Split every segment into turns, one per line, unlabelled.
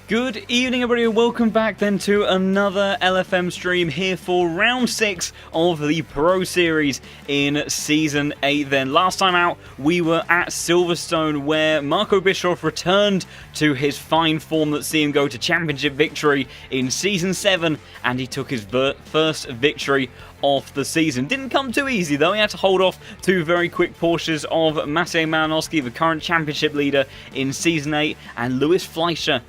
Good evening everybody and welcome back then to another LFM stream here for round 6 of the Pro Series in Season 8 then. Last time out we were at Silverstone where Marco Bischoff returned to his fine form that see him go to championship victory in Season 7 and he took his first victory of the season. Didn't come too easy though, he had to hold off two very quick Porsches of Matej Malinowski, the current championship leader in Season 8, and Lewis Fleischer,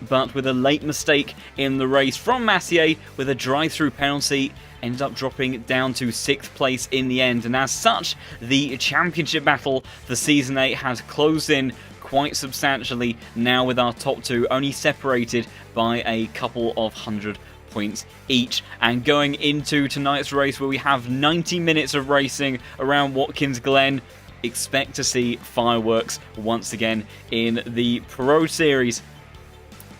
but with a late mistake in the race from Massier with a drive-through penalty, ended up dropping down to 6th place in the end. And as such, the championship battle for Season 8 has closed in quite substantially now, with our top two only separated by a couple of 100 points each. And going into tonight's race where we have 90 minutes of racing around Watkins Glen, expect to see fireworks once again in the Pro Series.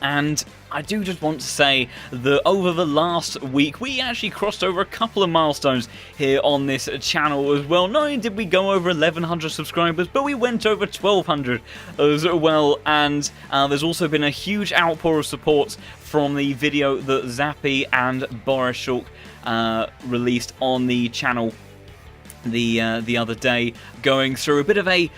And I do just want to say that over the last week, we actually crossed over a couple of milestones here on this channel as well. Not only did we go over 1,100 subscribers, but we went over 1,200 as well. And there's also been a huge outpour of support from the video that Zappy and Boris Schulk released on the channel the other day, going through a bit of a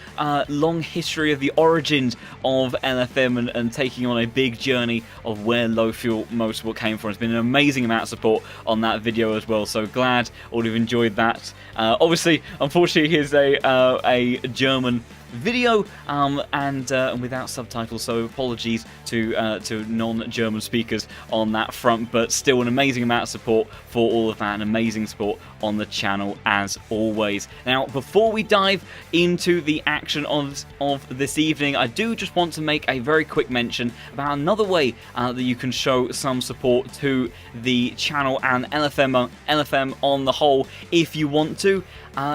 long history of the origins of LFM and taking on a big journey of where low fuel motorsport came from. It's been an amazing amount of support on that video as well, so glad all of you enjoyed that. Obviously, unfortunately, here's a German video and without subtitles, so apologies to non-German speakers on that front, but still an amazing amount of support for all of that, and amazing support on the channel as always. Now, before we dive into the action of this evening, I do just want to make a very quick mention about another way that you can show some support to the channel and LFM on the whole if you want to.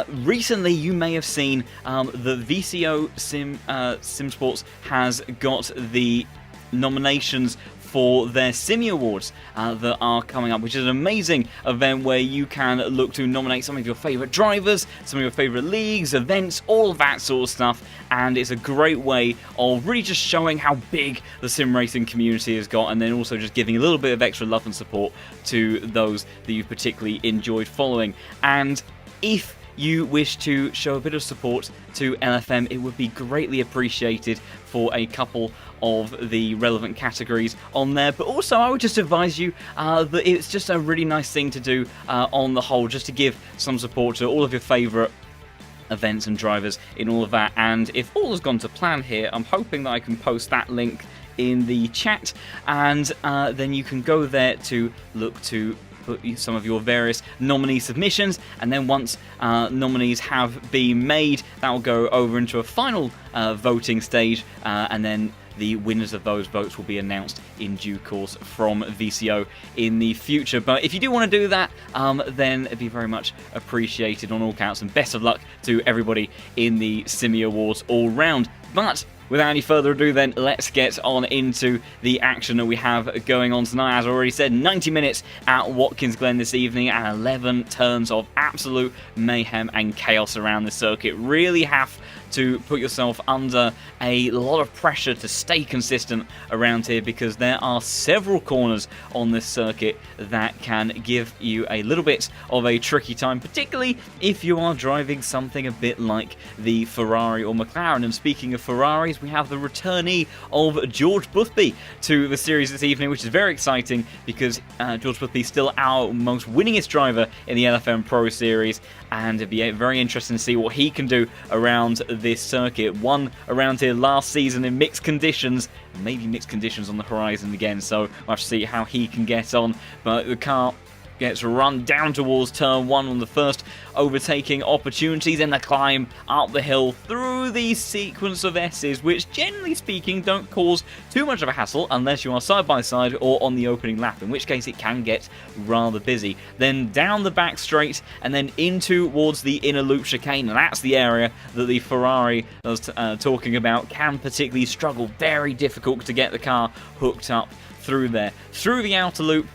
Recently, you may have seen the VCO SimSports has got the nominations for their Simi Awards that are coming up, which is an amazing event where you can look to nominate some of your favourite drivers, some of your favourite leagues, events, all of that sort of stuff, and it's a great way of really just showing how big the sim racing community has got, and then also just giving a little bit of extra love and support to those that you particularly enjoyed following. And if you wish to show a bit of support to LFM, it would be greatly appreciated for a couple of the relevant categories on there. But also, I would just advise you that it's just a really nice thing to do on the whole, just to give some support to all of your favourite events and drivers in all of that. And if all has gone to plan here, I'm hoping that I can post that link in the chat, and then you can go there to look to put some of your various nominee submissions, and then once nominees have been made, that will go over into a final voting stage, and then the winners of those votes will be announced in due course from VCO in the future. But if you do want to do that, then it'd be very much appreciated on all counts, and best of luck to everybody in the Simi Awards all round. But without any further ado then, let's get on into the action that we have going on tonight. As I already said, 90 minutes at Watkins Glen this evening and 11 turns of absolute mayhem and chaos around the circuit. Really have to put yourself under a lot of pressure to stay consistent around here, because there are several corners on this circuit that can give you a little bit of a tricky time, particularly if you are driving something a bit like the Ferrari or McLaren. And speaking of Ferraris, we have the returnee of George Boothby to the series this evening, which is very exciting because George Boothby is still our most winningest driver in the LFM Pro Series, and it'd be very interesting to see what he can do around this circuit. Won around here last season in mixed conditions, maybe mixed conditions on the horizon again, so we'll have to see how he can get on. But the car gets run down towards turn 1 on the first overtaking opportunities, and the climb up the hill through the sequence of S's, which generally speaking don't cause too much of a hassle unless you are side by side or on the opening lap, in which case it can get rather busy. Then down the back straight and then in towards the inner loop chicane, and that's the area that the Ferrari I was talking about can particularly struggle. Very difficult to get the car hooked up through there. Through the outer loop,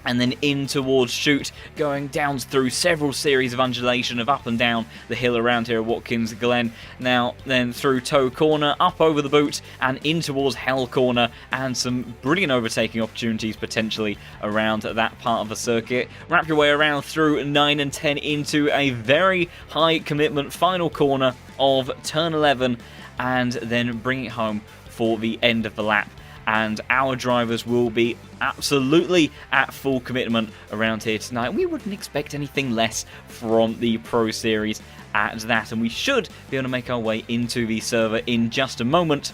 and then in towards Shoot, going down through several series of undulation of up and down the hill around here at Watkins Glen. Now then through Toe Corner, up over the boot, and in towards Hell Corner, and some brilliant overtaking opportunities potentially around that part of the circuit. Wrap your way around through 9 and 10 into a very high commitment final corner of turn 11, and then bring it home for the end of the lap. And our drivers will be absolutely at full commitment around here tonight. We wouldn't expect anything less from the Pro Series at that, and we should be able to make our way into the server in just a moment,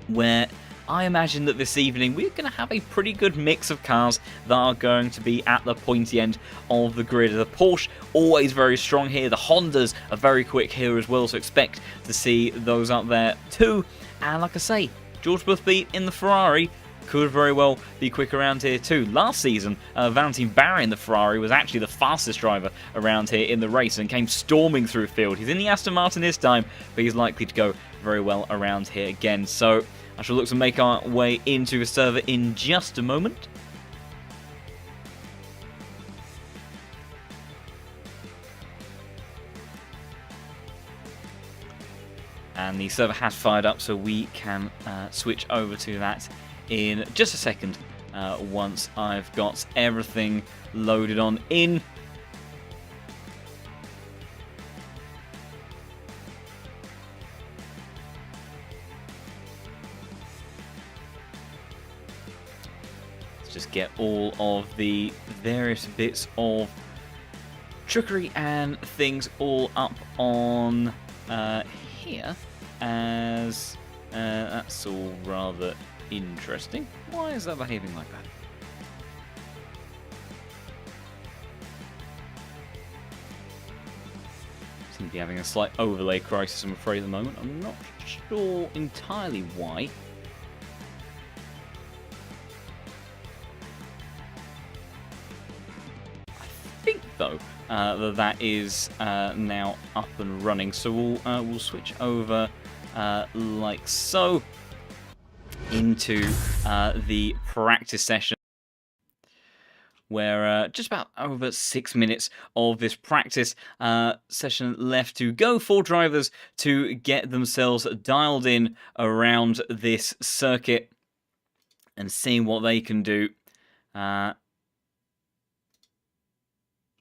where I imagine that this evening we're going to have a pretty good mix of cars that are going to be at the pointy end of the grid. The Porsche, always very strong here. The Hondas are very quick here as well, so expect to see those up there too. And like I say, George Boothby in the Ferrari could very well be quick around here too. Last season, Valentin Barry in the Ferrari was actually the fastest driver around here in the race and came storming through field. He's in the Aston Martin this time, but he's likely to go very well around here again. So I shall look to make our way into the server in just a moment. And the server has fired up, so we can switch over to that in just a second once I've got everything loaded on in. Let's just get all of the various bits of trickery and things all up on here, as that's all rather interesting. Why is that behaving like that? Seem to be having a slight overlay crisis, I'm afraid, at the moment. I'm not sure entirely why. I think, though, that is now up and running. So we'll switch over like so into the practice session, where just about over 6 minutes of this practice session left to go for drivers to get themselves dialed in around this circuit and seeing what they can do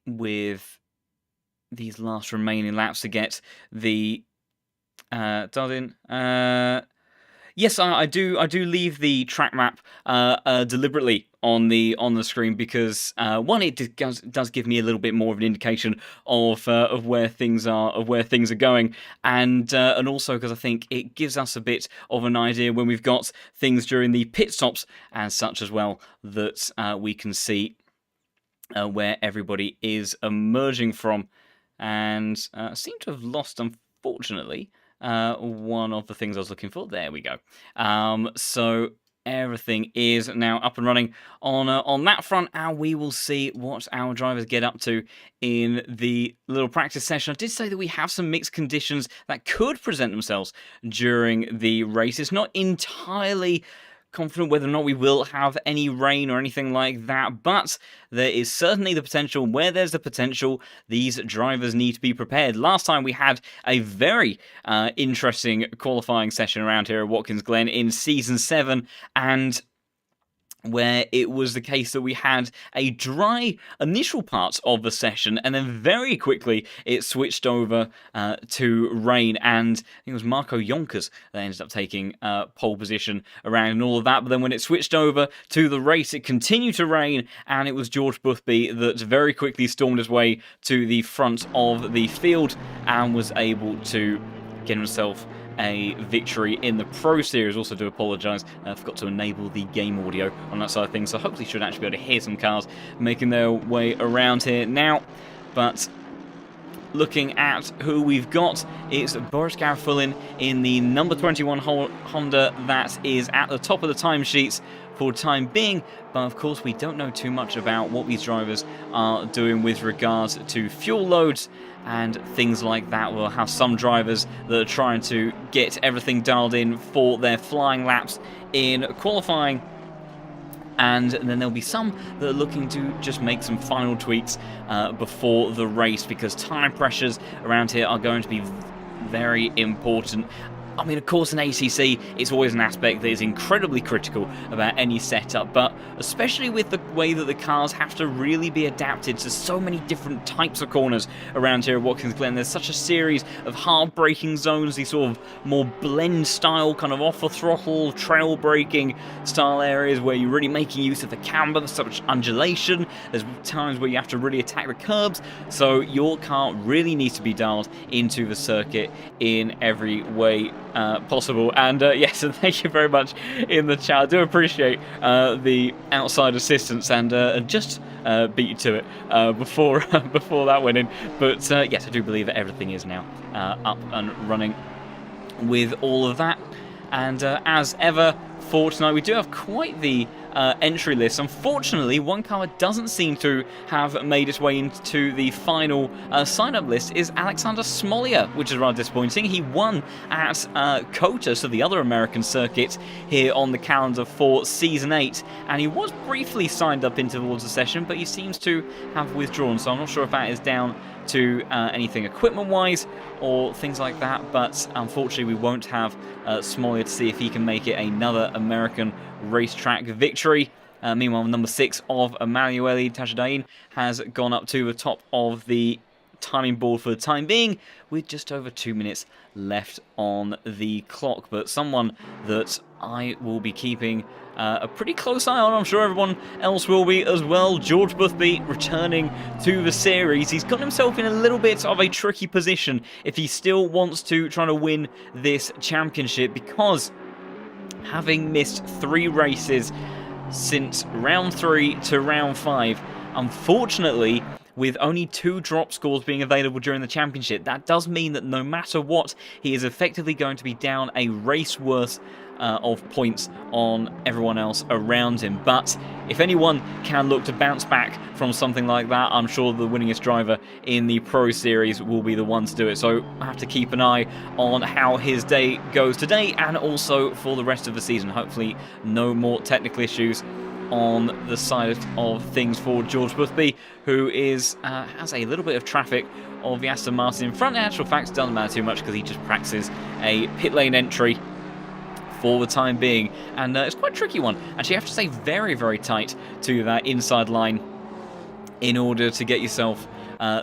with these last remaining laps to get the dialed in. Yes, I do leave the track map deliberately on the screen because one, it does give me a little bit more of an indication of where things are going, and also because I think it gives us a bit of an idea when we've got things during the pit stops and such as well, that we can see where everybody is emerging from, and seem to have lost, unfortunately, one of the things I was looking for. There we go. So everything is now up and running on that front, and we will see what our drivers get up to in the little practice session. I did say that we have some mixed conditions that could present themselves during the race. It's not entirely confident whether or not we will have any rain or anything like that, but there is certainly the potential. Where there's the potential, these drivers need to be prepared. Last time we had a very interesting qualifying session around here at Watkins Glen in Season 7, and where it was the case that we had a dry initial part of the session, and then very quickly it switched over to rain, and I think it was Marco Yonkers that ended up taking pole position around and all of that. But then when it switched over to the race, it continued to rain, and it was George Boothby that very quickly stormed his way to the front of the field and was able to get himself a victory in the Pro Series. Also do apologise, I forgot to enable the game audio on that side of things, so hopefully should actually be able to hear some cars making their way around here now. But looking at who we've got, it's Boris Garafulin in the number 21 Honda that is at the top of the timesheets for the time being, but of course we don't know too much about what these drivers are doing with regards to fuel loads and things like that. We'll have some drivers that are trying to get everything dialed in for their flying laps in qualifying, And then there'll be some that are looking to just make some final tweaks before the race, because time pressures around here are going to be very important. I mean, of course, in ACC, it's always an aspect that is incredibly critical about any setup, but especially with the way that the cars have to really be adapted to so many different types of corners around here at Watkins Glen. There's such a series of hard braking zones, these sort of more blend style, kind of off the throttle, trail braking style areas where you're really making use of the camber. There's so much undulation. There's times where you have to really attack the curbs, so your car really needs to be dialed into the circuit in every way possible. And yes, and thank you very much in the chat. I do appreciate the outside assistance, and just beat you to it before that went in. But yes, I do believe that everything is now up and running with all of that. And as ever, for tonight, we do have quite the entry list. Unfortunately, one car that doesn't seem to have made its way into the final sign-up list is Alexander Smolia, which is rather disappointing. He won at COTA, so the other American circuit here on the calendar for Season 8, and he was briefly signed up into towards the session, but he seems to have withdrawn, so I'm not sure if that is down to anything equipment-wise or things like that, but unfortunately we won't have Smolia to see if he can make it another American racetrack victory. Meanwhile, number 6 of Emanuele Tajadain has gone up to the top of the timing board for the time being, with just over 2 minutes left on the clock. But someone that I will be keeping a pretty close eye on, I'm sure everyone else will be as well, George Boothby returning to the series. He's got himself in a little bit of a tricky position if he still wants to try to win this championship, because having missed 3 races since round 3 to round 5, unfortunately, with only 2 drop scores being available during the championship, that does mean that no matter what, he is effectively going to be down a race worth of points on everyone else around him. But if anyone can look to bounce back from something like that, I'm sure the winningest driver in the Pro Series will be the one to do it. So I have to keep an eye on how his day goes today, and also for the rest of the season. Hopefully no more technical issues on the side of things for George Boothby, who is has a little bit of traffic of the Aston Martin in front. In actual fact, it doesn't matter too much because he just practices a pit lane entry for the time being, and it's quite a tricky one. Actually, you have to stay very, very tight to that inside line in order to get yourself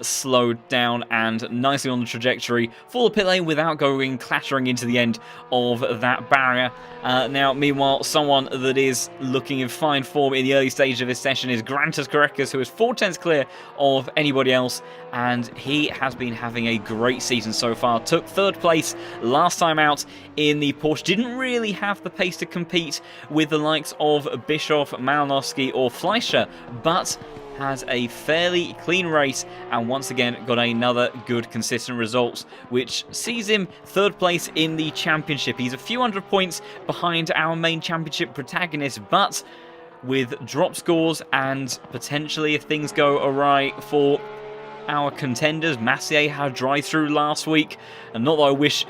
slowed down and nicely on the trajectory for the pit lane without going clattering into the end of that barrier. Now, meanwhile, someone that is looking in fine form in the early stage of this session is Grantas Korekis, who is 4/10 clear of anybody else, and he has been having a great season so far. Took 3rd place last time out in the Porsche. Didn't really have the pace to compete with the likes of Bischoff, Malinowski or Fleischer, but has a fairly clean race, and once again got another good consistent result, which sees him 3rd place in the championship. He's a few hundred points behind our main championship protagonist, but with drop scores and potentially, if things go awry for our contenders, Massier had a drive-through last week, and not that I wish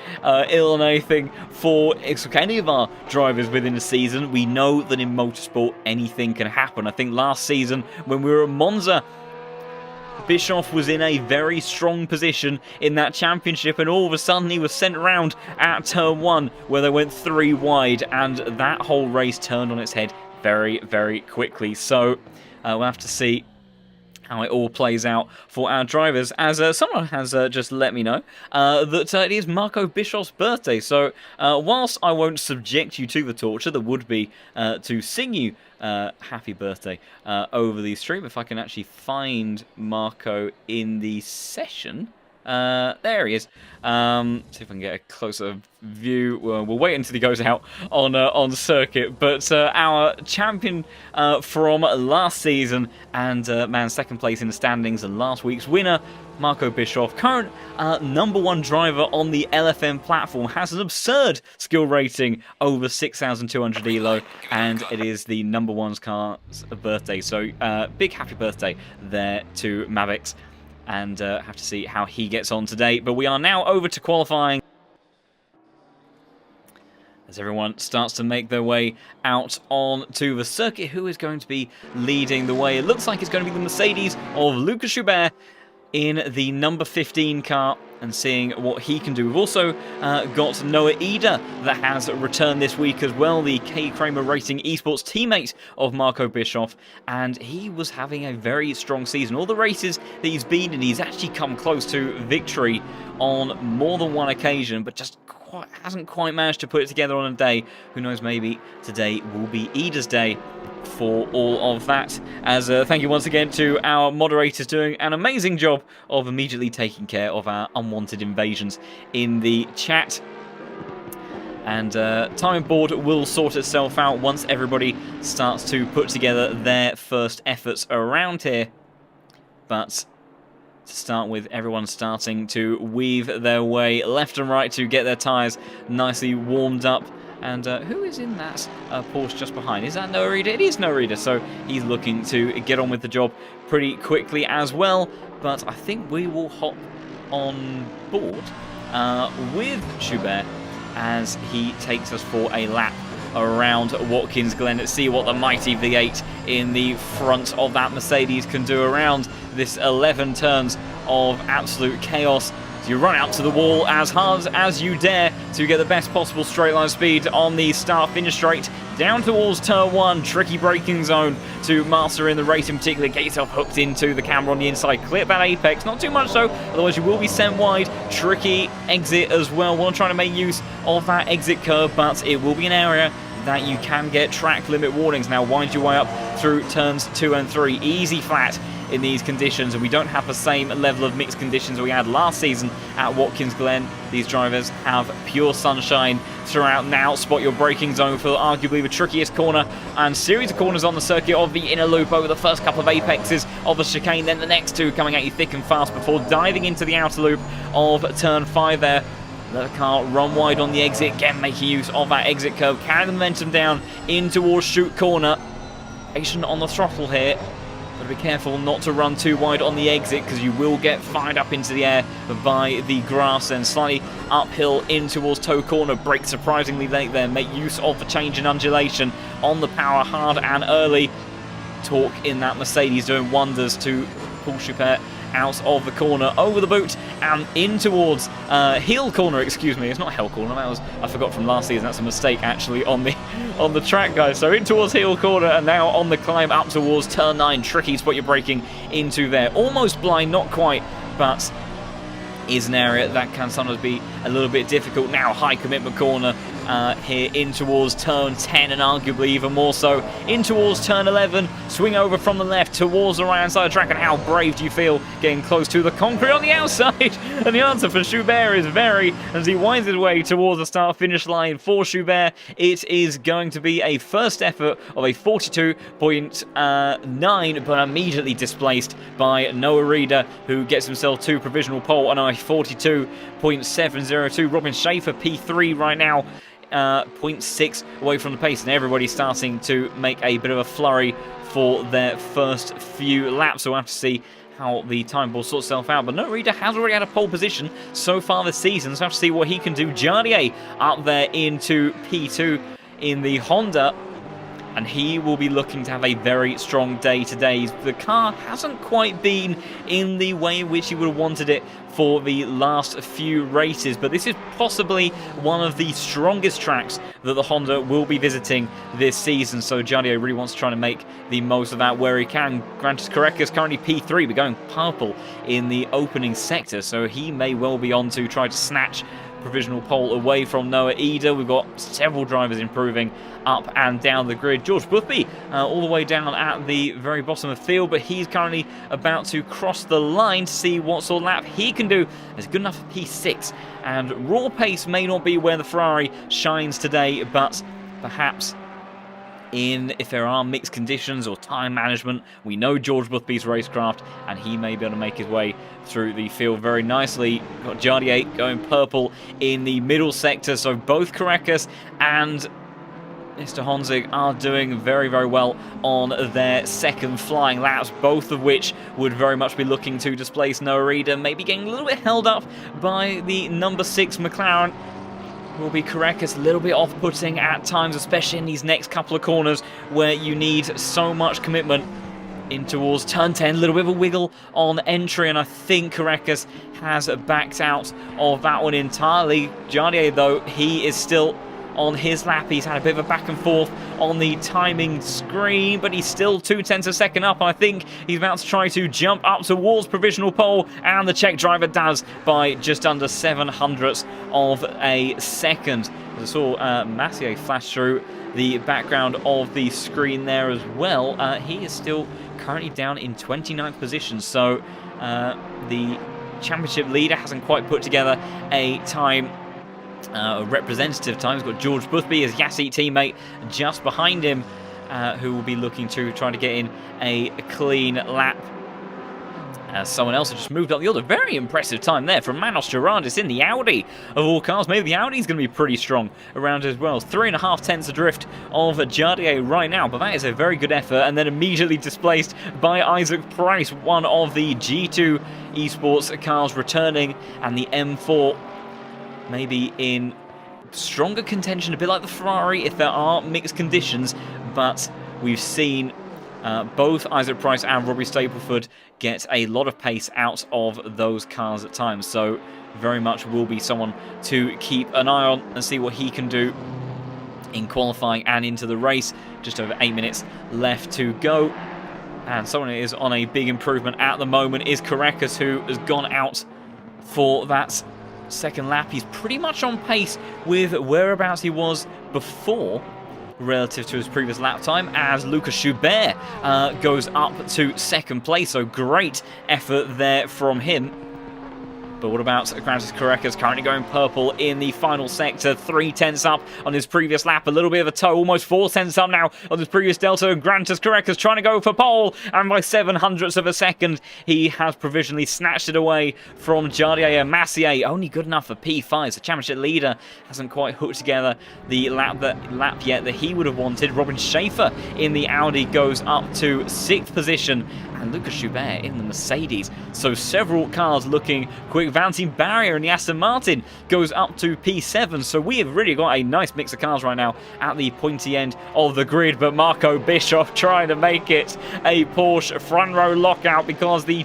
ill on anything for any of our drivers within the season. We know that in motorsport anything can happen. I think last season when we were at Monza, Bischoff was in a very strong position in that championship, and all of a sudden he was sent around at turn 1 where they went 3 wide, and that whole race turned on its head very, very quickly. So we'll have to see how it all plays out for our drivers, as someone has just let me know that it is Marco Bischoff's birthday. So whilst I won't subject you to the torture that would be to sing you happy birthday over the stream, if I can actually find Marco in the session. There he is. See if I can get a closer view. We'll wait until he goes out on circuit. But our champion from last season and man 2nd place in the standings and last week's winner, Marco Bischoff, current #1 driver on the LFM platform, has an absurd skill rating over 6,200 elo, and it is the #1's car's birthday. So big happy birthday there to Mavix. And have to see how he gets on today. But we are now over to qualifying. as everyone starts to make their way out onto the circuit. Who is going to be leading the way? It looks like it's going to be the Mercedes of Lucas Schubert in the number 15 car, and seeing what he can do. We've also got Noah Eder that has returned this week as well, the K Kramer Racing Esports teammate of Marco Bischoff, and he was having a very strong season. All the races that he's been in, he's actually come close to victory on more than one occasion, but just hasn't quite managed to put it together on a day. Who knows, maybe today will be Eder's day for all of that. As thank you once again to our moderators doing an amazing job of immediately taking care of our unwanted invasions in the chat. And time board will sort itself out once everybody starts to put together their first efforts around here. But to start with, everyone starting to weave their way left and right to get their tyres nicely warmed up. And who is in that Porsche just behind? Is that Noah Eder? It is Noah Eder, so he's looking to get on with the job pretty quickly as well. But I think we will hop on board with Schubert as he takes us for a lap around Watkins Glen. Let's see what the mighty V8 in the front of that Mercedes can do around this 11 turns of absolute chaos. So you run out to the wall as hard as you dare to get the best possible straight line speed on the start-finish straight. Down towards turn 1, tricky braking zone to master in the race in particular. Get yourself hooked into the camera on the inside. Clip that apex, not too much so, otherwise you will be sent wide. Tricky exit as well. We're trying to make use of that exit curve, but it will be an area that you can get track limit warnings. Now wind your way up through turns 2 and 3. Easy flat in these conditions, and we don't have the same level of mixed conditions we had last season at Watkins Glen. These drivers have pure sunshine throughout now. Spot your braking zone for arguably the trickiest corner and series of corners on the circuit of the inner loop over the first couple of apexes of the chicane, then the next two coming at you thick and fast before diving into the outer loop of turn 5 there. Let the car run wide on the exit, again making use of that exit curve, carry the momentum down in towards shoot corner. Patient on the throttle here. Got to be careful not to run too wide on the exit because you will get fired up into the air by the grass, and slightly uphill in towards toe corner. Brake surprisingly late there. Make use of the change in undulation on the power hard and early. Torque in that Mercedes doing wonders to pull Schubert out of the corner, over the boot and in towards heel corner, excuse me. It's not hell corner, that was, I forgot from last season, that's a mistake actually on the track, guys. So in towards heel corner and now on the climb up towards turn 9. Tricky spot you're braking into there. Almost blind, not quite, but is an area that can sometimes be a little bit difficult. Now high commitment corner here in towards turn 10 and arguably even more so in towards turn 11. Swing over from the left towards the right hand side of the track, and how brave do you feel getting close to the concrete on the outside? And the answer for Schubert is very, as he winds his way towards the start finish line. For Schubert, it is going to be a first effort of a 42.9, but immediately displaced by Noah Eder, who gets himself to provisional pole on a 42.702. Robin Schaefer P3 right now, 0.6 away from the pace, and everybody's starting to make a bit of a flurry for their first few laps. So we'll have to see how the time ball sorts itself out. But Noah Eder has already had a pole position so far this season, so we'll have to see what he can do. Jardier up there into P2 in the Honda, and he will be looking to have a very strong day today. The car hasn't quite been in the way in which he would have wanted it for the last few races, but this is possibly one of the strongest tracks that the Honda will be visiting this season, so Jardier really wants to try to make the most of that where he can. Grantis Correca is currently P3, but going purple in the opening sector, so he may well be on to try to snatch provisional pole away from Noah Eder. We've got several drivers improving up and down the grid. George Boothby all the way down at the very bottom of the field, but he's currently about to cross the line to see what sort of lap he can do. It's good enough for P6, and raw pace may not be where the Ferrari shines today, but perhaps if there are mixed conditions or time management. We know George Boothby's racecraft, and he may be able to make his way through the field very nicely. Got Jardier going purple in the middle sector, so both Caracas and Mr. Honzig are doing very, very well on their second flying laps, both of which would very much be looking to displace Noah Eder, maybe getting a little bit held up by the number 6 McLaren, will be correct. It's a little bit off-putting at times, especially in these next couple of corners where you need so much commitment in towards turn 10. A little bit of a wiggle on entry, and I think Carreras has backed out of that one entirely. Jardier, though, he is still on his lap. He's had a bit of a back and forth on the timing screen, but he's still 0.2 of a second up. I think he's about to try to jump up towards provisional pole, and the Czech driver does by just under 0.07 of a second. As I saw Massier flash through the background of the screen there as well. He is still currently down in 29th position, so the championship leader hasn't quite put together a time, representative time. He's got George Boothby, his Yassi teammate, just behind him, who will be looking to try to get in a clean lap. Someone else has just moved up the order. Very impressive time there from Manos Gerardis in the Audi of all cars. Maybe the Audi's going to be pretty strong around as well. 3.5 tenths adrift of Jardier right now, but that is a very good effort, and then immediately displaced by Isaac Price, one of the G2 esports cars returning, and the M4 maybe in stronger contention, a bit like the Ferrari if there are mixed conditions, but we've seen both Isaac Price and Robbie Stapleford get a lot of pace out of those cars at times, so very much will be someone to keep an eye on and see what he can do in qualifying and into the race. Just over 8 minutes left to go, and someone who is on a big improvement at the moment is Carreras, who has gone out for that second lap. He's pretty much on pace with whereabouts he was before relative to his previous lap time, as Lucas Schubert goes up to second place, so great effort there from him. But what about Grantis Carreras, currently going purple in the final sector, 0.3 up on his previous lap, a little bit of a tow, almost 0.4 up now on his previous delta. Grantis Carreras trying to go for pole, and by 0.07 of a second, he has provisionally snatched it away from Jardier and Massier. Only good enough for P5, the championship leader hasn't quite hooked together the lap yet that he would have wanted. Robin Schaefer in the Audi goes up to 6th position, and Lucas Schubert in the Mercedes. So several cars looking quick. Valentin Barrier in the Aston Martin goes up to P7. So we have really got a nice mix of cars right now at the pointy end of the grid. But Marco Bischoff trying to make it a Porsche front row lockout, because the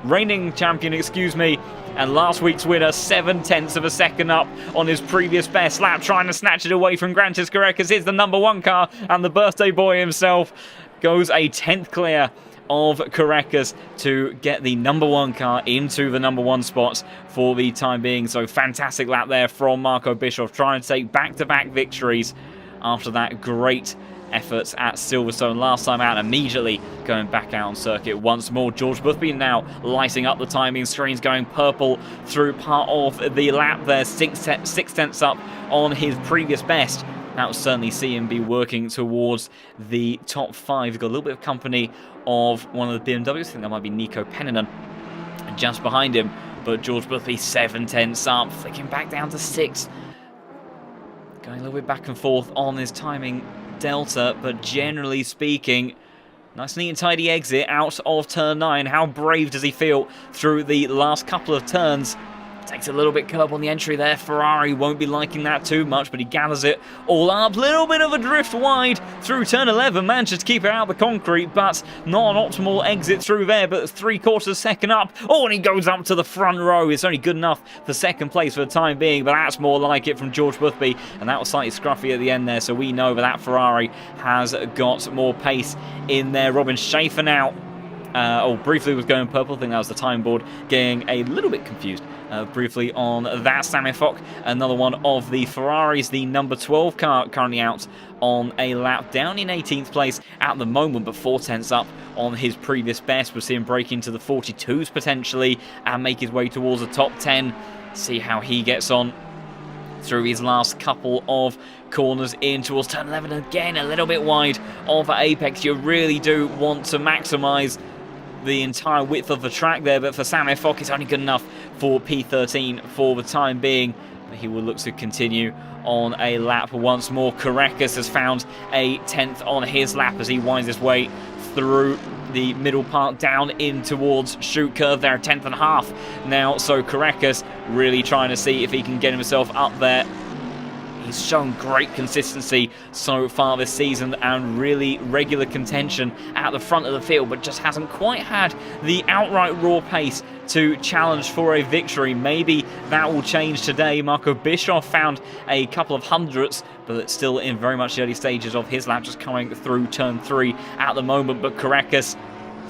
reigning champion, and last week's winner, 0.7 of a second up on his previous best lap, trying to snatch it away from Grantis Carreras. It's the number 1 car, and the birthday boy himself goes a 10th clear of Carreras to get the number 1 car into the number 1 spots for the time being. So fantastic lap there from Marco Bischoff, trying to take back-to-back victories after that great efforts at Silverstone last time out, immediately going back out on circuit once more. George Boothby now lighting up the timing screens, going purple through part of the lap there, 0.6 up on his previous best. That will certainly see him be working towards the top 5. He's got a little bit of company of one of the BMWs. I think that might be Nico Peninen just behind him. But George Boothby 0.7 up, flicking back down to 6th. Going a little bit back and forth on his timing delta, but generally speaking, nice neat and tidy exit out of turn 9. How brave does he feel through the last couple of turns? Takes a little bit curb on the entry there. Ferrari won't be liking that too much, but he gathers it all up. Little bit of a drift wide through turn 11. Manages to keep it out of the concrete, but not an optimal exit through there, but 0.75 second up. Oh, and he goes up to the front row. It's only good enough for second place for the time being, but that's more like it from George Boothby, and that was slightly scruffy at the end there, so we know that Ferrari has got more pace in there. Robin Schaefer now, briefly was going purple. I think that was the time board getting a little bit confused briefly on that. Sammy Fock, another one of the Ferraris, the number 12 car, currently out on a lap, down in 18th place at the moment, but 0.4 up on his previous best. We'll see him break into the 42s potentially and make his way towards the top 10. See how he gets on through his last couple of corners in towards turn 11. Again, a little bit wide of apex. You really do want to maximise the entire width of the track there, but for Sam Fock, it's only good enough for P13 for the time being. He will look to continue on a lap once more. Carreras has found a 10th on his lap as he winds his way through the middle part down in towards shoot curve there, 10th and a half now. So Caracas really trying to see if he can get himself up there. He's shown great consistency so far this season and really regular contention at the front of the field, but just hasn't quite had the outright raw pace to challenge for a victory. Maybe that will change today. Marco Bischoff found a couple of hundredths, but still in very much the early stages of his lap, just coming through turn 3 at the moment. But Caracas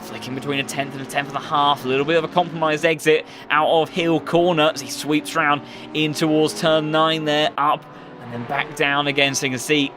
flicking between a 10th and a 10th and a half. A little bit of a compromised exit out of Hill Corner as he sweeps round in towards turn 9 there, up and then back down again. So you can see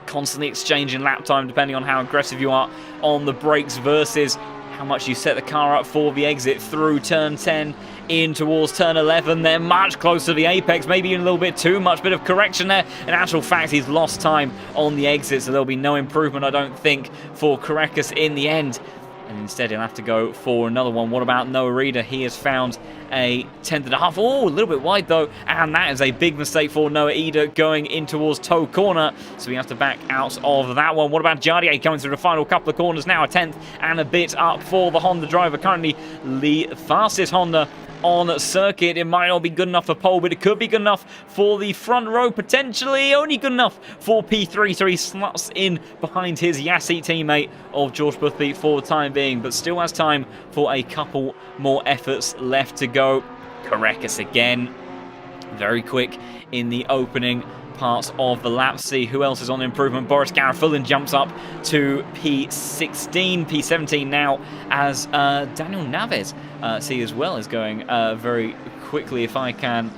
constantly exchanging lap time depending on how aggressive you are on the brakes versus how much you set the car up for the exit through turn 10 in towards turn 11. They're much closer to the apex, maybe even a little bit too much. Bit of correction there. In actual fact, he's lost time on the exit, so there'll be no improvement, I don't think, for Caracas in the end. And instead he'll have to go for another one. What about Noah Reeder? He has found a 10th and a half. Oh, a little bit wide though, and that is a big mistake for Noah Reeder going in towards toe corner, so we have to back out of that one. What about Jardier coming through the final couple of corners now? A 10th and a bit up for the Honda driver, currently the fastest Honda on circuit. It might not be good enough for pole, but it could be good enough for the front row, potentially only good enough for P3, so he slots in behind his Yassi teammate of George Boothby for the time being, but still has time for a couple more efforts left to go. Caracas again, very quick in the opening parts of the lap. See who else is on improvement. Boris Garofulin jumps up to P16, P17 now, as Daniel Naves see as well is going very quickly. If I can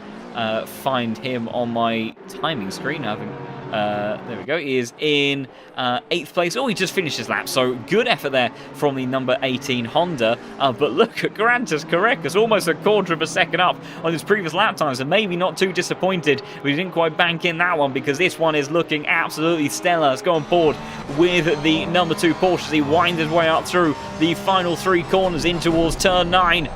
find him on my timing screen, there we go. He is in 8th place. Oh, he just finished his lap, so good effort there from the number 18 Honda. But look at Grantis Caracas, almost a quarter of a second up on his previous lap times, and maybe not too disappointed. We didn't quite bank in that one because this one is looking absolutely stellar. Let's go on board with the number 2 Porsche as he winds his way up through the final 3 corners in towards turn 9.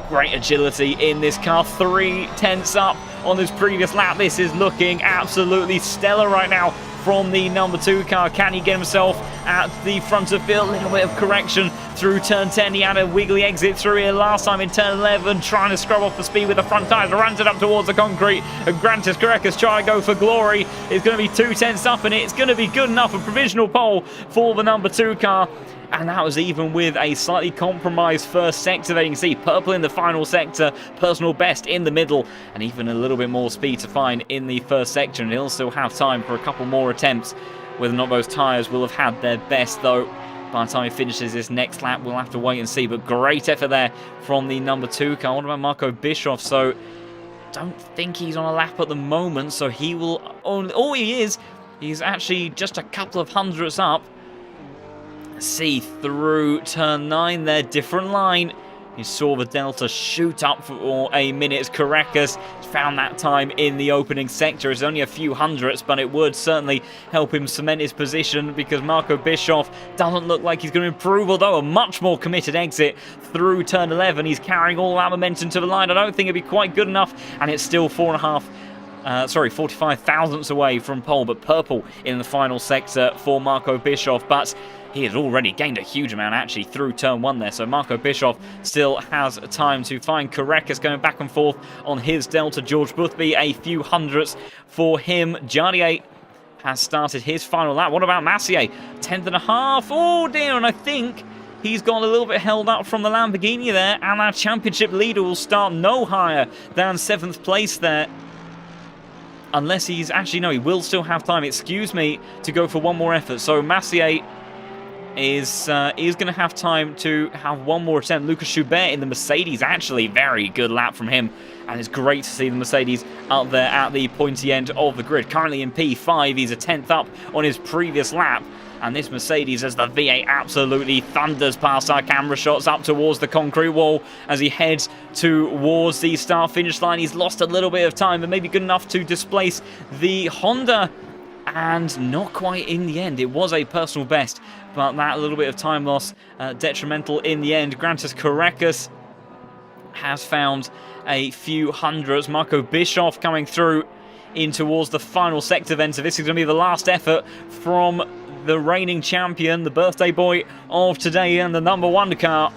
Great agility in this car, 3/10 up on his previous lap. This is looking absolutely stellar right now from the number 2 car. Can he get himself at the front of field? A little bit of correction through turn 10. He had a wiggly exit through here last time in turn 11, trying to scrub off the speed with the front tyres, runs it up towards the concrete. And Grantis Caracas trying to go for glory. It's going to be 2/10 up, and it's going to be good enough for provisional pole for the number 2 car. And that was even with a slightly compromised first sector there. You can see purple in the final sector, personal best in the middle, and even a little bit more speed to find in the first sector. And he'll still have time for a couple more attempts. Whether or not those tyres will have had their best, though, by the time he finishes this next lap, we'll have to wait and see. But great effort there from the number 2 car. What about Marco Bischoff? So, don't think he's on a lap at the moment, so he will only... Oh, he is! He's actually just a couple of hundredths up. See through turn 9 there, different line. You saw the delta shoot up for a minute. Caracas found that time in the opening sector. It's only a few hundredths, but it would certainly help him cement his position because Marco Bischoff doesn't look like he's going to improve, although a much more committed exit through turn 11. He's carrying all that momentum to the line. I don't think it'd be quite good enough, and it's still 45 thousandths away from pole, but purple in the final sector for Marco Bischoff. But he has already gained a huge amount actually through turn 1 there, so Marco Bischoff still has time to find Caracas going back and forth on his delta. George Boothby, a few hundredths for him. Jardier has started his final lap. What about Massier? 10th and a half. Oh dear, and I think he's got a little bit held up from the Lamborghini there, and our championship leader will start no higher than 7th place there. Unless he's actually, no, he will still have time, excuse me, to go for one more effort. So Massier is going to have time to have one more attempt. Lucas Schubert in the Mercedes, actually, very good lap from him. And it's great to see the Mercedes up there at the pointy end of the grid. Currently in P5, he's a 10th up on his previous lap. And this Mercedes, as the V8 absolutely thunders past our camera shots up towards the concrete wall as he heads towards the start-finish line. He's lost a little bit of time, but maybe good enough to displace the Honda. And not quite in the end. It was a personal best, but that little bit of time loss detrimental in the end. Grantis Caracas has found a few hundredths. Marco Bischoff coming through in towards the final sector then. So this is going to be the last effort from the reigning champion, the birthday boy of today, and the number 1 car.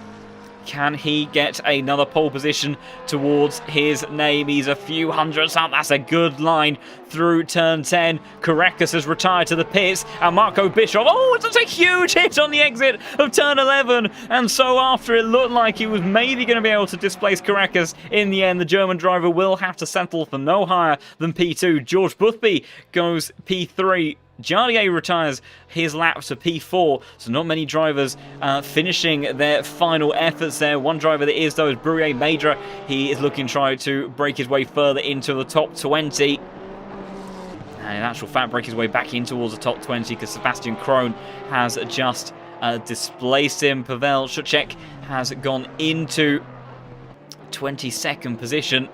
Can he get another pole position towards his name? He's a few hundredths up. That's a good line through turn 10. Caracas has retired to the pits. And Marco Bischoff, oh, it's a huge hit on the exit of turn 11. And so after it looked like he was maybe going to be able to displace Caracas, in the end, the German driver will have to settle for no higher than P2. George Boothby goes P3. Jardier retires his lap to P4, so not many drivers finishing their final efforts there. One driver that is, though, is Bruyere Major. He is looking to try to break his way further into the top 20. And in actual fact, break his way back in towards the top 20 because Sebastian Krohn has just displaced him. Pavel Szuchek has gone into 22nd position.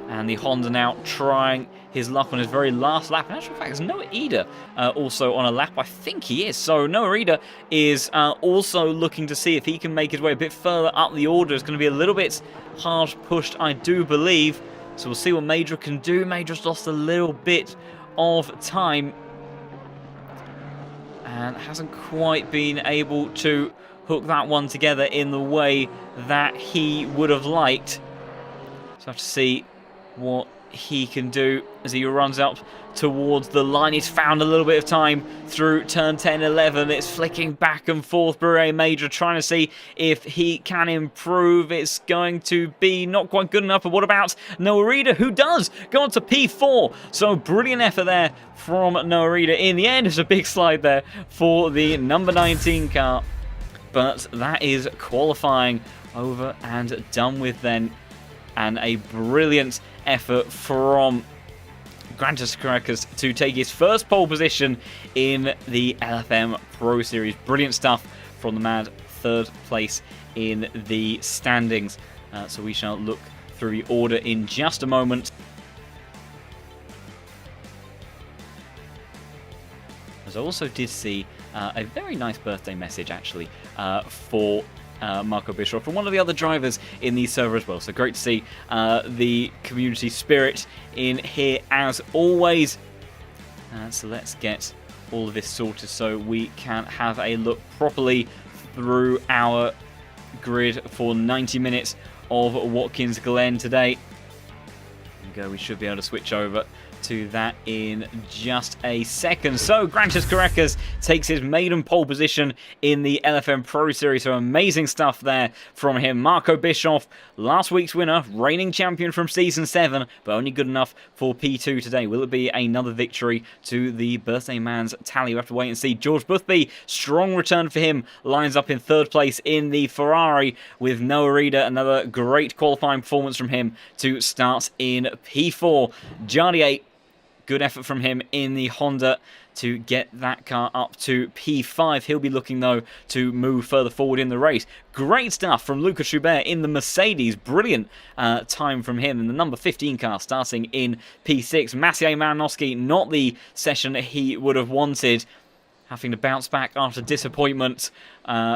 And the Honda now trying his luck on his very last lap. In actual fact, is Noah Ida also on a lap? I think he is. So Noah Ida is also looking to see if he can make his way a bit further up the order. It's going to be a little bit hard pushed, I do believe. So we'll see what Major can do. Major's lost a little bit of time and hasn't quite been able to hook that one together in the way that he would have liked. So I have to see what he can do as he runs up towards the line. He's found a little bit of time through turn 10, 11. It's flicking back and forth. Bruyere Major trying to see if he can improve. It's going to be not quite good enough. But what about Noah Ida, who does go on to P4? So brilliant effort there from Noah Ida. In the end, it's a big slide there for the number 19 car. But that is qualifying over and done with then. And a brilliant effort from Grantas Caracas to take his first pole position in the LFM Pro Series. Brilliant stuff from the man, 3rd place in the standings. So we shall look through the order in just a moment. As I also did see a very nice birthday message actually for Marco Bischoff from one of the other drivers in the server as well. So great to see the community spirit in here as always. So let's get all of this sorted so we can have a look properly through our grid for 90 minutes of Watkins Glen today. There we go, we should be able to switch over to that in just a second. So Grantas Caracas takes his maiden pole position in the LFM Pro Series. So amazing stuff there from him. Marco Bischoff, last week's winner, reigning champion from Season 7, but only good enough for P2 today. Will it be another victory to the birthday man's tally? We'll have to wait and see. George Boothby, strong return for him, lines up in 3rd place in the Ferrari with Noah Ida. Another great qualifying performance from him to start in P4. Jardier, good effort from him in the Honda to get that car up to P5. He'll be looking, though, to move further forward in the race. Great stuff from Lucas Schubert in the Mercedes. Brilliant time from him in the number 15 car, starting in P6. Maciej Malinowski, not the session he would have wanted, having to bounce back after disappointment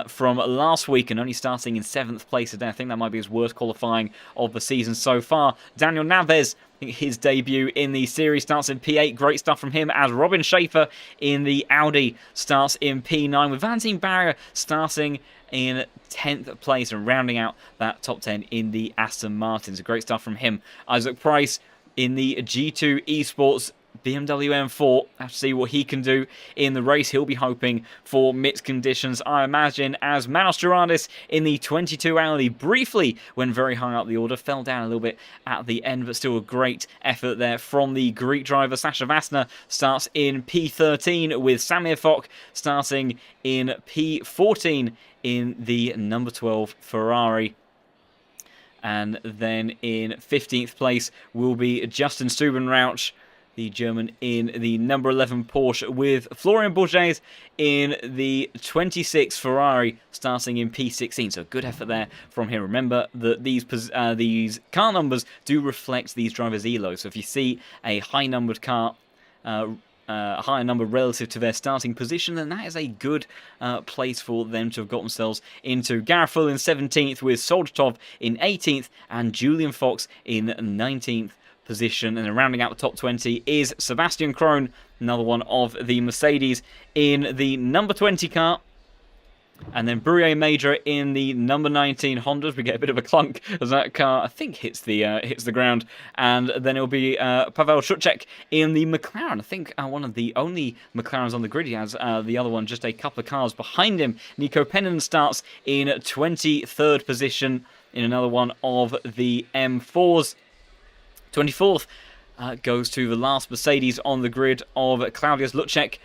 from last week and only starting in 7th place today. I think that might be his worst qualifying of the season so far. Daniel Naves, his debut in the series, starts in P8. Great stuff from him, as Robin Schaefer in the Audi starts in P9, with Valentin Barrier starting in 10th place and rounding out that top 10 in the Aston Martins. Great stuff from him. Isaac Price in the G2 Esports BMW M4. Have to see what he can do in the race. He'll be hoping for mixed conditions, I imagine, as Manos Gerardis in the 22 Audi briefly went very high up the order, fell down a little bit at the end, but still a great effort there from the Greek driver. Sasha Vassner starts in P13 with Samir Fock starting in P14 in the number 12 Ferrari. And then in 15th place will be Justin Stubenrauch, the German in the number 11 Porsche, with Florian Bourget in the 26 Ferrari starting in P16. So good effort there from him. Remember that these car numbers do reflect these drivers' elo. So if you see a high-numbered car, a higher number relative to their starting position, then that is a good place for them to have got themselves into. Gareth Full in 17th with Soldatov in 18th and Julian Fox in 19th position. And then rounding out the top 20 is Sebastian Krohn, another one of the Mercedes in the number 20 car. And then Bruyer Major in the number 19 Hondas. We get a bit of a clunk as that car, I think, hits the ground. And then it'll be Pavel Szuchek in the McLaren. I think one of the only McLarens on the grid. He has the other one just a couple of cars behind him. Nico Pennon starts in 23rd position in another one of the M4s. 24th goes to the last Mercedes on the grid of Claudius Lucek.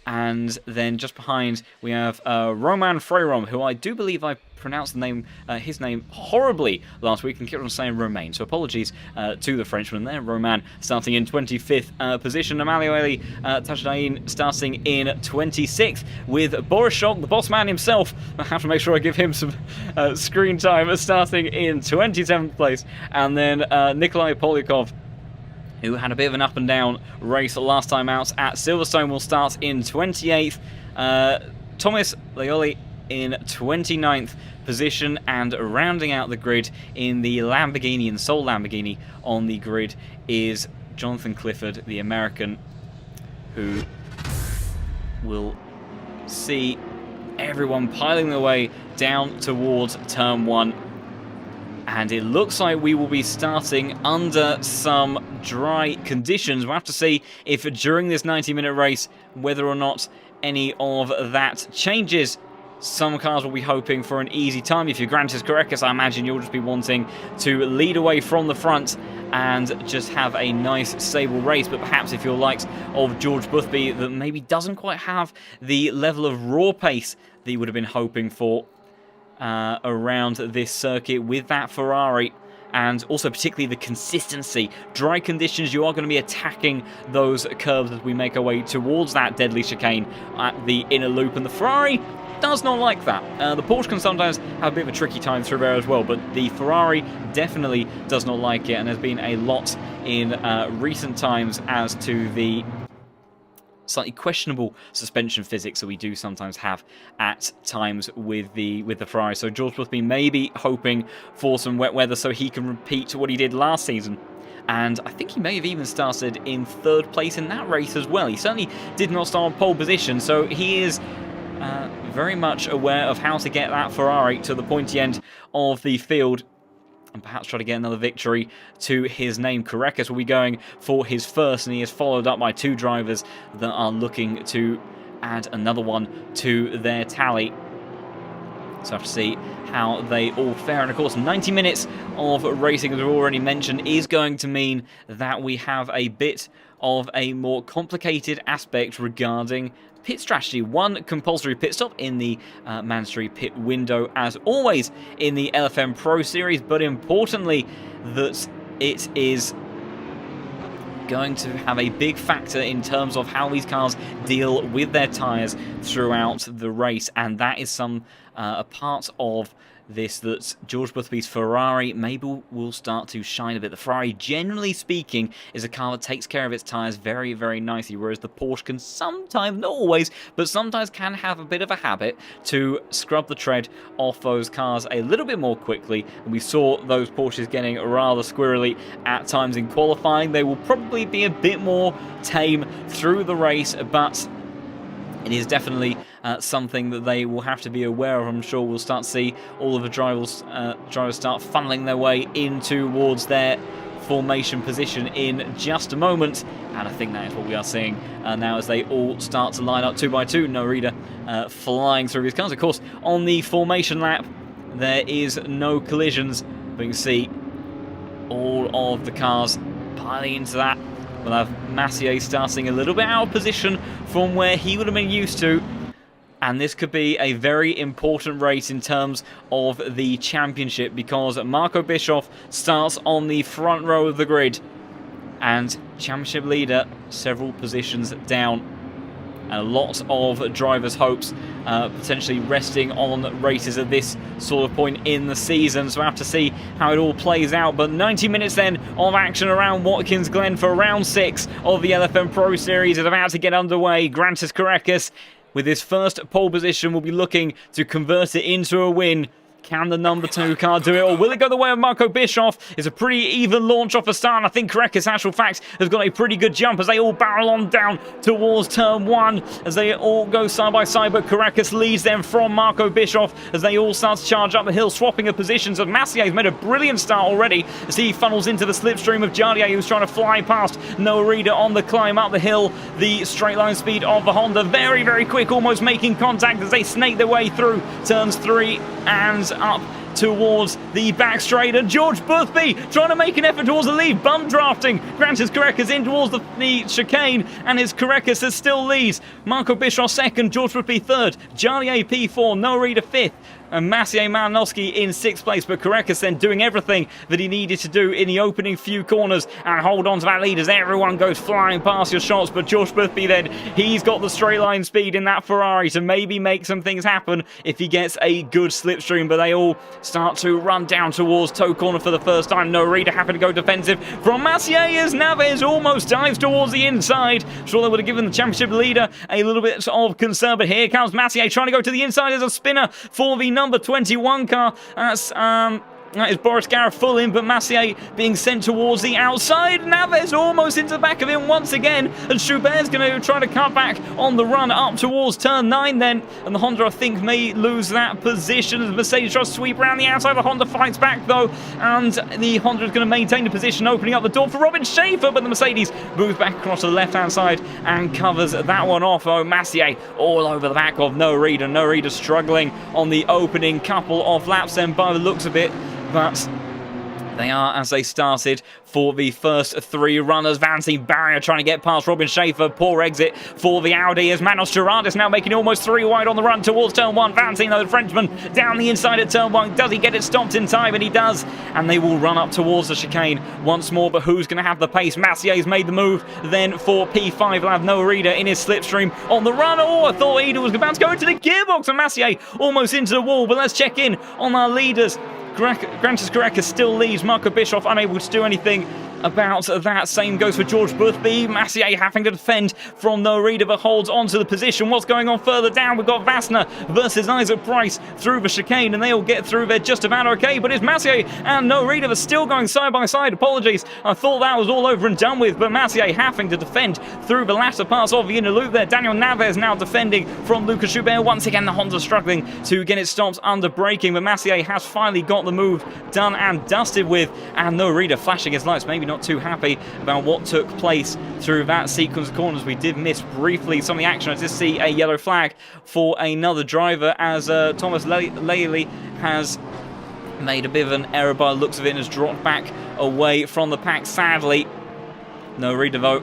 And then just behind we have Roman Freirom, who I do believe I pronounced his name horribly last week and kept on saying Romain. So apologies to the Frenchman there. Roman starting in 25th position. Emanuele Tajdain starting in 26th with Boris Schock, the boss man himself. I have to make sure I give him some screen time, starting in 27th place. And then Nikolai Polyakov, who had a bit of an up-and-down race last time out at Silverstone, will start in 28th. Thomas Leoli in 29th position, and rounding out the grid in the Lamborghini, and sole Lamborghini on the grid, is Jonathan Clifford, the American, who will see everyone piling their way down towards Turn 1. And it looks like we will be starting under some dry conditions. We'll have to see if during this 90-minute race, whether or not any of that changes. Some cars will be hoping for an easy time. If you're Grantis Correcus, I imagine you'll just be wanting to lead away from the front and just have a nice, stable race. But perhaps if you're likes of George Boothby, that maybe doesn't quite have the level of raw pace that you would have been hoping for around this circuit with that Ferrari, and also particularly the consistency. Dry conditions, you are going to be attacking those curves as we make our way towards that deadly chicane at the inner loop, and the Ferrari does not like that. The Porsche can sometimes have a bit of a tricky time through there as well, but the Ferrari definitely does not like it, and there's been a lot in recent times as to the slightly questionable suspension physics that we do sometimes have at times with the Ferrari. So George Boothby may be hoping for some wet weather so he can repeat what he did last season. And I think he may have even started in 3rd place in that race as well. He certainly did not start on pole position, so he is very much aware of how to get that Ferrari to the pointy end of the field and perhaps try to get another victory to his name. Correcus will be going for his first, and he is followed up by 2 drivers that are looking to add another one to their tally. So I have to see how they all fare. And of course, 90 minutes of racing, as we've already mentioned, is going to mean that we have a bit of a more complicated aspect regarding pit strategy. 1 compulsory pit stop in the mandatory pit window, as always in the LFM Pro Series, but importantly that it is going to have a big factor in terms of how these cars deal with their tyres throughout the race, and that is a part of this that George Boothby's Ferrari maybe will start to shine a bit. The Ferrari, generally speaking, is a car that takes care of its tyres very, very nicely, whereas the Porsche can sometimes, not always, but sometimes can have a bit of a habit to scrub the tread off those cars a little bit more quickly. And we saw those Porsches getting rather squirrely at times in qualifying. They will probably be a bit more tame through the race, but it is definitely something that they will have to be aware of. I'm sure we'll start to see all of the drivers start funneling their way in towards their formation position in just a moment. And I think that is what we are seeing now as they all start to line up 2 by 2. Norita flying through his cars. Of course, on the formation lap, there is no collisions, but you can see all of the cars piling into that. We'll have Massier starting a little bit out of position from where he would have been used to. And this could be a very important race in terms of the championship, because Marco Bischoff starts on the front row of the grid. And championship leader several positions down. And a lot of drivers' hopes potentially resting on races at this sort of point in the season. So we'll have to see how it all plays out. But 90 minutes then of action around Watkins Glen for round 6 of the LFM Pro Series is about to get underway. Grantis Correcus, with his first pole position, will be looking to convert it into a win. Can the number 2 car do it, or will it go the way of Marco Bischoff? It's a pretty even launch off the start, and I think Karekis, actual fact, has got a pretty good jump as they all barrel on down towards turn 1, as they all go side by side, but Karekis leads them from Marco Bischoff as they all start to charge up the hill, swapping of positions. As Massier's made a brilliant start already as he funnels into the slipstream of Jardier, who's trying to fly past Noah Reader on the climb up the hill. The straight line speed of the Honda very, very quick, almost making contact as they snake their way through turns 3 and up towards the back straight, and George Boothby trying to make an effort towards the lead, bum drafting. Grantis Karekis in towards the chicane, and his Karekis is still leads. Marco Bischoff second, George Boothby third, Jardier P4, Noah Reader fifth, and Maciej Malinowski in 6th place, but Karekis then doing everything that he needed to do in the opening few corners and hold on to that lead as everyone goes flying past your shots. But George Boothby then, he's got the straight line speed in that Ferrari to maybe make some things happen if he gets a good slipstream, but they all start to run down towards toe corner for the first time. No Reader happy to go defensive from Maciej as Naves almost dives towards the inside. Sure, they would have given the championship leader a little bit of concern, but here comes Maciej trying to go to the inside as a spinner for the number 21 car. That is Boris Gareth full in, but Maciej being sent towards the outside. Naves almost into the back of him once again, and Schubert's going to try to cut back on the run up towards turn 9 then, and the Honda I think may lose that position as Mercedes tries to sweep around the outside. The Honda fights back though, and the Honda is going to maintain the position, opening up the door for Robin Schaefer, but the Mercedes moves back across to the left hand side and covers that one off. Oh, Maciej all over the back of Noah Reader. Noah Reader struggling on the opening couple of laps then by the looks of it, but they are as they started for the first 3 runners. Vancy Barrier trying to get past Robin Schaefer. Poor exit for the Audi as Manos Gerardis now making almost 3 wide on the run towards turn 1. Vancy, though, the Frenchman down the inside at turn 1. Does he get it stopped in time? And he does. And they will run up towards the chicane once more. But who's going to have the pace? Maciej's made the move then for P5. We'll have Noah Reader in his slipstream on the run. Oh, I thought Ida was about to go into the gearbox, and Maciej almost into the wall. But let's check in on our leaders. Grantis Karekis still leads. Marco Bischoff unable to do anything about that. Same goes for George Boothby. Maciej having to defend from Noah Reader, but holds onto the position. What's going on further down? We've got Vassner versus Isaac Price through the chicane, and they all get through there just about okay. But it's Maciej and Noah Reader are still going side by side. Apologies, I thought that was all over and done with, but Maciej having to defend through the latter parts of the inner loop there. Daniel Naves now defending from Lucas Schubert. Once again, the Honda struggling to get it stopped under braking, but Maciej has finally got the move done and dusted with, and Noah Reader flashing his lights, maybe not too happy about what took place through that sequence of corners. We did miss briefly some of the action. I did see a yellow flag for another driver as Thomas Laley has made a bit of an error by the looks of it and has dropped back away from the pack, sadly. No Reader though,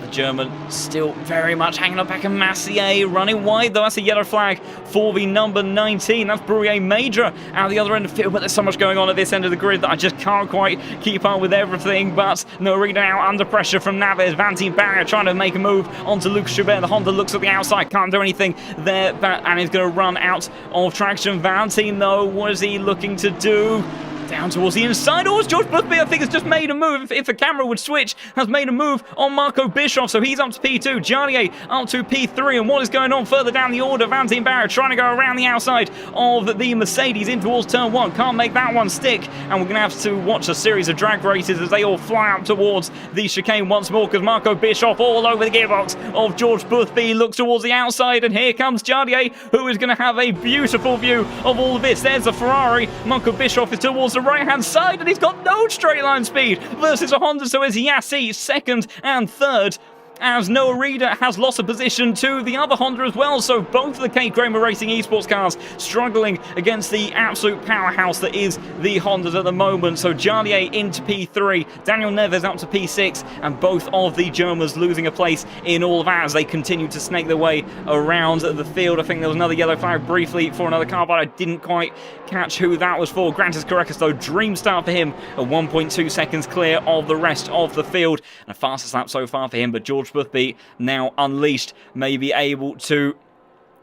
the German still very much hanging up back, and Maciej running wide though. That's a yellow flag for the number 19. That's Brurier Major out the other end of the field, but there's so much going on at this end of the grid that I just can't quite keep up with everything. But Noah Reader now under pressure from Naves. Vanty Barrier trying to make a move onto Lucas Schubert. The Honda looks at the outside, can't do anything there, and is going to run out of traction. Vanty though, what is he looking to do? Down towards the inside. Oh, it's George Boothby, I think, has just made a move. If the camera would switch, has made a move on Marco Bischoff, so he's up to P2. Jardier up to P3, and what is going on further down the order? Vanteen Barrett trying to go around the outside of the Mercedes in towards turn 1. Can't make that one stick, and we're going to have to watch a series of drag races as they all fly up towards the chicane once more, because Marco Bischoff all over the gearbox of George Boothby looks towards the outside, and here comes Jardier, who is going to have a beautiful view of all of this. There's the Ferrari. Marco Bischoff is towards the right-hand side, and he's got no straight line speed versus a Honda, so is Yassi second and third, as Noah Reader has lost a position to the other Honda as well. So both of the Kate Kramer Racing esports cars struggling against the absolute powerhouse that is the Hondas at the moment. So Jardier into P3, Daniel Neves up to P6, and both of the Germans losing a place in all of that as they continue to snake their way around the field. I think there was another yellow flag briefly for another car, but I didn't quite catch who that was for. Grantis Karekis though, dream start for him at 1.2 seconds clear of the rest of the field, and a fastest lap so far for him. But George Boothby now unleashed, may be able to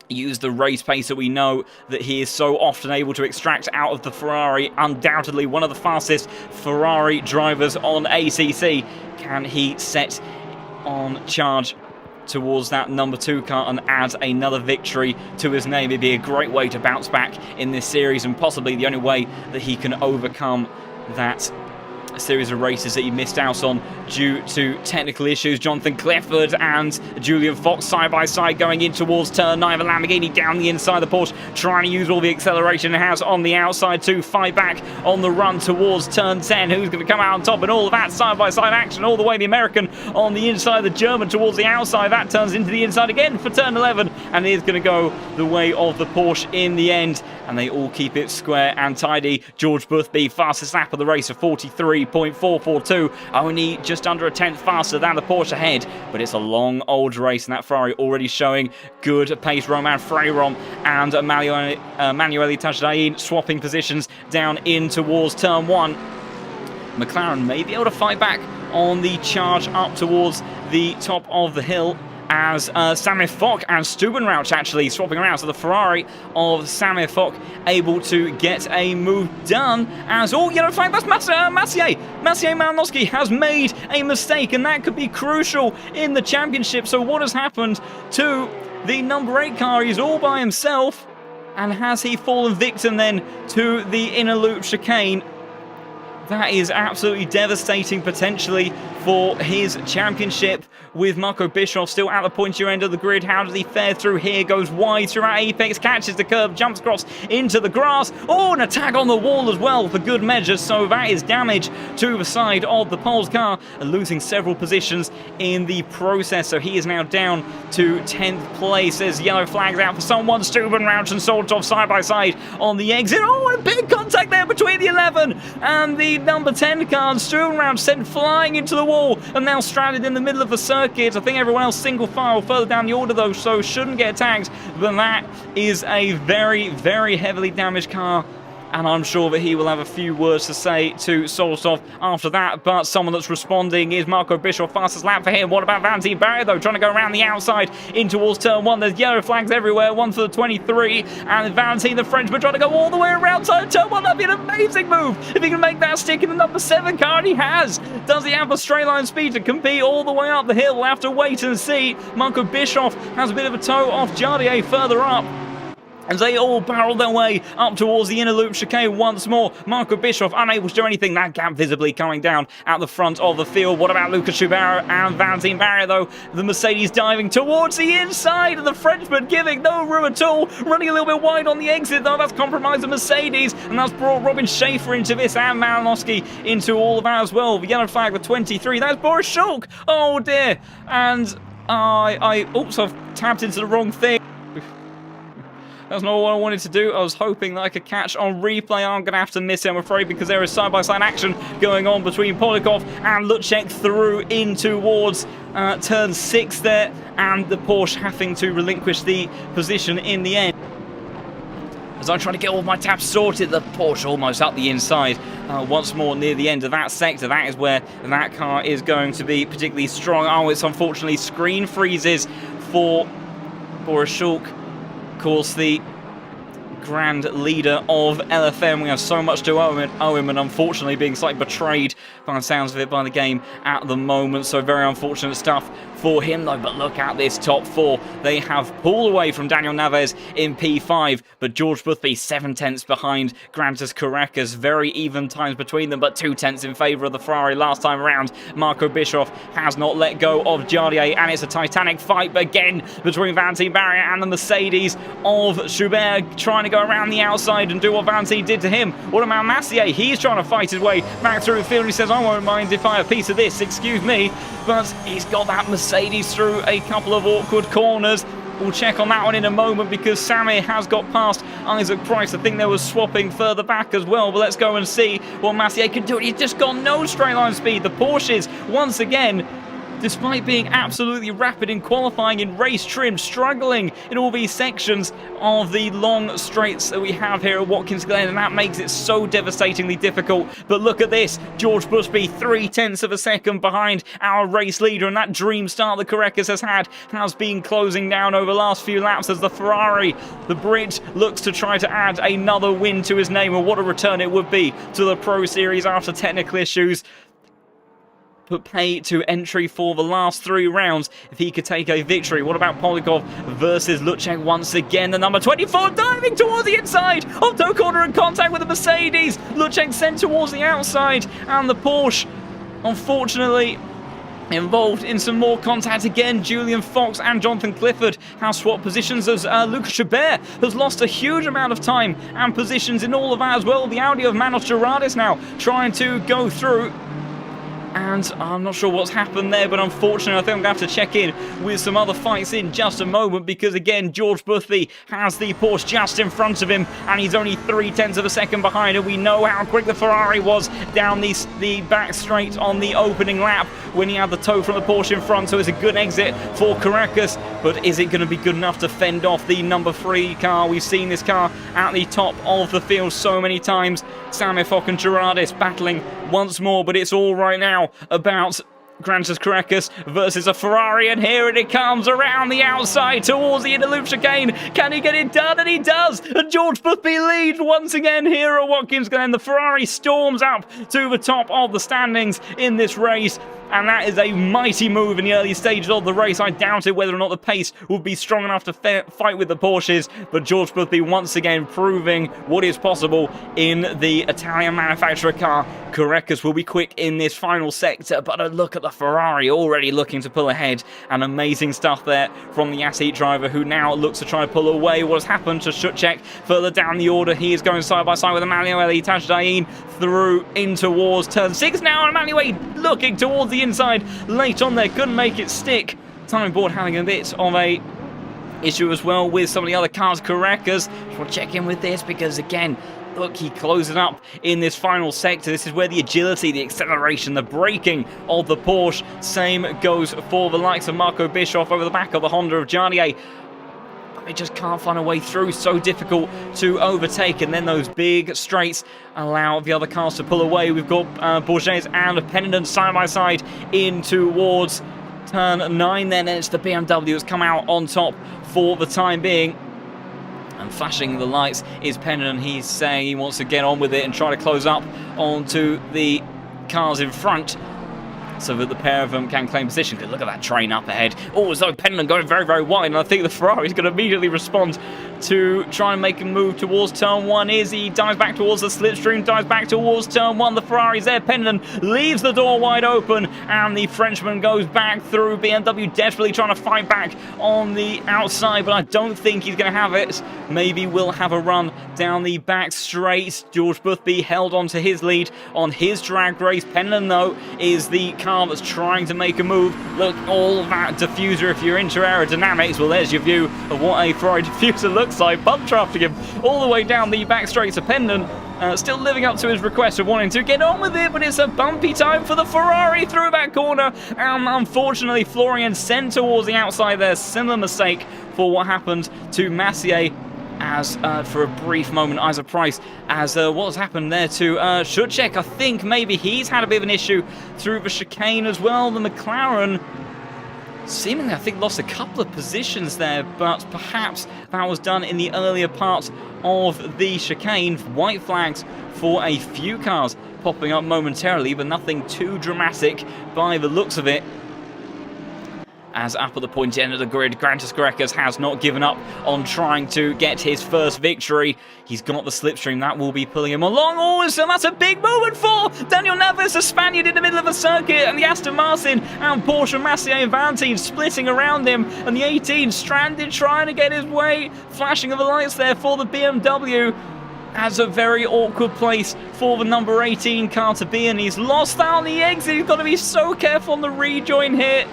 use the race pace that we know that he is so often able to extract out of the Ferrari. Undoubtedly one of the fastest Ferrari drivers on ACC. Can he set on charge towards that number 2 car and add another victory to his name. It'd be a great way to bounce back in this series, and possibly the only way that he can overcome that series of races that he missed out on due to technical issues. Jonathan Clifford and Julian Fox side by side going in towards turn 9. The Lamborghini down the inside of the Porsche, trying to use all the acceleration it has on the outside to fight back on the run towards turn 10. Who's going to come out on top in all of that side by side action? All the way the American on the inside, the German towards the outside. That turns into the inside again for turn 11, and it is going to go the way of the Porsche in the end. And they all keep it square and tidy. George Boothby, fastest lap of the race of 43.442. Only just under a tenth faster than the Porsche ahead. But it's a long old race, and that Ferrari already showing good pace. Romain Freiron and Manuel Tajdain swapping positions down in towards turn 1. McLaren may be able to fight back on the charge up towards the top of the hill, as Samir Fock and Stubenrauch actually swapping around. So the Ferrari of Samir Fock able to get a move done, as yellow flag, that's Maciej Malinowski has made a mistake, and that could be crucial in the championship. So what has happened to the number 8 car? He's all by himself, and has he fallen victim then to the inner loop chicane? That is absolutely devastating potentially for his championship, with Marco Bischoff still at the pointier end of the grid. How does he fare through here? Goes wide throughout Apex, catches the curb, jumps across into the grass. And a tag on the wall as well for good measure. So that is damage to the side of the Poles car, losing several positions in the process. So he is now down to 10th place as yellow flags out for someone. Stubenrauch and Soltov side by side on the exit. And a big contact there between the 11 and the number 10 car. And Stubenrauch sent flying into the wall and now stranded in the middle of the circuit. I think everyone else single file further down the order though, so shouldn't get tagged. But that is a very, very heavily damaged car, and I'm sure that he will have a few words to say to Soltov after that. But someone that's responding is Marco Bischoff, fastest lap for him. What about Valentin Barrier though, trying to go around the outside in towards turn 1. There's yellow flags everywhere, one for the 23, and Valentin the Frenchman trying to go all the way around turn 1. That'd be an amazing move if he can make that stick in the number 7 car, and he has. Does he have a straight line speed to compete all the way up the hill? We'll have to wait and see. Marco Bischoff has a bit of a toe off Jardier further up, as they all barrel their way up towards the inner loop chicane once more. Marco Bischoff unable to do anything. That gap visibly coming down at the front of the field. What about Lucas Schubert and Valentin Barrier though? The Mercedes diving towards the inside, and the Frenchman giving no room at all. Running a little bit wide on the exit though. That's compromised the Mercedes, and that's brought Robin Schaefer into this, and Malinowski into all of that as well. The yellow flag, the 23. That's Boris Schulk. Oh dear. And oops, I've tapped into the wrong thing. That's not what I wanted to do. I was hoping that I could catch on replay. I'm going to have to miss it, I'm afraid, because there is side-by-side action going on between Polikov and Lucek through in towards turn 6 there, and the Porsche having to relinquish the position in the end. As I'm trying to get all my taps sorted, the Porsche almost up the inside once more near the end of that sector. That is where that car is going to be particularly strong. Oh, it's unfortunately screen freezes for Boris Schulk. Of course, the grand leader of LFM. We have so much to owe him, and unfortunately being slightly betrayed by the sounds of it by the game at the moment. So very unfortunate stuff for him though. But look at this top 4. They have pulled away from Daniel Naves in P5, but George Boothby 7 tenths behind Grantas Caracas. Very even times between them, but 2 tenths in favour of the Ferrari last time around. Marco Bischoff has not let go of Jardier, and it's a titanic fight again between Valentin Barrier and the Mercedes of Schubert, trying to go around the outside and do what Valentin did to him. What about Maciej? He's trying to fight his way back through the field. He says, I won't mind if I have a piece of this, excuse me. But he's got that Mercedes through a couple of awkward corners. We'll check on that one in a moment, because Samir has got past Isaac Price. I think they were swapping further back as well, but let's go and see what Maciej can do. He's just got no straight line speed. The Porsches, once again, despite being absolutely rapid in qualifying in race trim, struggling in all these sections of the long straights that we have here at Watkins Glen, and that makes it so devastatingly difficult. But look at this, George Busby 3 tenths of a second behind our race leader, and that dream start that Caracas has been closing down over the last few laps as the Ferrari, the Brit, looks to try to add another win to his name, and what a return it would be to the Pro Series after technical issues. pay to entry for the last 3 rounds if he could take a victory. What about Polikov versus Lucek once again? The number 24 diving towards the inside of toe corner in contact with the Mercedes. Lucek sent towards the outside, and the Porsche, unfortunately, involved in some more contact again. Julian Fox and Jonathan Clifford have swapped positions as Lucas Chabert has lost a huge amount of time and positions in all of that as well. The Audi of Manos Gerardis now trying to go through. And I'm not sure what's happened there, but unfortunately I think I'm going to have to check in with some other fights in just a moment, because again, George Boothby has the Porsche just in front of him, and he's only 0.3 of a second behind, and we know how quick the Ferrari was down the back straight on the opening lap when he had the toe from the Porsche in front, so it's a good exit for Caracas, but is it going to be good enough to fend off the number 3 car? We've seen this car at the top of the field so many times. Samir Fock and Gerardis battling once more, but it's all right now about Grantas Caracas versus a Ferrari, and here it comes around the outside towards the inner loop chicane. Can he get it done? And he does! And George Boothby leads once again here at Watkins Glen. The Ferrari storms up to the top of the standings in this race, and that is a mighty move in the early stages of the race. I doubted whether or not the pace would be strong enough to fight with the Porsches, but George Boothby once again proving what is possible in the Italian manufacturer car. Caracas will be quick in this final sector, but a look at the Ferrari already looking to pull ahead, and amazing stuff there from the Yassit driver, who now looks to try and pull away. What has happened to Shutchek further down the order? He is going side by side with Emanuele Tajdain through in towards turn 6 now, and Emanuele looking towards the inside late on there, couldn't make it stick. Timing board having a bit of a issue as well with some of the other cars. Caracas, we'll check in with this because again, look, he closes up in this final sector. This is where the agility, the acceleration, the braking of the Porsche. Same goes for the likes of Marco Bischoff over the back of the Honda of Jarnier. They just can't find a way through. So difficult to overtake. And then those big straights allow the other cars to pull away. We've got Bourges and Pennington side by side in towards turn 9. Then it's the BMW that's come out on top for the time being. And flashing the lights is Pennington. He's saying he wants to get on with it and try to close up onto the cars in front, so that the pair of them can claim position. Look at that train up ahead. Oh, so Pennington going very, very wide, and I think the Ferrari is going to immediately respond to try and make a move towards turn 1. He dives back towards the slipstream, dives back towards turn 1. The Ferrari's there. Pennington leaves the door wide open, and the Frenchman goes back through. BMW desperately trying to fight back on the outside, but I don't think he's going to have it. Maybe we'll have a run down the back straight. George Boothby held on to his lead on his drag race. Pennington, though, is the car that's trying to make a move. Look, all of that diffuser, if you're into aerodynamics, well, there's your view of what a Ferrari diffuser looks like. Bump drafting him all the way down the back straight to Pennington. Still living up to his request of wanting to get on with it, but it's a bumpy time for the Ferrari through that corner. And unfortunately, Florian sent towards the outside there. Similar mistake for what happened to Massier, as for a brief moment, Isaac Price, as what has happened there to Shutchek. I think maybe he's had a bit of an issue through the chicane as well. The McLaren seemingly, I think, lost a couple of positions there, but perhaps that was done in the earlier part of the chicane. White flags for a few cars popping up momentarily, but nothing too dramatic by the looks of it. As up at the pointy end of the grid, Grantas Caracas has not given up on trying to get his first victory. He's got the slipstream. That will be pulling him along. Oh, so that's a big moment for Daniel Navis, a Spaniard in the middle of a circuit, and the Aston Martin and Porsche, Massier and Valentine splitting around him, and the 18 stranded trying to get his way. Flashing of the lights there for the BMW. As a very awkward place for the number 18 car to be in. He's lost out on the exit. He's got to be so careful on the rejoin here.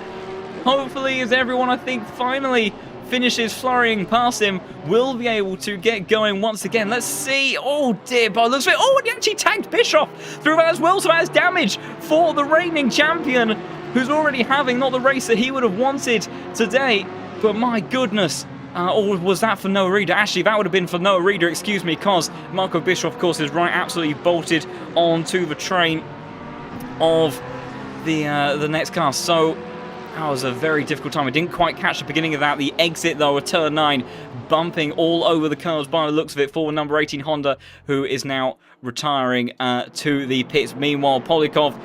Hopefully, as everyone, I think, finally finishes flurrying past him, we'll be able to get going once again. Let's see. Oh, dear. By the looks of it. Oh, and he actually tagged Bischoff through that as well. So that's damage for the reigning champion, who's already having not the race that he would have wanted today. But my goodness. Or was that for Noah Reader? Actually, that would have been for Noah Reader, excuse me, because Marco Bischoff, of course, is right, absolutely bolted onto the train of the next car. So that was a very difficult time. I didn't quite catch the beginning of that. The exit, though, at turn 9, bumping all over the curves by the looks of it for number 18 Honda, who is now retiring to the pits. Meanwhile, Polikov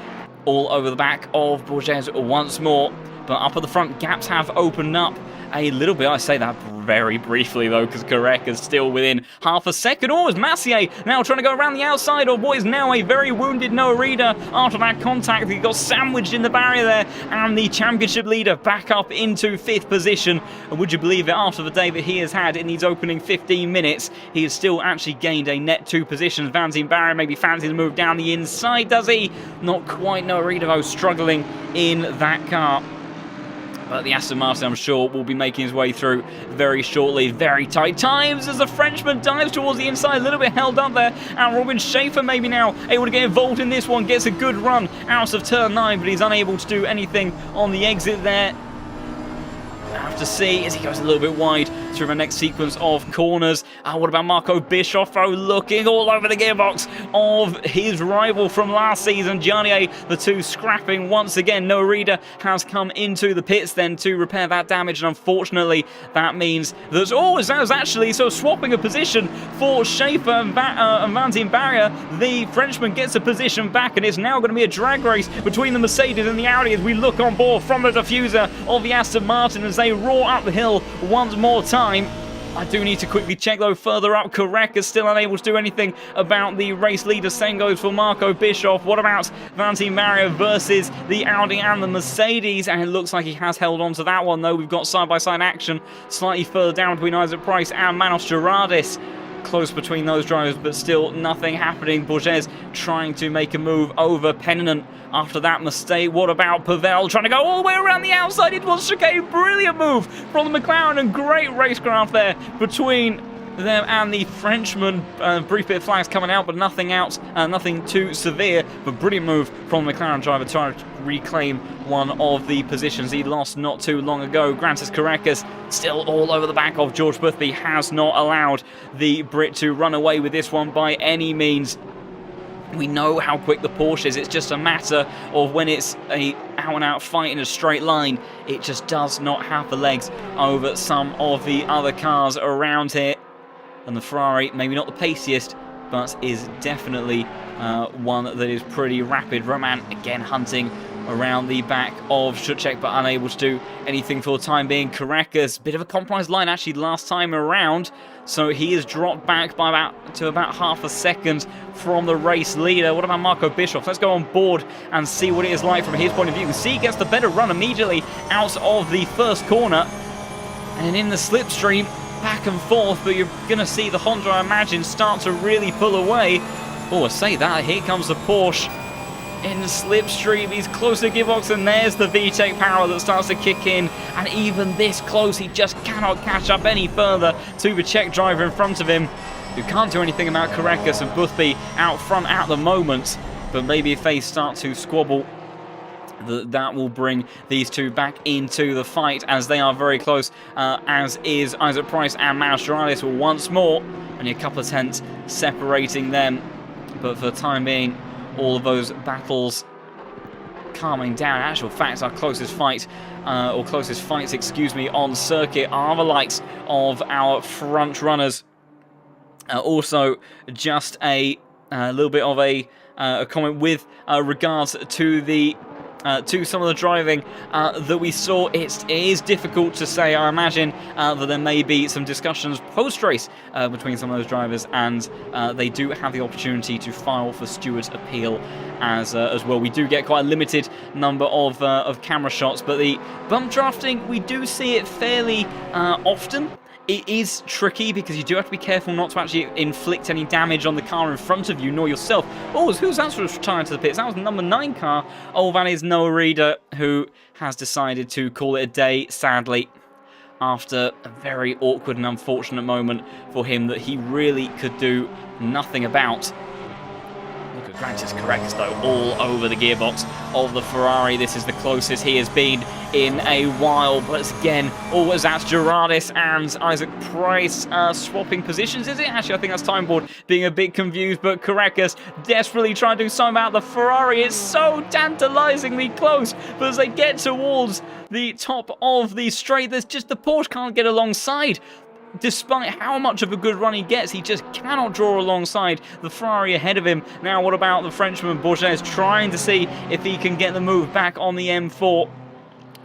all over the back of Borges once more. But up at the front, gaps have opened up a little bit. I say that very briefly, though, because Karek is still within half a second. Oh, it's Massier now trying to go around the outside of what is now a very wounded Noarida after that contact. He got sandwiched in the barrier there, and the championship leader back up into 5th position. And would you believe it, after the day that he has had in these opening 15 minutes, he has still actually gained a net 2 positions. Van Zien Barrier maybe fancies to move down the inside, does he? Not quite. Noarida, though, struggling in that car. But the Aston Martin, I'm sure, will be making his way through very shortly. Very tight times as the Frenchman dives towards the inside. A little bit held up there. And Robin Schaefer maybe now able to get involved in this one. Gets a good run out of turn 9, but he's unable to do anything on the exit there. We'll have to see as he goes a little bit wide through the next sequence of corners. What about Marco Bischoff, though, looking all over the gearbox of his rival from last season, Giannier. The two scrapping once again. Noarida has come into the pits then to repair that damage, and unfortunately that means that, that was actually swapping a position for Schaefer and Van Zien Barrier. The Frenchman gets a position back, and it's now going to be a drag race between the Mercedes and the Audi as we look on board from the diffuser of the Aston Martin as they roar up the hill once more time. I do need to quickly check, though, further up. Karek is still unable to do anything about the race leader. Same goes for Marco Bischoff. What about Van Zien Barrier versus the Audi and the Mercedes? And it looks like he has held on to that one, though. We've got side-by-side action slightly further down between Isaac Price and Manos Gerardis. Close between those drivers, but still nothing happening. Borges trying to make a move over Penninent after that mistake. What about Pavel trying to go all the way around the outside? It was chicane. Brilliant move from the McLaren, and great racecraft there between them and the Frenchman. Brief bit of flags coming out, but nothing too severe. But brilliant move from the McLaren driver trying to reclaim one of the positions he lost not too long ago. Grantis Caracas still all over the back of George Boothby, has not allowed the Brit to run away with this one by any means. We know how quick the Porsche is. It's just a matter of when it's a out-and-out fight in a straight line, it just does not have the legs over some of the other cars around here. And the Ferrari, maybe not the paciest, but is definitely one that is pretty rapid. Roman again hunting around the back of Schuchek, but unable to do anything for the time being. Caracas, bit of a compromised line actually last time around, so he is dropped back by about half a second from the race leader. What about Marco Bischoff? Let's go on board and see what it is like from his point of view. You can see he gets the better run immediately out of the first corner, and in the slipstream, back and forth, but you're going to see the Honda, I imagine, start to really pull away. Oh, I say that, here comes the Porsche in the slipstream. He's close to the gearbox, and there's the VTEC power that starts to kick in, and even this close, he just cannot catch up any further to the Czech driver in front of him, who can't do anything about Caracas and Boothby out front at the moment. But maybe if they start to squabble, that will bring these two back into the fight, as they are very close, as is Isaac Price and Manos Gerardis once more. Only a couple of tenths separating them, but for the time being, all of those battles calming down. In actual fact, our closest fight, closest fights, on circuit are the likes of our front runners. Also, just a little bit of a comment with regards to the to some of the driving that we saw. It is difficult to say. I imagine that there may be some discussions post-race between some of those drivers, and they do have the opportunity to file for steward's appeal as well. We do get quite a limited number of camera shots, but the bump drafting, we do see it fairly often. It is tricky because you do have to be careful not to actually inflict any damage on the car in front of you, nor yourself. Oh, who's that sort of retiring to the pits? That was the number 9 car. Oh, that is Noarida, who has decided to call it a day, sadly, after a very awkward and unfortunate moment for him that he really could do nothing about. Look at Grantis Caracas, though, all over the gearbox of the Ferrari. This is the closest he has been in a while, but again, always that's Gerardis and Isaac Price swapping positions, is it? Actually, I think that's Time Board being a bit confused, but Caracas desperately trying to do something about the Ferrari. It's so tantalizingly close, but as they get towards the top of the straight, there's just the Porsche can't get alongside. despite how much of a good run he gets, he just cannot draw alongside the Ferrari ahead of him. Now, what about the Frenchman Bourges trying to see if he can get the move back on the M4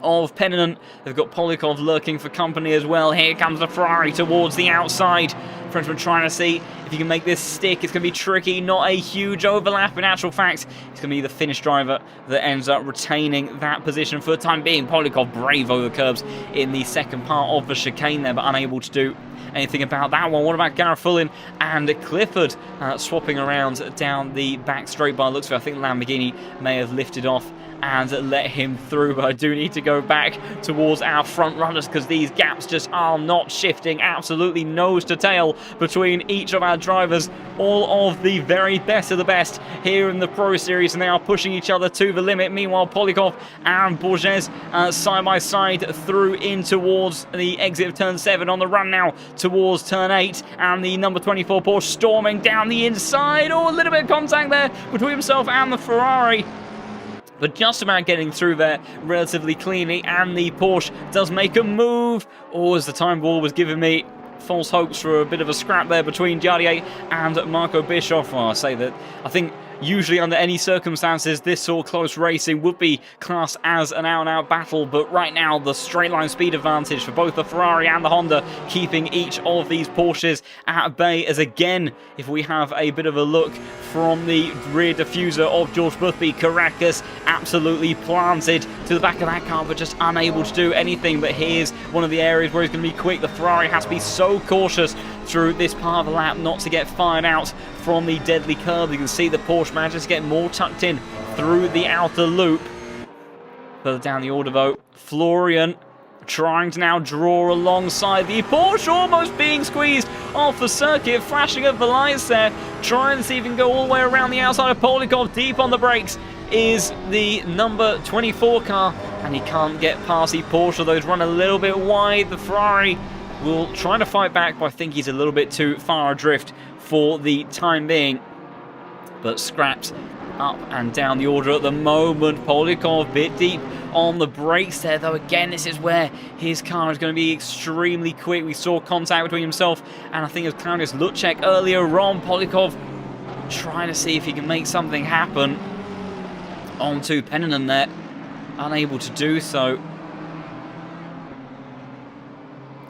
of Pennant? They've got Polikov lurking for company as well. Here comes the Ferrari towards the outside. Frenchman trying to see if he can make this stick. It's going to be tricky, not a huge overlap. In actual fact, it's going to be the Finnish driver that ends up retaining that position for the time being. Polikov brave over the curbs in the second part of the chicane there, but unable to do anything about that one. What about Garafullin and Clifford swapping around down the back straight by the looks of it? I think Lamborghini may have lifted off and let him through, but I do need to go back towards our front runners because these gaps just are not shifting. Absolutely nose to tail between each of our drivers. All of the very best of the best here in the Pro Series, and they are pushing each other to the limit. Meanwhile, Polikov and Bourges side by side through in towards the exit of turn 7, on the run now towards turn 8, and the number 24 Porsche storming down the inside. Oh, a little bit of contact there between himself and the Ferrari, but just about getting through there relatively cleanly, and the Porsche does make a move. Oh, as the time ball was giving me false hopes for a bit of a scrap there between Jardier and Marco Bischoff. Well, I say that I think usually under any circumstances this sort of close racing would be classed as an out-and-out battle, but right now the straight line speed advantage for both the Ferrari and the Honda keeping each of these Porsches at bay, as again, if we have a bit of a look from the rear diffuser of George Boothby, Caracas absolutely planted to the back of that car but just unable to do anything. But here's one of the areas where he's going to be quick. The Ferrari has to be so cautious through this part of the lap not to get fired out from the deadly curb. You can see the Porsche manages to get more tucked in through the outer loop. Further down the order though, Florian trying to now draw alongside the Porsche, almost being squeezed off the circuit, flashing up the lights there, trying to see if he can go all the way around the outside of Polikov. Deep on the brakes is the number 24 car, and he can't get past the Porsche, although he's run a little bit wide. The Ferrari will try to fight back, but I think he's a little bit too far adrift for the time being. But scraps up and down the order at the moment. Polikov a bit deep on the brakes there, though again this is where his car is going to be extremely quick. We saw contact between himself and I think it was Claudius Lucek earlier on. Polikov trying to see if he can make something happen onto Pennant there, unable to do so.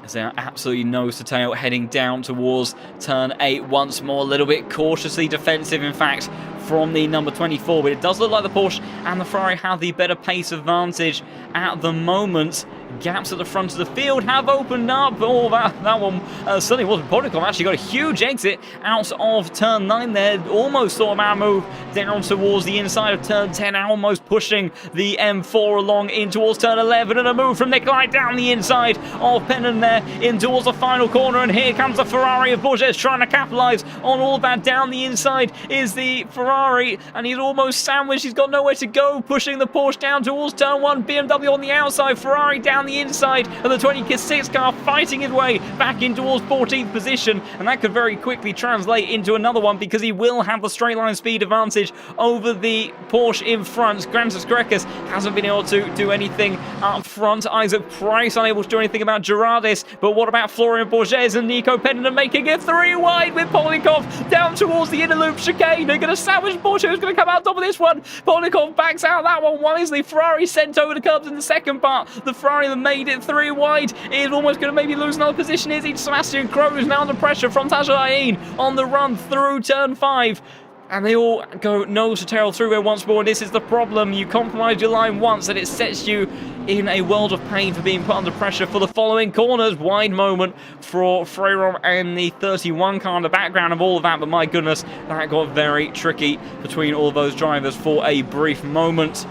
As they are absolutely nose to tail heading down towards turn 8 once more. A little bit cautiously defensive, in fact, from the number 24. But it does look like the Porsche and the Ferrari have the better pace advantage at the moment. Gaps at the front of the field have opened up. Oh, that one certainly wasn't. Polikov actually got a huge exit out of turn 9 there. Almost saw a move down towards the inside of turn 10, almost pushing the M4 along in towards turn 11. And a move from Nikolai down the inside of Pennant there in towards the final corner. And here comes the Ferrari of Bourges trying to capitalise on all that. Down the inside is the Ferrari, and he's almost sandwiched. He's got nowhere to go, pushing the Porsche down towards turn 1. BMW on the outside, Ferrari down the inside of the 26 car, fighting his way back in towards 14th position, and that could very quickly translate into another one because he will have the straight line speed advantage over the Porsche in front. Grantis Grekas hasn't been able to do anything up front. Isaac Price unable to do anything about Gerardis, but what about Florian Bourges and Nico Pennant making it 3 wide with Polikov down towards the inner loop chicane? They're going to sandwich Porsche, who's going to come out top of this one. Polikov backs out that one wisely. Ferrari sent over the curbs in the second part. The Ferrari that made it 3 wide is almost going to maybe lose another position. Is Sebastian Kroh, who's now under pressure from Tajalain on the run through turn 5. And they all go nose to tail through there once more. This is the problem. You compromise your line once and it sets you in a world of pain for being put under pressure for the following corners. Wide moment for Freyrom and the 31 car in the background of all of that. But my goodness, that got very tricky between all those drivers for a brief moment.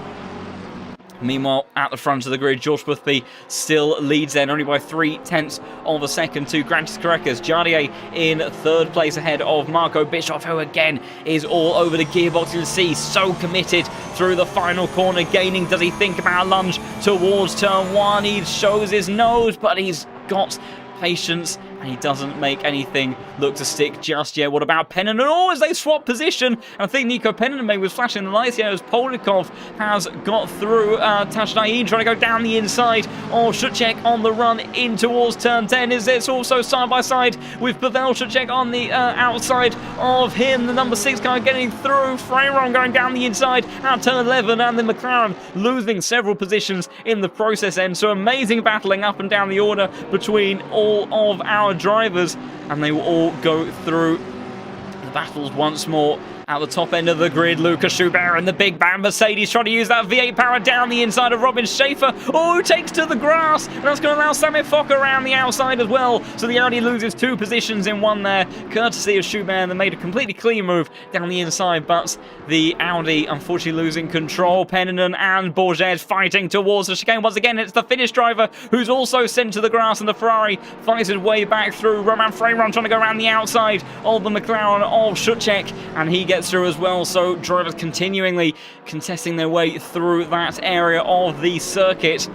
Meanwhile, at the front of the grid, George Boothby still leads then, only by 0.3 of a second to Grantis Caracas. Jardier in 3rd place ahead of Marco Bischoff, who again is all over the gearbox. You can see so committed through the final corner, gaining. Does he think about a lunge towards turn 1? He shows his nose, but he's got patience and he doesn't make anything look to stick just yet. What about Pennon? Oh, as they swap position, and I think Nico Pennon maybe was flashing the lights here as Polnikov has got through. Tashdaiin trying to go down the inside. Oh, Shutchek on the run in towards turn 10. Is this also side by side with Pavel Shutchek on the outside of him? The number 6 car getting through. Freyron going down the inside at turn 11, and the McLaren losing several positions in the process end. So amazing battling up and down the order between all of our drivers, and they will all go through the battles once more. At the top end of the grid, Lucas Schubert and the big bang Mercedes trying to use that V8 power down the inside of Robin Schaefer. Oh, takes to the grass. And that's going to allow Samir Fokker around the outside as well. So the Audi loses 2 positions in one there, courtesy of Schubert. And they made a completely clean move down the inside, but the Audi unfortunately losing control. Pennon and Bourget fighting towards the chicane. Once again, it's the Finnish driver who's also sent to the grass, and the Ferrari fights his way back through. Roman Freyron trying to go around the outside of the McLaren of Shutchek, and he gets through as well. So drivers continually contesting their way through that area of the circuit.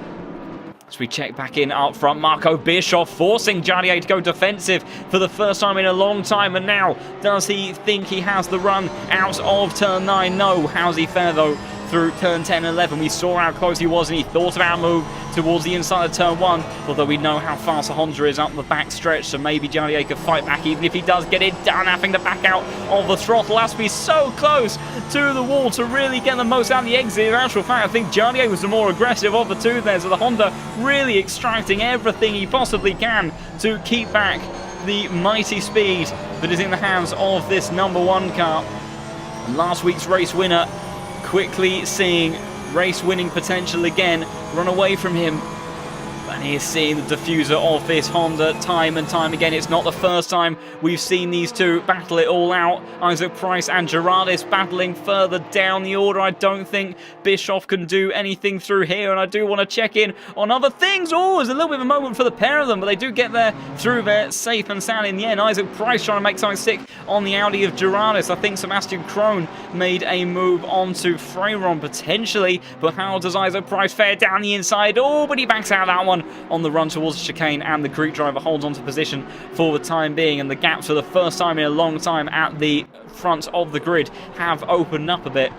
As we check back in up front, Marco Bischoff forcing Jardier to go defensive for the first time in a long time. And now, does he think he has the run out of turn 9? No. How's he fare though through turn 10 and 11? We saw how close he was, and he thought about a move towards the inside of turn 1, although we know how fast the Honda is up the back stretch, so maybe Jardier could fight back, even if he does get it done, having to back out of the throttle. Has to be so close to the wall to really get the most out of the exit. In actual fact, I think Jardier was the more aggressive of the two there, so the Honda really extracting everything he possibly can to keep back the mighty speed that is in the hands of this number 1 car. Last week's race winner quickly seeing race winning potential again run away from him, and he is seeing the diffuser of this Honda time and time again. It's not the first time we've seen these two battle it all out. Isaac Price and Gerardis battling further down the order. I don't think Bischoff can do anything through here, and I do want to check in on other things. Oh, there's a little bit of a moment for the pair of them, but they do get there through there safe and sound in the end. Isaac Price trying to make something stick on the Audi of Gerardis. I think Sebastian Krohn made a move onto Freyron potentially, but how does Isaac Price fare down the inside? Oh, but he backs out that one on the run towards the chicane, and the Greek driver holds on to position for the time being, and the gaps for the first time in a long time at the front of the grid have opened up a bit.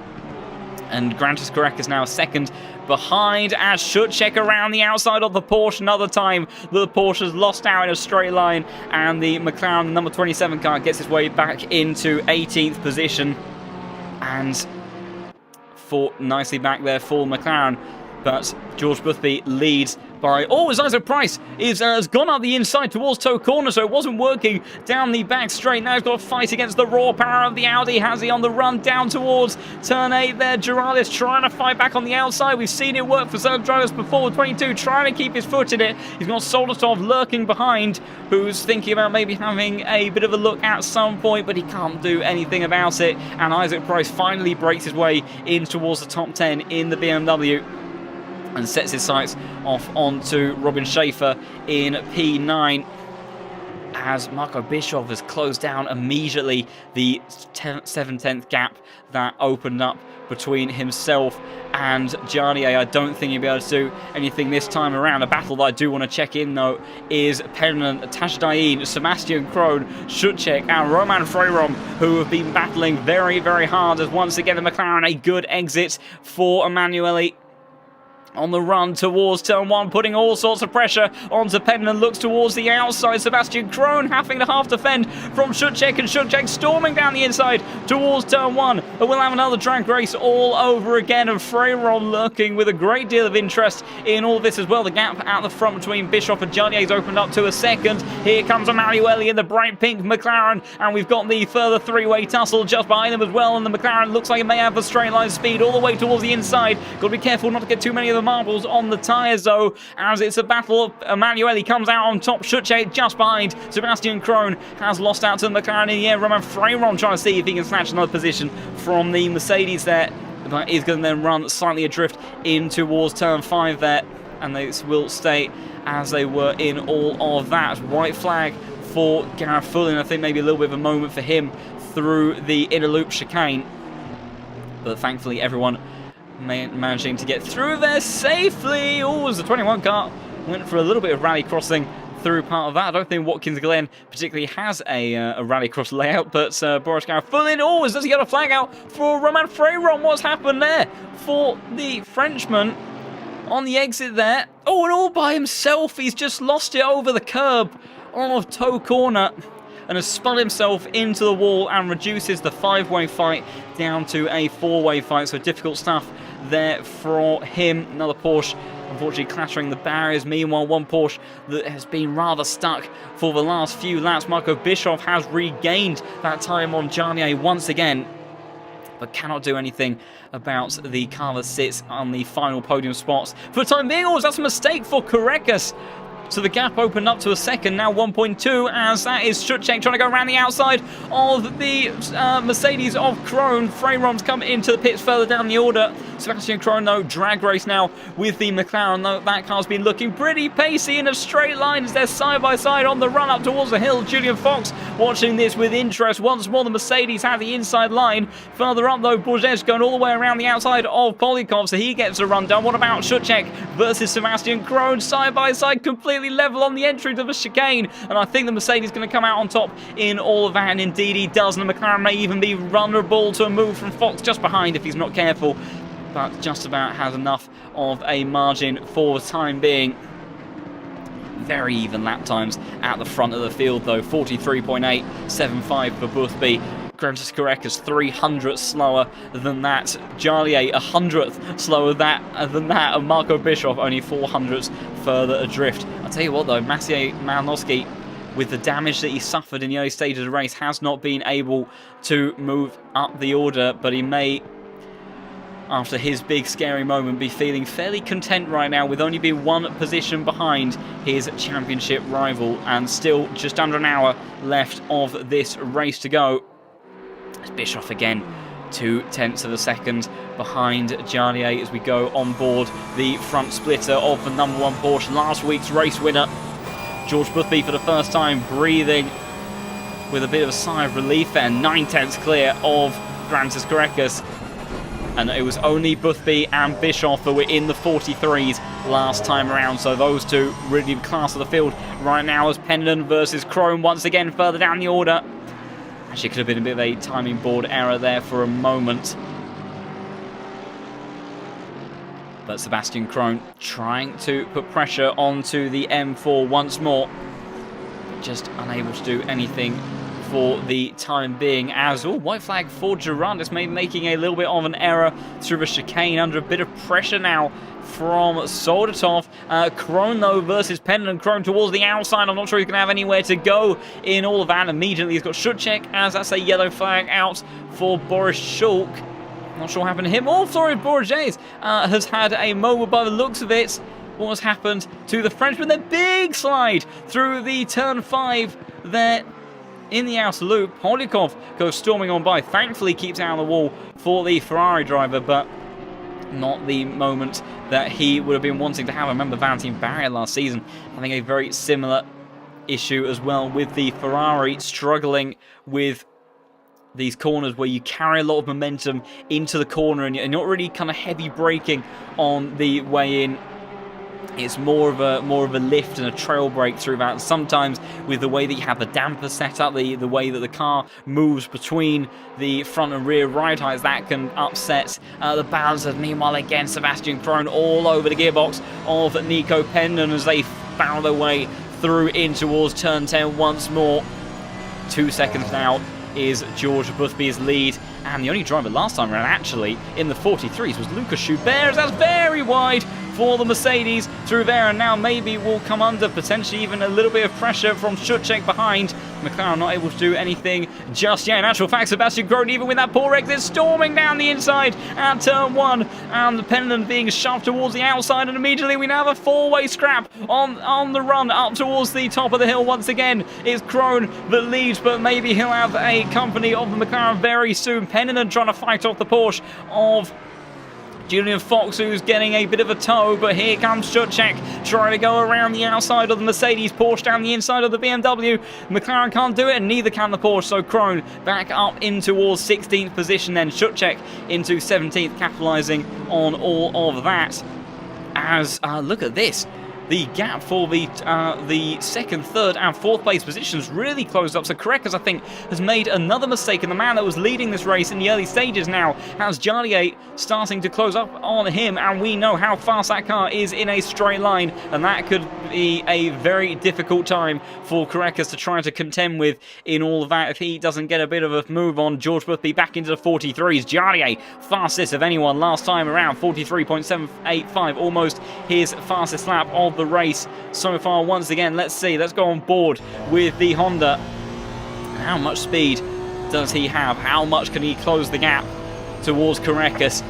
And Grantis Korek is now second behind as Shutchek around the outside of the Porsche. Another time the Porsche's lost out in a straight line, and the McLaren, the number 27 car, gets its way back into 18th position and fought nicely back there for McLaren. But George Boothby leads by... Oh, as Isaac Price has gone up the inside towards toe corner, so it wasn't working down the back straight. Now he's got to fight against the raw power of the Audi. Has he on the run down towards turn 8 there? Gerardis trying to fight back on the outside. We've seen it work for certain drivers before. 22 trying to keep his foot in it. He's got Soldatov lurking behind, who's thinking about maybe having a bit of a look at some point, but he can't do anything about it. And Isaac Price finally breaks his way in towards the top 10 in the BMW, and sets his sights off onto Robin Schaefer in P9, as Marco Bischoff has closed down immediately the 7/10 gap that opened up between himself and Jardier. I don't think he'll be able to do anything this time around. A battle that I do want to check in, though, is Pennon, Tashdaiin, Sebastian Krohn, Shutchek, and Roman Freyron, who have been battling very, very hard, as once again the McLaren a good exit for Emanuele on the run towards turn 1, putting all sorts of pressure onto Pennon, and looks towards the outside. Sebastian Krohn having to half defend from Shutchek, and Shutchek storming down the inside towards turn 1. But we'll have another drag race all over again, and Freyron lurking with a great deal of interest in all this as well. The gap at the front between Bischoff and Jardier has opened up to a second. Here comes Emanuele in the bright pink McLaren, and we've got the further three-way tussle just behind them as well, and the McLaren looks like it may have the straight line speed all the way towards the inside. Got to be careful not to get too many of them marbles on the tyres, though, as it's a battle. Emanuele comes out on top. Shutchek just behind. Sebastian Krohn has lost out to the McLaren in the air. Roman Freyron trying to see if he can snatch another position from the Mercedes there, but he's going to then run slightly adrift in towards turn 5 there, and they will stay as they were in all of that. White flag for Gareth Fullen. I think maybe a little bit of a moment for him through the inner loop chicane, but thankfully everyone managing to get through there safely. Oh, as the 21 car went for a little bit of rally crossing through part of that. I don't think Watkins Glen particularly has a rallycross layout, but Boris Garrett full in. Oh, does he get a flag out for Romain Freiron? What's happened there for the Frenchman on the exit there? Oh, and all by himself. He's just lost it over the curb of toe corner and has spun himself into the wall and reduces the 5-way fight down to a 4-way fight. So difficult stuff there for him. Another Porsche unfortunately clattering the barriers. Meanwhile, one Porsche that has been rather stuck for the last few laps. Marco Bischoff has regained that time on Jarnier once again, but cannot do anything about the car that sits on the final podium spots. For the time being, oh, that's a mistake for Korekis. So the gap opened up to a second, now 1.2, as that is Suchek trying to go around the outside of the Mercedes of Krohn. Freiron's come into the pits further down the order. Sebastian Krohn, though, drag race now with the McLaren, though that car's been looking pretty pacey in a straight line as they're side by side on the run up towards the hill. Julian Fox watching this with interest. Once more, the Mercedes have the inside line. Further up, though, Bourget going all the way around the outside of Polikov, so he gets a run done. What about Suchek versus Sebastian Krohn? Side by side, completely level on the entry to the chicane, and I think the Mercedes is going to come out on top in all of that, and indeed he does, and the McLaren may even be vulnerable to a move from Fox just behind if he's not careful, but just about has enough of a margin for the time being. Very even lap times at the front of the field, though. 43.875 for Boothby. Francis Korekis 300th slower than that. Jarlier 100th slower than that. And Marco Bischoff only 400ths further adrift. I'll tell you what, though, Maciej Malnowski, with the damage that he suffered in the early stage of the race, has not been able to move up the order, but he may, after his big scary moment, be feeling fairly content right now with only being one position behind his championship rival, and still just under an hour left of this race to go. Bischoff again 0.2 of a second behind Jarnier as we go on board the front splitter of the number 1 Porsche, last week's race winner. George Boothby for the first time breathing with a bit of a sigh of relief there. 9/10 clear of Francis Korekis. And it was only Boothby and Bischoff that were in the 43s last time around. So those two really class of the field right now as Pendon versus Krohn once again further down the order. Actually, could have been a bit of a timing board error there for a moment. But Sebastian Krohn trying to put pressure onto the M4 once more. Just unable to do anything for the time being, as white flag for Durandis, maybe making a little bit of an error through the chicane, under a bit of pressure now from Soldatov. Krohn, though, versus Pendon. Krohn towards the outside. I'm not sure he's going to have anywhere to go in all of that. Immediately he's got Suchek, as that's a yellow flag out for Boris Schulk. Not sure what happened to him. Oh, sorry, Bourget has had a moment by the looks of it. What has happened to the Frenchman? Their big slide through the turn 5 there in the outer loop. Polikov goes storming on by. Thankfully keeps out of the wall for the Ferrari driver, but not the moment that he would have been wanting to have. I remember Valentin Barrier last season having a very similar issue as well with the Ferrari, struggling with these corners where you carry a lot of momentum into the corner and you're not really kind of heavy braking on the way in. It's more of a lift and a trail brake through that. Sometimes with the way that you have the damper set up, the way that the car moves between the front and rear ride heights, that can upset the balance. Meanwhile, again, Sebastian Krohn all over the gearbox of Nico Pendon as they barrel their way through in towards turn 10 once more. 2 seconds now is George Boothby's lead, and the only driver last time around actually in the 43s was Lucas Schubert. That's very wide for the Mercedes through there, and now maybe will come under potentially even a little bit of pressure from Suchek behind. McLaren not able to do anything just yet. In actual fact, Sebastian Krohn, even with that poor exit, storming down the inside at turn 1, and the Pendon being shoved towards the outside, and immediately we now have a 4-way scrap on the run up towards the top of the hill. Once again, it's Krohn that leads, but maybe he'll have a company of the McLaren very soon. Pendon trying to fight off the Porsche of Julian Fox, who's getting a bit of a tow, but here comes Suchek trying to go around the outside of the Mercedes. Porsche down the inside of the BMW. McLaren can't do it, and neither can the Porsche, so Krohn back up in towards 16th position, then Suchek into 17th, capitalising on all of that. As, look at this. the gap for the second, third, and fourth place positions really closed up. So Karekas, I think, has made another mistake, and the man that was leading this race in the early stages now has Jardier starting to close up on him, and we know how fast that car is in a straight line, and that could be a very difficult time for Karekas to try to contend with in all of that if he doesn't get a bit of a move on. George Boothby back into the 43s. Jardier, fastest of anyone last time around, 43.785, almost his fastest lap of the race so far. Once again, let's see, let's go on board with the Honda. How much speed does he have? How much can he close the gap towards Karekas?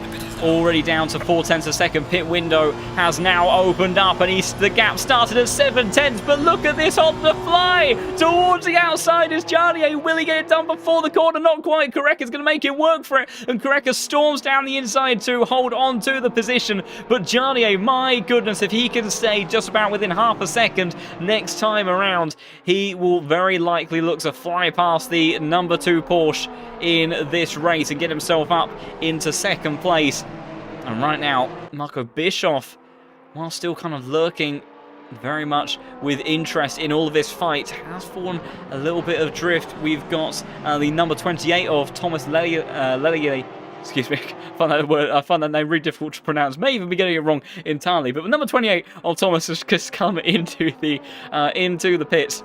Already down to 0.4 of a second. Pit window has now opened up, and the gap started at 0.7, but look at this Honda fly towards the outside. Is Jardier, will he get it done before the corner? Not quite. Karekas going to make it work for it, and Karekas storms down the inside to hold on to the position, but Jardier, my goodness, if he can stay just about within half a second next time around, he will very likely look to fly past the number 2 Porsche in this race and get himself up into second place. And right now, Marco Bischoff, while still kind of lurking very much with interest in all of this fight, has fallen a little bit of drift. We've got the number 28 of Thomas Lelier. Excuse me, I find that name really difficult to pronounce. May even be getting it wrong entirely. But the number 28 of Thomas has just come into the pits.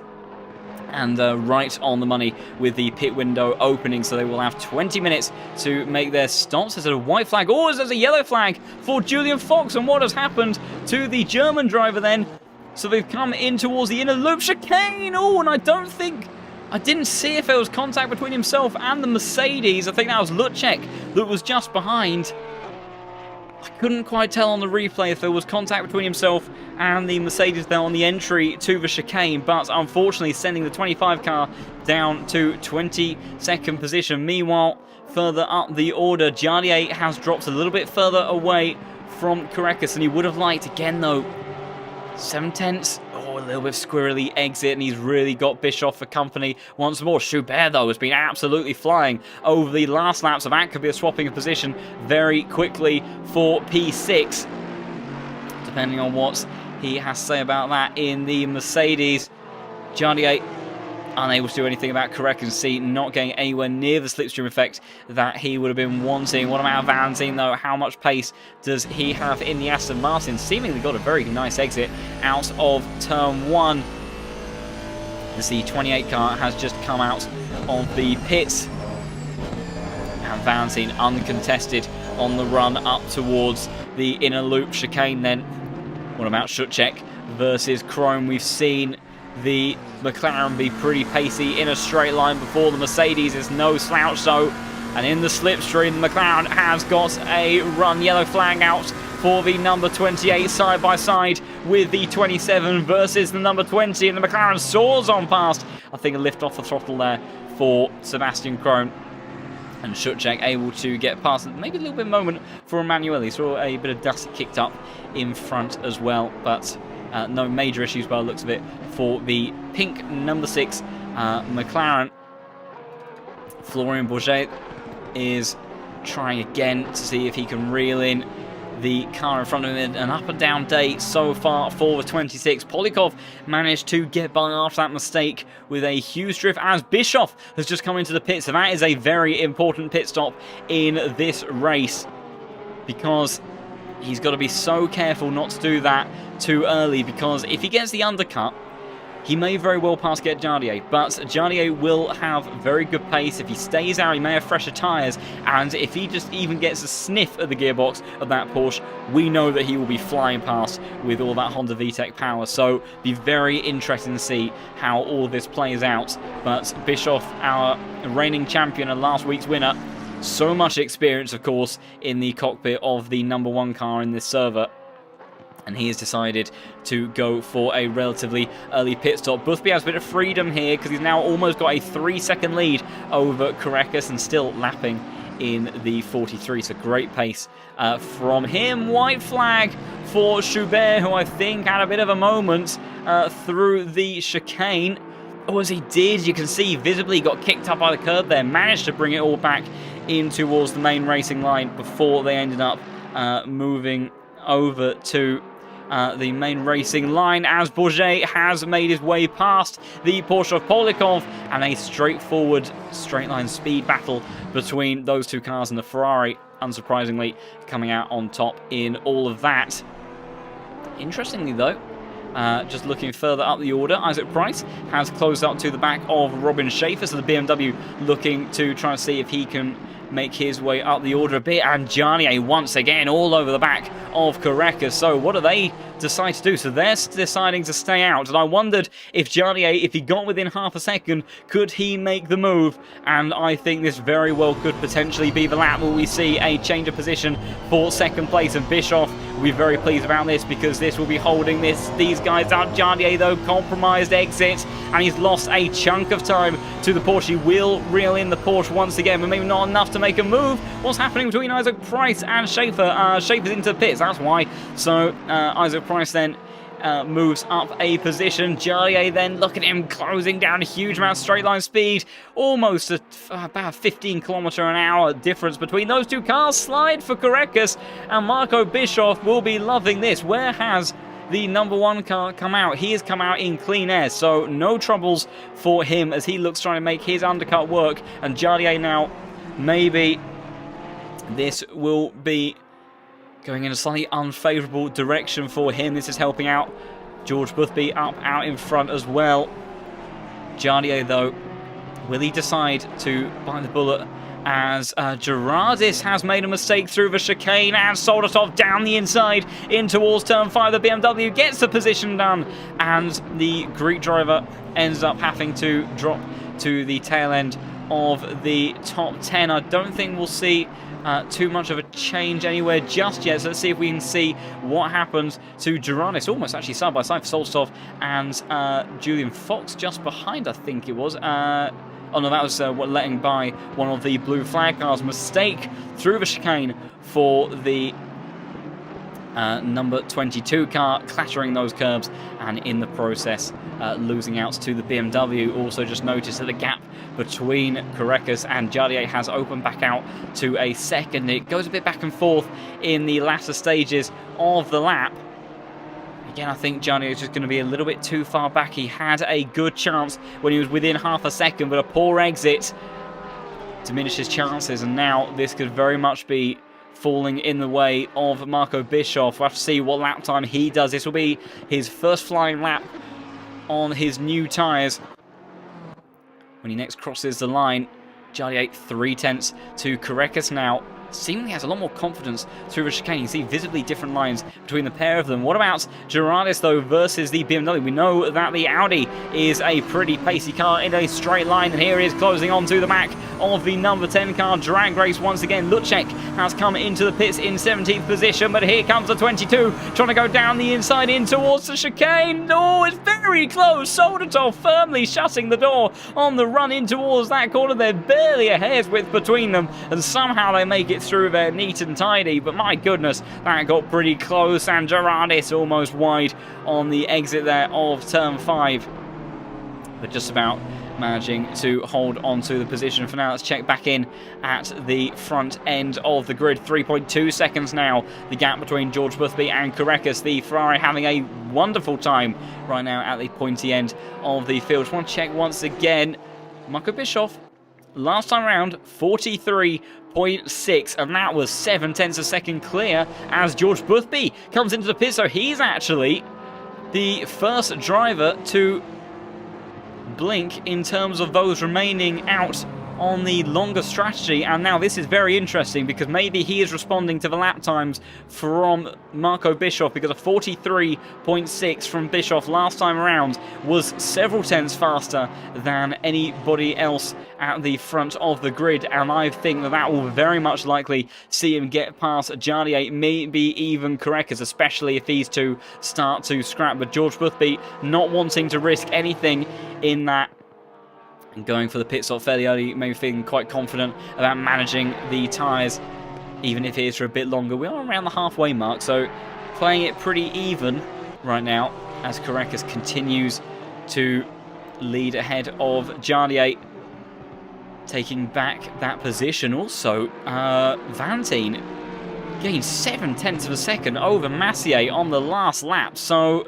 And right on the money with the pit window opening, so they will have 20 minutes to make their stops. There's a white flag. Oh, there's a yellow flag for Julian Fox, and what has happened to the German driver then? So they've come in towards the inner loop chicane. Oh, and I didn't see if there was contact between himself and the Mercedes. I think that was Lucek that was just behind. I couldn't quite tell on the replay if there was contact between himself and the Mercedes there on the entry to the chicane, but unfortunately sending the 25 car down to 22nd position. Meanwhile, further up the order, Jardier has dropped a little bit further away from Karekas, and he would have liked, again though, 0.7. Oh, a little bit squirrely exit, and he's really got Bischoff for company once more. Schubert, though, has been absolutely flying over the last lap, so that could be a swapping of position very quickly for P6, depending on what he has to say about that in the Mercedes. Jardier unable to do anything about Karekas, see, not getting anywhere near the slipstream effect that he would have been wanting. What about Valentine, though? How much pace does he have in the Aston Martin? Seemingly got a very nice exit out of turn 1. As the 28 car has just come out of the pits. And Valentine uncontested on the run up towards the inner loop chicane then. What about Schuchek versus Chrome? We've seen the McLaren be pretty pacey in a straight line before. The Mercedes is no slouch though, and in the slipstream the McLaren has got a run. Yellow flag out for the number 28 side by side with the 27 versus the number 20, and the McLaren soars on past. I think a lift off the throttle there for Sebastian Krohn, and Schuchek able to get past. Maybe a little bit of moment for Emanuele. Saw a bit of dust kicked up in front as well, but no major issues by the looks of it for the pink number 6 McLaren. Florian Bourget is trying again to see if he can reel in the car in front of him. An up and down day so far for the 26. Polikov managed to get by after that mistake with a huge drift as Bischoff has just come into the pits. So that is a very important pit stop in this race, because he's got to be so careful not to do that too early, because if he gets the undercut, he may very well pass get Jardier, but Jardier will have very good pace. If he stays out, he may have fresher tyres, and if he just even gets a sniff of the gearbox of that Porsche, we know that he will be flying past with all that Honda VTEC power. So be very interesting to see how all this plays out. But Bischoff, our reigning champion and last week's winner, so much experience, of course, in the cockpit of the number 1 car in this server. And he has decided to go for a relatively early pit stop. Boothby has a bit of freedom here because he's now almost got a 3-second lead over Karekas and still lapping in the 43. So great pace from him. White flag for Schubert, who I think had a bit of a moment through the chicane. Oh, as he did, you can see visibly he got kicked up by the curb there. Managed to bring it all back in towards the main racing line before they ended up moving over to the main racing line, as Bourget has made his way past the Porsche of Polikov, and a straightforward straight line speed battle between those two cars, and the Ferrari, unsurprisingly, coming out on top in all of that. Interestingly though, just looking further up the order, Isaac Price has closed up to the back of Robin Schaefer, so the BMW looking to try and see if he can make his way up the order a bit, and Jarnier once again all over the back of Karekas. So what do they decide to do? So they're deciding to stay out, and I wondered if Jarnier, if he got within half a second, could he make the move? And I think this very well could potentially be the lap where we see a change of position for second place, and Bischoff will be very pleased about this because this will be holding these guys out. Jarnier though, compromised exit, and he's lost a chunk of time to the Porsche. He will reel in the Porsche once again, but maybe not enough to make a move. What's happening between Isaac Price and Schaefer? Schaefer's into the pits, that's why. So Isaac Price then moves up a position. Jarnier then, look at him closing down a huge amount of straight line speed. Almost about 15 km/h difference between those two cars. Slide for Karekas, and Marco Bischoff will be loving this. Where has the number one car come out? He has come out in clean air, so no troubles for him as he looks trying to make his undercut work. And Jarnier now, maybe this will be going in a slightly unfavourable direction for him. This is helping out George Boothby out in front as well. Jarnier though, will he decide to bite the bullet as Gerardis has made a mistake through the chicane and Soldatov down the inside in towards turn 5. The BMW gets the position done, and the Greek driver ends up having to drop to the tail end of the top 10. I don't think we'll see too much of a change anywhere just yet, so let's see if we can see what happens to Gerardis. Almost actually side by side for Soldatov and Julian Fox just behind, I think it was. Oh no, that was letting by one of the blue flag cars. Mistake through the chicane for the number 22 car, clattering those curbs, and in the process losing out to the BMW. Also just noticed that the gap between Karekas and Jarnier has opened back out to a second. It goes a bit back and forth in the latter stages of the lap. Again, I think Jarnier is just going to be a little bit too far back. He had a good chance when he was within half a second, but a poor exit diminishes chances, and now this could very much be falling in the way of Marco Bischoff. We'll have to see what lap time he does. This will be his first flying lap on his new tyres when he next crosses the line. Jarnier 3/10 to Karekas now. Seemingly has a lot more confidence through the chicane. You see visibly different lines between the pair of them. What about Gerardis though versus the BMW? We know that the Audi is a pretty pacey car in a straight line, and here he is closing on to the back of the number 10 car. Drag race once again. Lucek has come into the pits in 17th position, but here comes the 22 trying to go down the inside in towards the chicane. Oh, it's very close. Soldatov firmly shutting the door on the run in towards that corner. They're barely a hair's width between them, and somehow they make it through there neat and tidy, but my goodness, that got pretty close, and Gerardis almost wide on the exit there of turn 5, but just about managing to hold on to the position for now. Let's check back in at the front end of the grid. 3.2 seconds now, the gap between George Boothby and Karekas. The Ferrari having a wonderful time right now at the pointy end of the field. Just want to check once again. Marco Bischoff, last time around, 43.6, and that was 0.7 of a second clear as George Boothby comes into the pit. So he's actually the first driver to blink in terms of those remaining out on the longer strategy. And now this is very interesting because maybe he is responding to the lap times from Marco Bischoff, because a 43.6 from Bischoff last time around was several tenths faster than anybody else at the front of the grid, and I think that will very much likely see him get past Jarnier, maybe even Karekas, especially if these two start to scrap. But George Boothby not wanting to risk anything in that, and going for the pit stop fairly early, maybe feeling quite confident about managing the tyres, even if it is for a bit longer. We are around the halfway mark, so playing it pretty even right now as Karekas continues to lead ahead of Jarnier, taking back that position. Also, Vantine gained 7/10 of a second over Massier on the last lap. So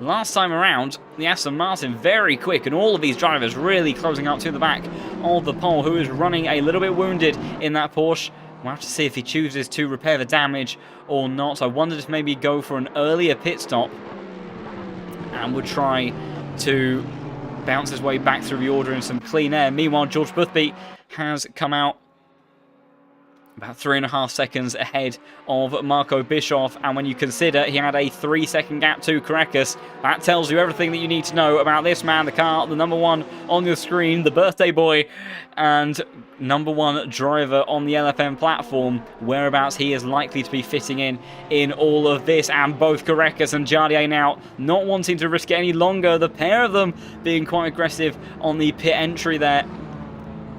last time around, the Aston Martin very quick, and all of these drivers really closing up to the back of the pole, who is running a little bit wounded in that Porsche. We'll have to see if he chooses to repair the damage or not. I wondered if maybe go for an earlier pit stop and would try to bounce his way back through the order in some clean air. Meanwhile, George Boothby has come out about 3.5 seconds ahead of Marco Bischoff, and when you consider he had a 3-second gap to Caracas, that tells you everything that you need to know about this man, the car, the number one on your screen, the birthday boy, and number one driver on the LFM platform, whereabouts he is likely to be fitting in all of this. And both Caracas and Jardier now not wanting to risk it any longer, the pair of them being quite aggressive on the pit entry there.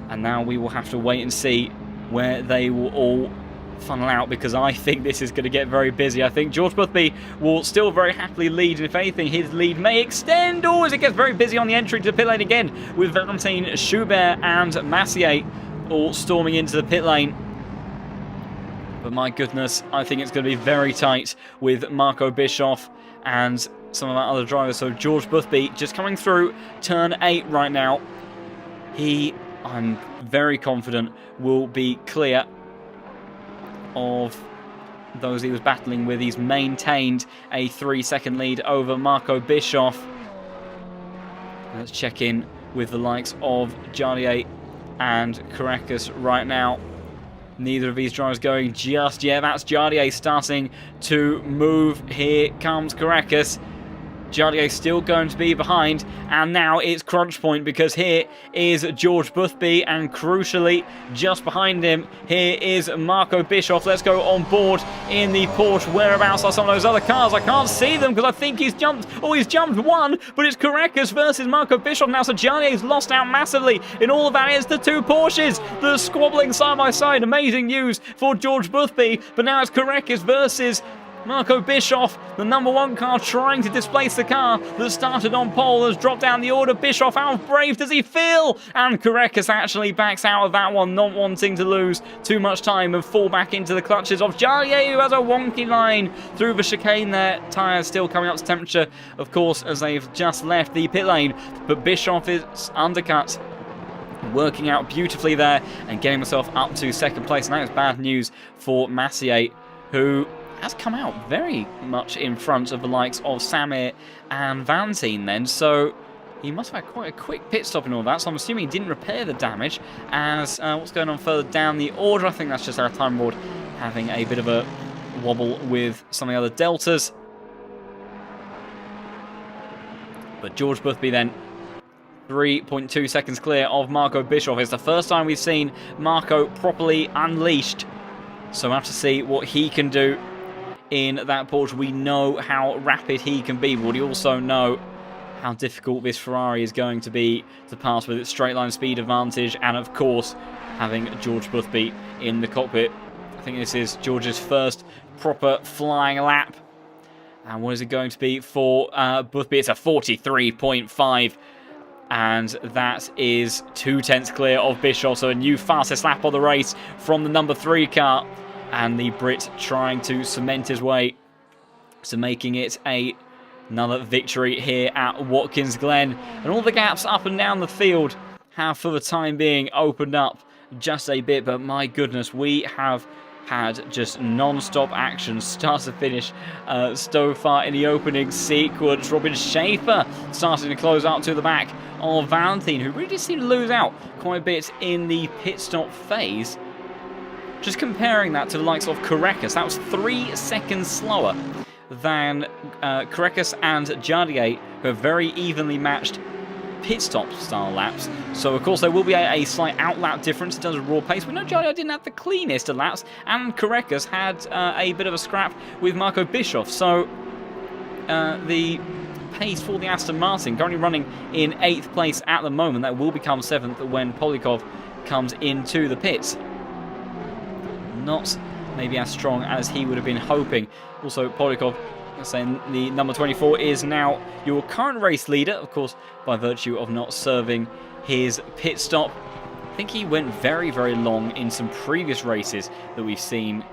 And now we will have to wait and see where they will all funnel out, because I think this is going to get very busy. I think George Boothby will still very happily lead, and if anything, his lead may extend, or as it gets very busy on the entry to the pit lane again, with Valentin, Schubert and Massier all storming into the pit lane. But my goodness, I think it's going to be very tight with Marco Bischoff and some of our other drivers. So George Boothby just coming through turn 8 right now. I'm very confident, will be clear of those he was battling with. He's maintained a 3-second lead over Marco Bischoff. Let's check in with the likes of Jardier and Caracas right now. Neither of these drivers going just yet. That's Jardier starting to move. Here comes Caracas. Jardier still going to be behind, and now it's crunch point, because here is George Boothby, and crucially just behind him here is Marco Bischoff. Let's go on board in the Porsche. Whereabouts are some of those other cars? I can't see them because I think he's jumped. Oh, he's jumped one, but it's Caracas versus Marco Bischoff now, so Jardier's lost out massively in all of that. It's the two Porsches that are squabbling side by side. Amazing news for George Boothby, but now it's Caracas versus Marco Bischoff, the number one car, trying to displace the car that started on pole, has dropped down the order. Bischoff, how brave does he feel? And Caracas actually backs out of that one, not wanting to lose too much time and fall back into the clutches of Jardier, who has a wonky line through the chicane there. Tyres still coming up to temperature, of course, as they've just left the pit lane, but Bischoff is undercut, working out beautifully there and getting himself up to second place. And that is bad news for Massier, who has come out very much in front of the likes of Samir and Valentin then, so he must have had quite a quick pit stop and all that, so I'm assuming he didn't repair the damage. As what's going on further down the order, I think that's just our time board having a bit of a wobble with some of the other deltas. But George Boothby then 3.2 seconds clear of Marco Bischoff. It's the first time we've seen Marco properly unleashed, so we'll have to see what he can do in that Porsche. We know how rapid he can be, but we also know how difficult this Ferrari is going to be to pass with its straight line speed advantage, and of course having George Boothby in the cockpit. I think this is George's first proper flying lap, and what is it going to be for Boothby? It's a 43.5, and that is 2/10 clear of Bischoff, so a new fastest lap of the race from the number 3 car. And the Brit trying to cement his way to making it another victory here at Watkins Glen. And all the gaps up and down the field have, for the time being, opened up just a bit. But my goodness, we have had just non-stop action, start to finish, so far in the opening sequence. Robin Schaefer starting to close up to the back of Valentin, who really did seem to lose out quite a bit in the pit stop phase. Just comparing that to the likes of Caracas, that was 3 seconds slower than Caracas and Jardier, who have very evenly matched pit stop style laps. So of course there will be a slight outlap difference in terms of raw pace. We know Jardier didn't have the cleanest of laps, and Caracas had a bit of a scrap with Marco Bischoff. So the pace for the Aston Martin, currently running in 8th place at the moment, that will become 7th when Polikov comes into the pits. Not maybe as strong as he would have been hoping. Also, Polikov, saying the number 24 is now your current race leader, of course, by virtue of not serving his pit stop. I think he went very, very long in some previous races that we've seen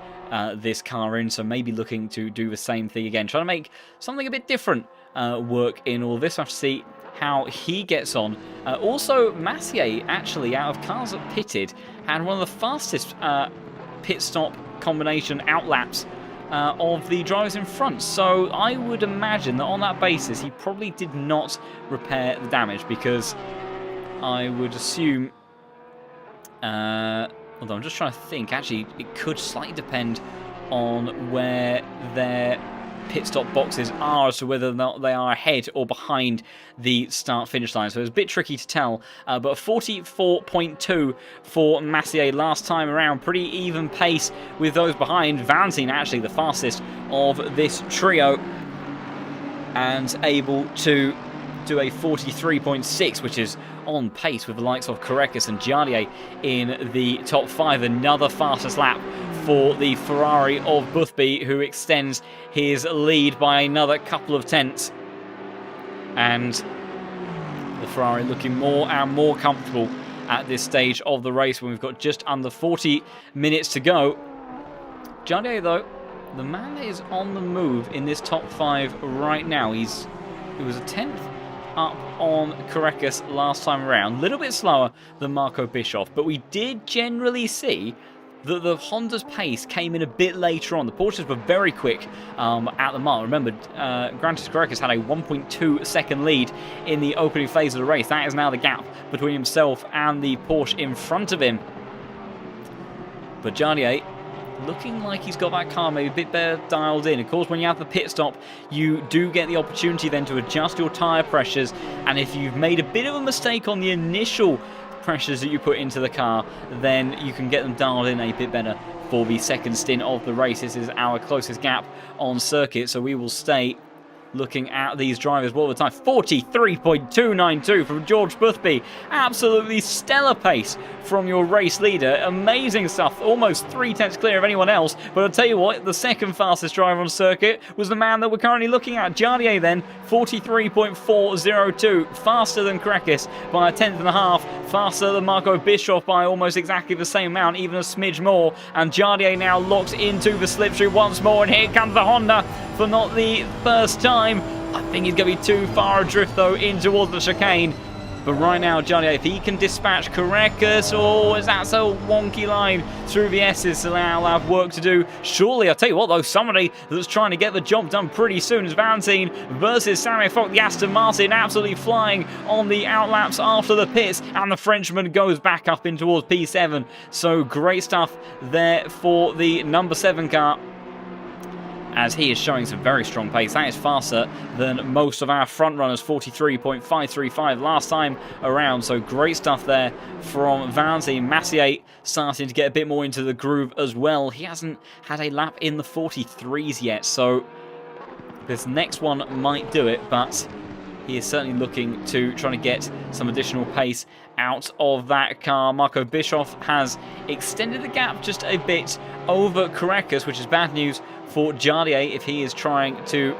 this car in, so maybe looking to do the same thing again, trying to make something a bit different work in all this. I have to see how he gets on. Also, Massier, actually, out of cars that pitted, had one of the fastest pit stop combination outlaps of the drivers in front. So I would imagine that on that basis, he probably did not repair the damage, because I would assume... although I'm just trying to think, actually, it could slightly depend on where their pit stop boxes are as to whether or not they are ahead or behind the start-finish line. So it's a bit tricky to tell, but 44.2 for Massier last time around. Pretty even pace with those behind. Valentine actually the fastest of this trio, and able to do a 43.6, which is on pace with the likes of Karekis and Jardier in the top 5. Another fastest lap for the Ferrari of Boothby, who extends his lead by another couple of tenths. And the Ferrari looking more and more comfortable at this stage of the race when we've got just under 40 minutes to go. Jardier, though, the man that is on the move in this top 5 right now. He was a 10th up on Karekis last time around. A little bit slower than Marco Bischoff, but we did generally see that the Honda's pace came in a bit later on. The Porsches were very quick at the mile. Remember, Grantis Karekis had a 1.2 second lead in the opening phase of the race. That is now the gap between himself and the Porsche in front of him. But Jardier looking like he's got that car maybe a bit better dialed in. Of course, when you have the pit stop, you do get the opportunity then to adjust your tyre pressures, and if you've made a bit of a mistake on the initial pressures that you put into the car, then you can get them dialed in a bit better for the second stint of the race. This is our closest gap on circuit, so we will stay looking at these drivers. What was the time? 43.292 from George Boothby. Absolutely stellar pace from your race leader. Amazing stuff. Almost 3 tenths clear of anyone else. But I'll tell you what, the second fastest driver on circuit was the man that we're currently looking at. Jardier then, 43.402. Faster than Karekis by a tenth and a half. Faster than Marco Bischoff by almost exactly the same amount, even a smidge more. And Jardier now locks into the slipstream once more. And here comes the Honda for not the first time. I think he's going to be too far adrift, though, in towards the chicane. But right now, Jardier, if he can dispatch Karekis, is that so wonky line through the S's, so they'll have work to do. Surely, I'll tell you what, though, somebody that's trying to get the job done pretty soon is Valentine versus Samuel Fock, the Aston Martin, absolutely flying on the outlaps after the pits, and the Frenchman goes back up in towards P7. So great stuff there for the number 7 car, as he is showing some very strong pace. That is faster than most of our front runners, 43.535 last time around. So great stuff there from Valentine. Massier starting to get a bit more into the groove as well. He hasn't had a lap in the 43s yet, so this next one might do it, but he is certainly looking to try to get some additional pace out of that car. Marco Bischoff has extended the gap just a bit over Karekis, which is bad news for Jardier if he is trying to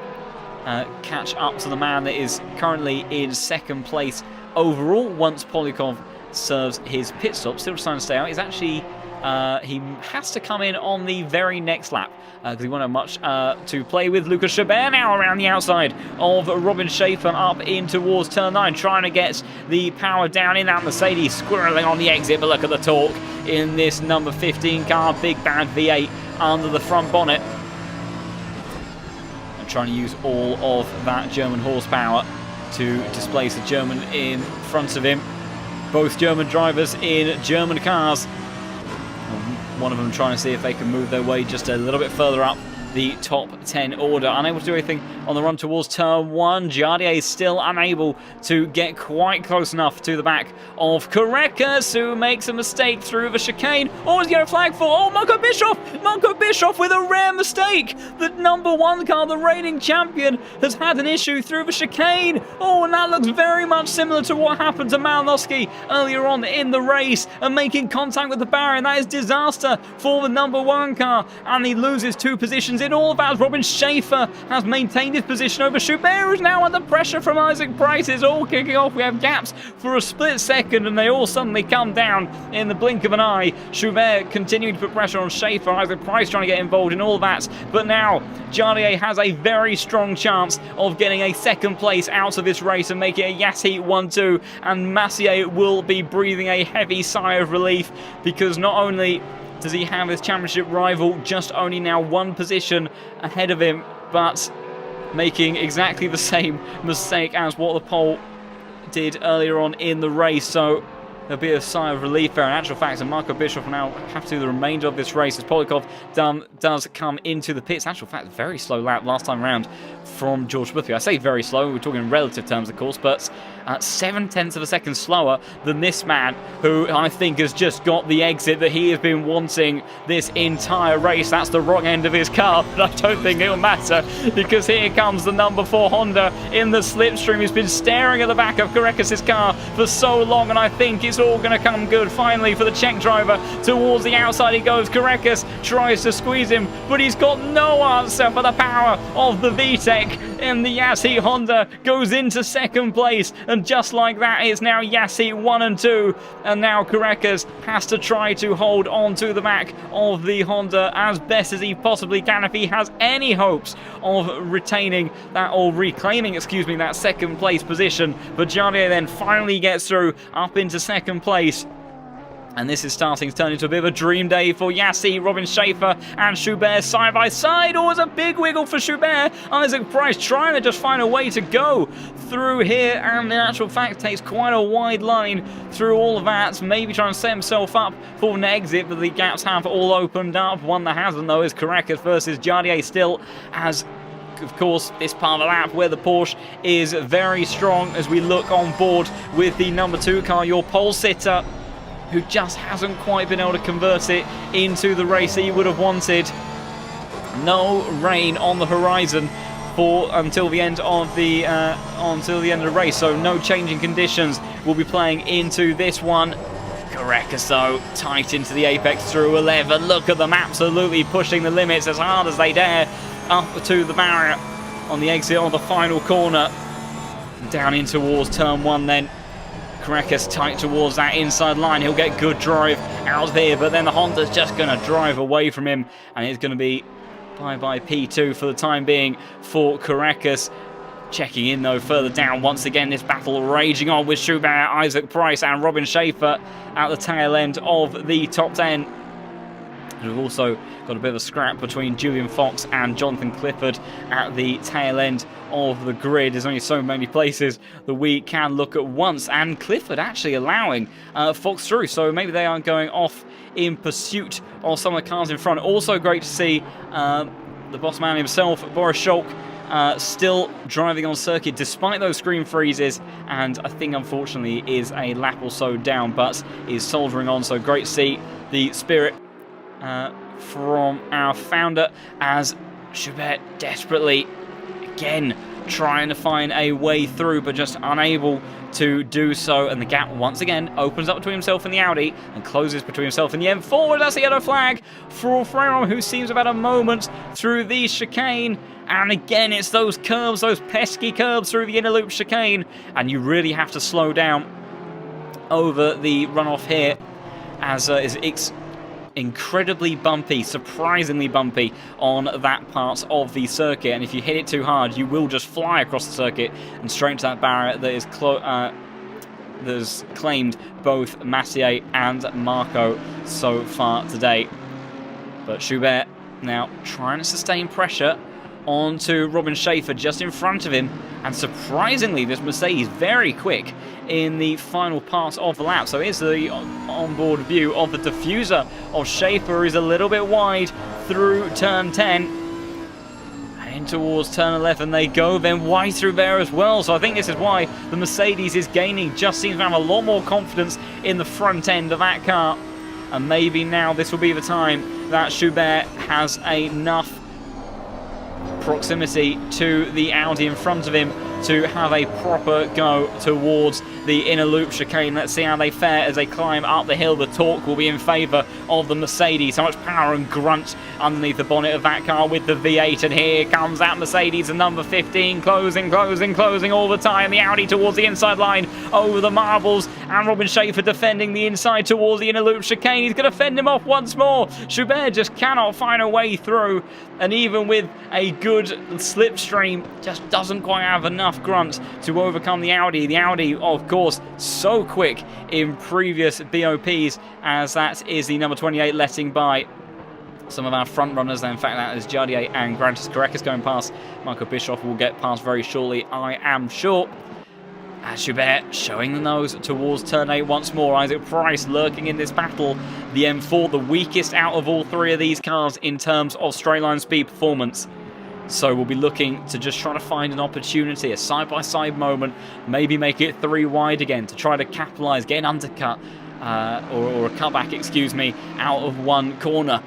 catch up to the man that is currently in second place overall once Polyakov serves his pit stop. Still trying to stay out. He's actually he has to come in on the very next lap because he won't have much to play with. Lucas Chabert now around the outside of Robin Schaefer up in towards turn 9, trying to get the power down in that Mercedes, squirreling on the exit. But look at the torque in this number 15 car. Big bad V8 under the front bonnet, trying to use all of that German horsepower to displace the German in front of him. Both German drivers in German cars. One of them trying to see if they can move their way just a little bit further up the top 10 order. Unable to do anything on the run towards turn 1. Jardier is still unable to get quite close enough to the back of Karekis, who makes a mistake through the chicane. He's getting a flag for Marco Bischoff! Marco Bischoff with a rare mistake! The number 1 car, the reigning champion, has had an issue through the chicane. And that looks very much similar to what happened to Malinowski earlier on in the race, and making contact with the barrier. And that is disaster for the number 1 car, and he loses 2 positions in all of that. Robin Schaefer has maintained his 20th position over Schubert, who's now under pressure from Isaac Price. It's all kicking off. We have gaps for a split second, and they all suddenly come down in the blink of an eye. Schubert continuing to put pressure on Schaefer. Isaac Price trying to get involved in all that. But now, Jardier has a very strong chance of getting a second place out of this race and making a Yassi 1-2. And Massier will be breathing a heavy sigh of relief, because not only does he have his championship rival just only now one position ahead of him, but making exactly the same mistake as what the pole did earlier on in the race. So there'll be a sigh of relief there. In actual fact, and Marco Bischoff will now have to do the remainder of this race as Polikov does come into the pits. In actual fact, very slow lap last time around from George Smithfield. I say very slow, we're talking in relative terms, of course, but 7/10 of a second slower than this man, who I think has just got the exit that he has been wanting this entire race. That's the wrong end of his car, but I don't think it'll matter, because here comes the number 4 Honda in the slipstream. He's been staring at the back of Karekis' car for so long, and I think it's all going to come good finally for the Czech driver. Towards the outside he goes. Karekis tries to squeeze him, but he's got no answer for the power of the VTEC, and the Yassi Honda goes into second place. And just like that, it's now Yassi 1 and 2. And now Karekis has to try to hold on to the back of the Honda as best as he possibly can if he has any hopes of retaining that, or reclaiming, excuse me, that second place position. But Jardier then finally gets through up into second place. And this is starting to turn into a bit of a dream day for Yassi, Robin Schaefer and Schubert side by side. Oh, it's a big wiggle for Schubert. Isaac Price trying to just find a way to go through here, and in actual fact takes quite a wide line through all of that, maybe trying to set himself up for an exit, but the gaps have all opened up. One that hasn't, though, is Karekis versus Jardier still, as of course this part of the lap where the Porsche is very strong. As we look on board with the number 2 car, your pole sitter, who just hasn't quite been able to convert it into the race that he would have wanted. No rain on the horizon until the end of the race, so no changing conditions will be playing into this one. Karekis though, tight into the apex through 11. Look at them, absolutely pushing the limits as hard as they dare up to the barrier on the exit on the final corner. Down in towards turn 1 then. Karekis tight towards that inside line. He'll get good drive out here, but then the Honda's just going to drive away from him, and it's going to be bye-bye P2 for the time being for Karekis. Checking in, though, further down. Once again, this battle raging on with Schubert, Isaac Price and Robin Schaefer at the tail end of the top 10. We've also got a bit of a scrap between Julian Fox and Jonathan Clifford at the tail end of the grid. There's only so many places that we can look at once, and Clifford actually allowing Fox through, so maybe they aren't going off in pursuit of some of the cars in front. Also great to see the boss man himself, Boris Scholk, still driving on circuit despite those screen freezes, and I think unfortunately is a lap or so down, but is soldering on. So great to see the spirit from our founder, as Schubert desperately again trying to find a way through, but just unable to do so. And the gap once again opens up between himself and the Audi and closes between himself and the M4. That's the yellow flag for Freron, who seems about a moment through the chicane. And again, it's those curves, those pesky curves through the inner loop chicane, and you really have to slow down over the runoff here, as it's incredibly bumpy, surprisingly bumpy on that part of the circuit, and if you hit it too hard you will just fly across the circuit and straight into that barrier that is that's claimed both Massier and Marco so far today. But Schubert now trying to sustain pressure onto Robin Schaefer just in front of him, and surprisingly this Mercedes very quick in the final part of the lap. So here's the onboard view of the diffuser of Schaefer, is a little bit wide through turn 10 and in towards turn 11 they go, then wide through there as well. So I think this is why the Mercedes is gaining, just seems to have a lot more confidence in the front end of that car, and maybe now this will be the time that Schubert has enough proximity to the Audi in front of him to have a proper go towards the inner loop chicane. Let's see how they fare as they climb up the hill. The torque will be in favour of the Mercedes. So much power and grunt underneath the bonnet of that car with the V8, and here comes that Mercedes, the number 15, closing all the time. The Audi towards the inside line over the marbles, and Robin Schaefer defending the inside towards the inner loop chicane. He's going to fend him off once more. Schubert just cannot find a way through, and even with a good slipstream, just doesn't quite have enough grunt to overcome the Audi. The Audi, of course, so quick in previous BOPs, as that is the number 28 letting by some of our front runners. In fact, that is Jardier and Grantis Carreras going past. Michael Bischoff will get past very shortly, I am sure. As Schubert showing the nose towards turn 8 once more. Isaac Price lurking in this battle. The M4, the weakest out of all three of these cars in terms of straight line speed performance. So we'll be looking to just try to find an opportunity, a side-by-side moment, maybe make it 3 wide again to try to capitalise, get an undercut, or a cutback, excuse me, out of one corner.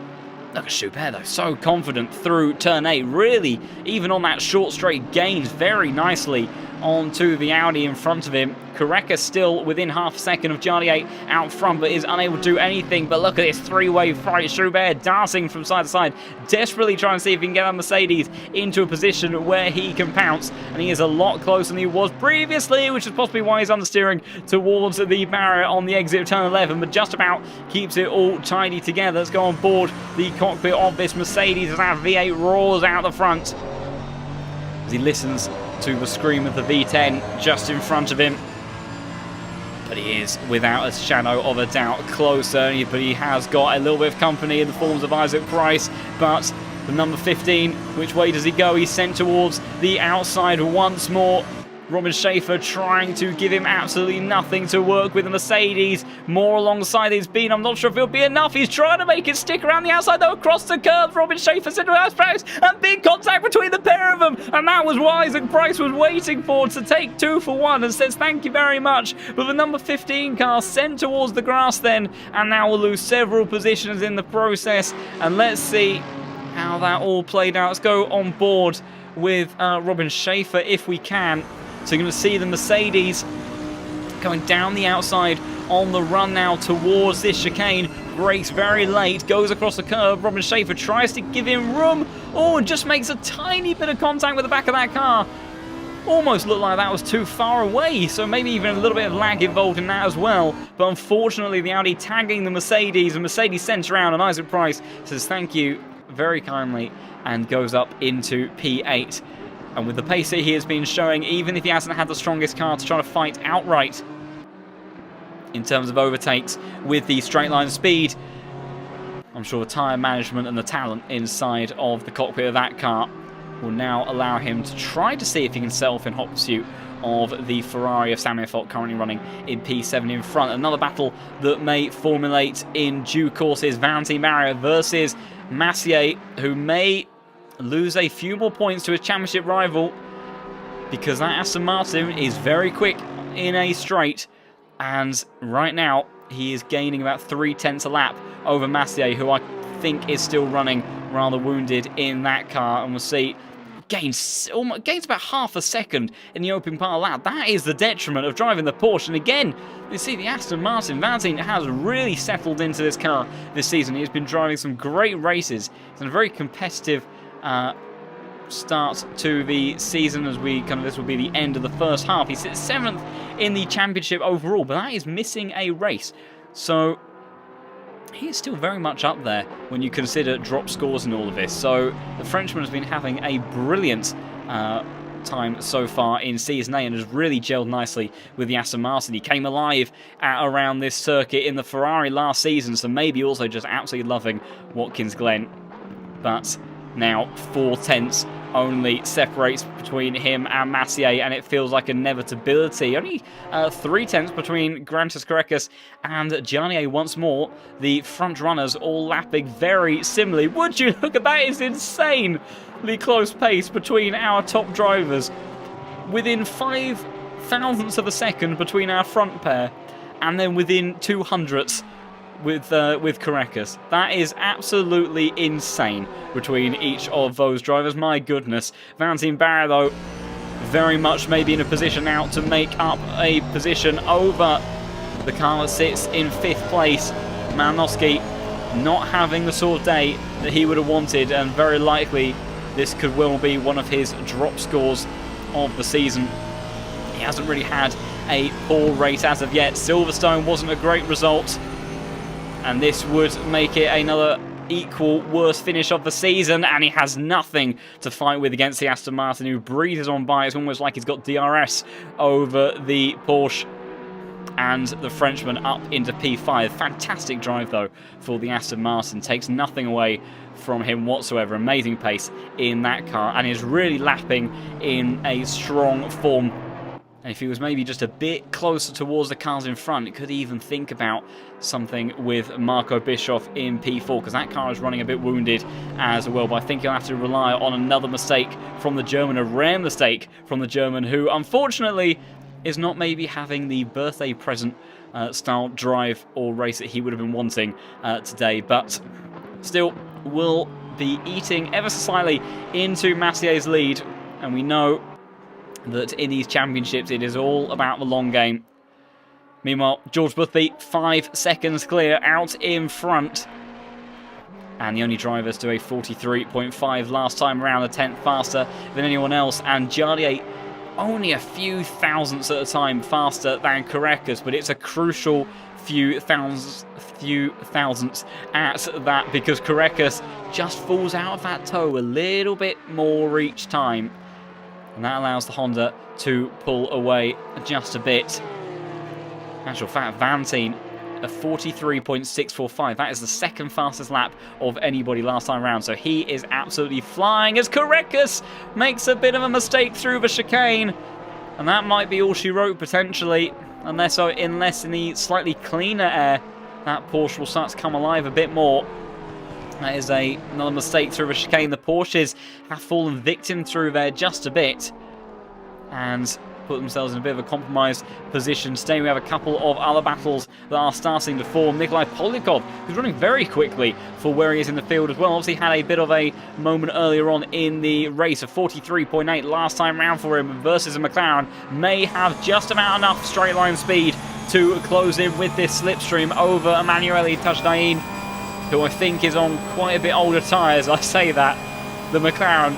Look at Schubert though, so confident through turn 8, really, even on that short straight, gains very nicely onto the Audi in front of him. Carreras still within half a second of Jardier out front, but is unable to do anything. But look at this three-way fight. Schubert dancing from side to side, desperately trying to see if he can get a Mercedes into a position where he can pounce. And he is a lot closer than he was previously, which is possibly why he's understeering towards the barrier on the exit of turn 11, but just about keeps it all tidy together. Let's go on board the cockpit of this Mercedes as that V8 roars out the front, as he listens to the scream of the V10 just in front of him. But he is, without a shadow of a doubt, closer. But he has got a little bit of company in the forms of Isaac Price. But the number 15, which way does he go? He's sent towards the outside once more. Robin Schaefer trying to give him absolutely nothing to work with. The Mercedes more alongside his bean. I'm not sure if it'll be enough. He's trying to make it stick around the outside, though, across the curve. Robin Schaefer sent to Isaac Price, and big contact between the pair of them. And that was what Isaac Price was waiting for, to take 2 for 1, and says thank you very much. But the number 15 car sent towards the grass then, and now will lose several positions in the process. And let's see how that all played out. Let's go on board with Robin Schaefer if we can. So you're going to see the Mercedes going down the outside on the run now towards this chicane. Brakes very late, goes across the curve. Robin Schaefer tries to give him room. Oh, and just makes a tiny bit of contact with the back of that car. Almost looked like that was too far away, so maybe even a little bit of lag involved in that as well. But unfortunately, the Audi tagging the Mercedes, and Mercedes sends around, and Isaac Price says thank you very kindly and goes up into P8. And with the pace that he has been showing, even if he hasn't had the strongest car to try to fight outright in terms of overtakes with the straight line speed, I'm sure the tyre management and the talent inside of the cockpit of that car will now allow him to try to see if he can set off in hot pursuit of the Ferrari of Samuel Folt, currently running in P7 in front. Another battle that may formulate in due course is Valentin Barrier versus Massier, who may lose a few more points to his championship rival, because that Aston Martin is very quick in a straight, and right now he is gaining about 3/10 a lap over Massier, who I think is still running rather wounded in that car, and we'll see gains about half a second in the open part lap. That is the detriment of driving the Porsche. And again, you see the Aston Martin. Valentin has really settled into this car this season. He's been driving some great races. It's a very competitive start to the season, as this will be the end of the first half. He sits 7th in the championship overall, but that is missing a race. So he is still very much up there when you consider drop scores and all of this. So the Frenchman has been having a brilliant time so far in Season 8 and has really gelled nicely with the Aston Martin. He came alive at around this circuit in the Ferrari last season, so maybe also just absolutely loving Watkins Glen. But now 4/10 only separates between him and Massier, and it feels like inevitability. Only 3/10 between Grantis Carreras and Jardier once more. The front runners all lapping very similarly. Would you look at that? It's insanely close pace between our top drivers. Within 5 thousandths of a second between our front pair, and then within 200ths with Carreras. That is absolutely insane between each of those drivers. My goodness. Valentin Barrier, though, very much maybe in a position now to make up a position over the car that sits in 5th place. Malinowski not having the sort of day that he would have wanted, and very likely this could well be one of his drop scores of the season. He hasn't really had a poor race as of yet. Silverstone wasn't a great result, and this would make it another equal worst finish of the season, and he has nothing to fight with against the Aston Martin, who breezes on by. It's almost like he's got DRS over the Porsche and the Frenchman up into P5. Fantastic drive though for the Aston Martin, takes nothing away from him whatsoever. Amazing pace in that car, and is really lapping in a strong form. And if he was maybe just a bit closer towards the cars in front, it could even think about something with Marco Bischoff in P4, because that car is running a bit wounded as well. But I think he'll have to rely on another mistake from the German, a rare mistake from the German, who unfortunately is not maybe having the birthday present style drive or race that he would have been wanting today. But still will be eating ever so slightly into Massier's lead, and we know that in these championships it is all about the long game. Meanwhile, George Boothby 5 seconds clear out in front, and the only drivers to a 43.5 last time around, a 10th faster than anyone else, and Jardier only a few thousandths at a time faster than Carreras, but it's a crucial few thousandths at that, because Carreras just falls out of that toe a little bit more each time, and that allows the Honda to pull away just a bit. In actual fact, Vantine, a 43.645. That is the second fastest lap of anybody last time around. So he is absolutely flying as Carreras makes a bit of a mistake through the chicane. And that might be all she wrote, potentially. Unless in the slightly cleaner air, that Porsche will start to come alive a bit more. That is another mistake through the chicane. The Porsches have fallen victim through there just a bit, and put themselves in a bit of a compromised position. Today we have a couple of other battles that are starting to form. Nikolai Polyakov, who's running very quickly for where he is in the field as well. Obviously had a bit of a moment earlier on in the race, of 43.8 last time round for him versus a McLaren. May have just about enough straight line speed to close in with this slipstream over Emanuele Tajdain, who I think is on quite a bit older tyres. I say that. The McLaren,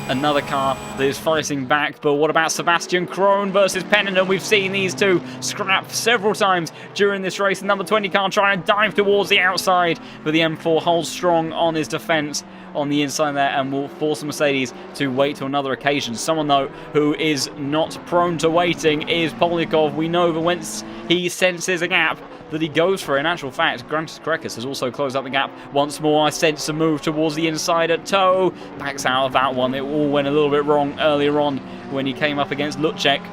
another car that is fighting back. But what about Sebastian Krohn versus Pennington? We've seen these two scrap several times during this race. The number 20 car trying to dive towards the outside, but the M4 holds strong on his defence on the inside there and will force the Mercedes to wait to another occasion. Someone, though, who is not prone to waiting is Polyakov. We know that once he senses a gap, that he goes for it. In actual fact, Carreras has also closed up the gap once more. I sense a move towards the inside at toe. Backs out of that one. It all went a little bit wrong earlier on when he came up against Lucek.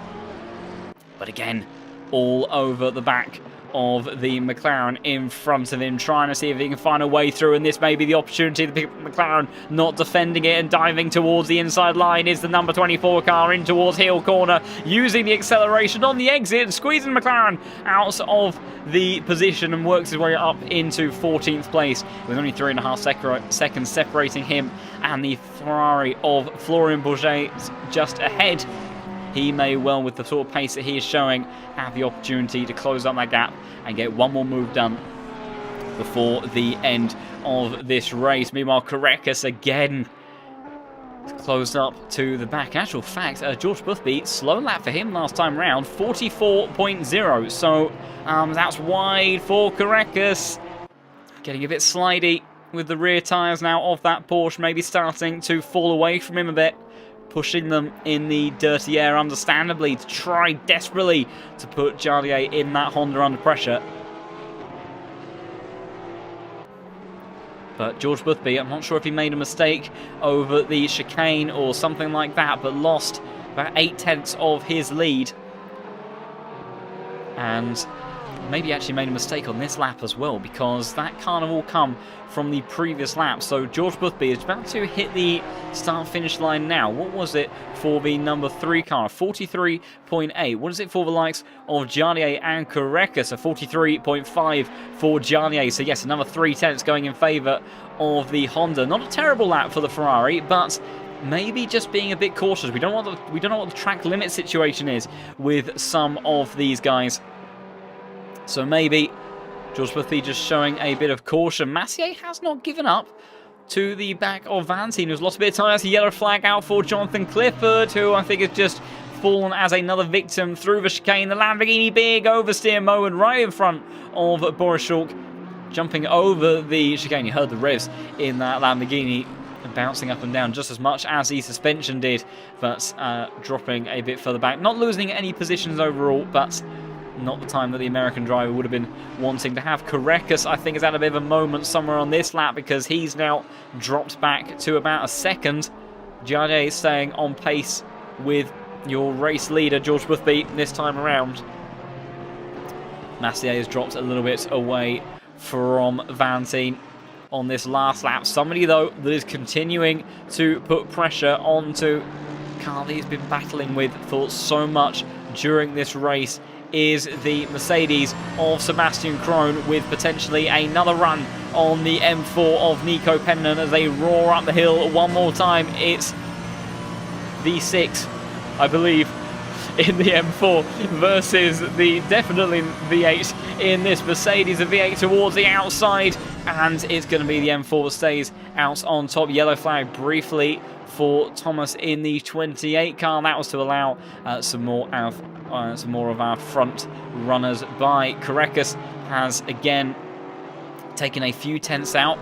But again, all over the back of the McLaren in front of him, trying to see if he can find a way through, and this may be the opportunity. The McLaren not defending it and diving towards the inside line is the number 24 car in towards heel corner, using the acceleration on the exit, squeezing McLaren out of the position, and works his way up into 14th place with only 3.5 seconds separating him and the Ferrari of Florian Bourget just ahead. He may well, with the sort of pace that he is showing, have the opportunity to close up that gap and get one more move done before the end of this race. Meanwhile, Carreras again closed up to the back. In actual fact, George Boothby, slow lap for him last time round, 44.0. So that's wide for Carreras. Getting a bit slidey with the rear tyres now of that Porsche, maybe starting to fall away from him a bit, pushing them in the dirty air, understandably, to try desperately to put Jardier in that Honda under pressure. But George Boothby, I'm not sure if he made a mistake over the chicane or something like that, but lost about 8/10 of his lead. And maybe actually made a mistake on this lap as well, because that can't have all come from the previous lap. So George Boothby is about to hit the start-finish line now. What was it for the number 3 car? 43.8. What is it for the likes of Jardier and Carreras? A 43.5 for Jardier. So yes, another 3/10 going in favour of the Honda. Not a terrible lap for the Ferrari, but maybe just being a bit cautious. We don't know what the track limit situation is with some of these guys. So maybe George Boothby just showing a bit of caution. Massier has not given up to the back of Vantine, who's lost a bit of time. That's a yellow flag out for Jonathan Clifford, who I think has just fallen as another victim through the chicane. The Lamborghini, big oversteer moment right in front of Boris Schulk, jumping over the chicane. You heard the revs in that Lamborghini bouncing up and down just as much as the suspension did, but dropping a bit further back. Not losing any positions overall, but not the time that the American driver would have been wanting to have. Korekis, I think, has had a bit of a moment somewhere on this lap because he's now dropped back to about a second. Giardier staying on pace with your race leader, George Boothby, this time around. Massier has dropped a little bit away from Vantine on this last lap. Somebody, though, that is continuing to put pressure onto car that he's been battling with for so much during this race is the Mercedes of Sebastian Krohn, with potentially another run on the M4 of Nico Pennon as they roar up the hill one more time. It's V6, I believe, in the M4 versus the definitely V8 in this Mercedes. A V8 towards the outside, and it's going to be the M4 that stays out on top. Yellow flag briefly for Thomas in the 28 car. That was to allow some more of our front runners by. Korekis has again taken a few tenths out.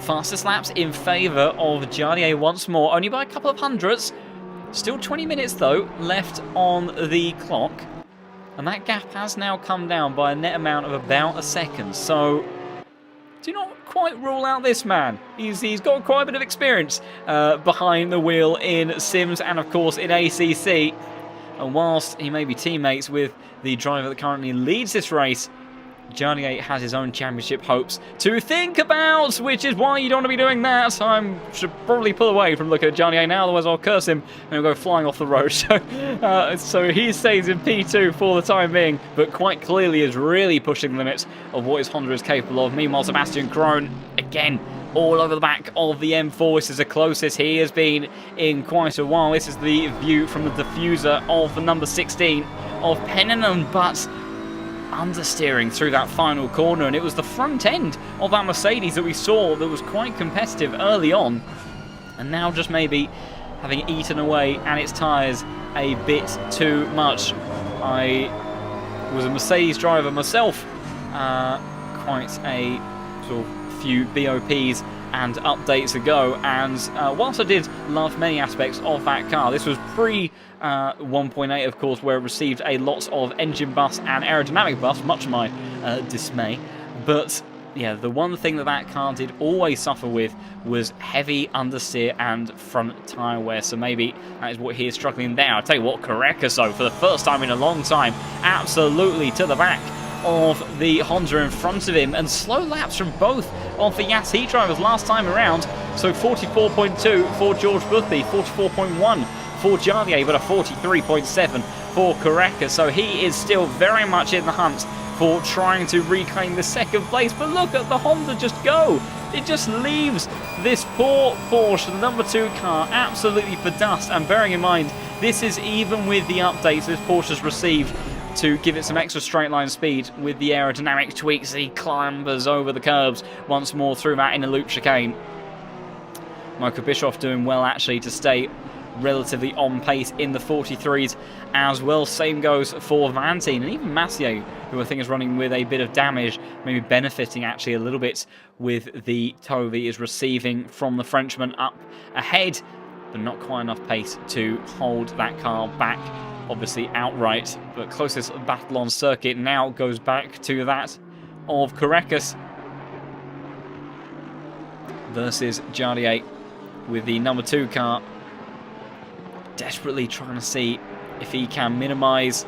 Fastest laps in favour of Giardier once more, only by a couple of hundredths. Still 20 minutes though left on the clock, and that gap has now come down by a net amount of about a second. So do not quite rule out this man. He's got quite a bit of experience behind the wheel in Sims and of course in ACC. And whilst he may be teammates with the driver that currently leads this race, Giardier has his own championship hopes to think about, which is why you don't want to be doing that. I should probably pull away from looking at Giardier now, otherwise I'll curse him and he'll go flying off the road. So he stays in P2 for the time being, but quite clearly is really pushing the limits of what his Honda is capable of. Meanwhile, Sebastian Krohn, again, all over the back of the M4. This is the closest he has been in quite a while. This is the view from the diffuser of the number 16 of Pennon, but understeering through that final corner, and it was the front end of that Mercedes that we saw that was quite competitive early on, and now just maybe having eaten away at its tyres a bit too much. I was a Mercedes driver myself, quite a sort of few BOPs and updates ago, and whilst I did love many aspects of that car, this was pre 1.8 of course, where it received a lot of engine buffs and aerodynamic buffs, much to my dismay. But yeah, the one thing that car did always suffer with was heavy understeer and front tyre wear, so maybe that is what he is struggling there. I'll tell you what, Korekis, though, for the first time in a long time, absolutely to the back of the Honda in front of him, and slow laps from both of the Yas Heat drivers last time around. So 44.2 for George Boothby, 44.1 for Giardier, but a 43.7 for Korekis. So he is still very much in the hunt for trying to reclaim the second place. But look at the Honda just go. It just leaves this poor Porsche, the number 2 car, absolutely for dust. And bearing in mind, this is even with the updates this Porsche has received to give it some extra straight line speed with the aerodynamic tweaks. He clambers over the curbs once more through that inner loop chicane. Michael Bischoff doing well actually to stay relatively on pace in the 43s as well. Same goes for Vantine, and even Massier, who I think is running with a bit of damage, maybe benefiting actually a little bit with the tow he is receiving from the Frenchman up ahead, but not quite enough pace to hold that car back, obviously outright. But closest battle on circuit now goes back to that of Korekis versus Giardier, with the number 2 car desperately trying to see if he can minimise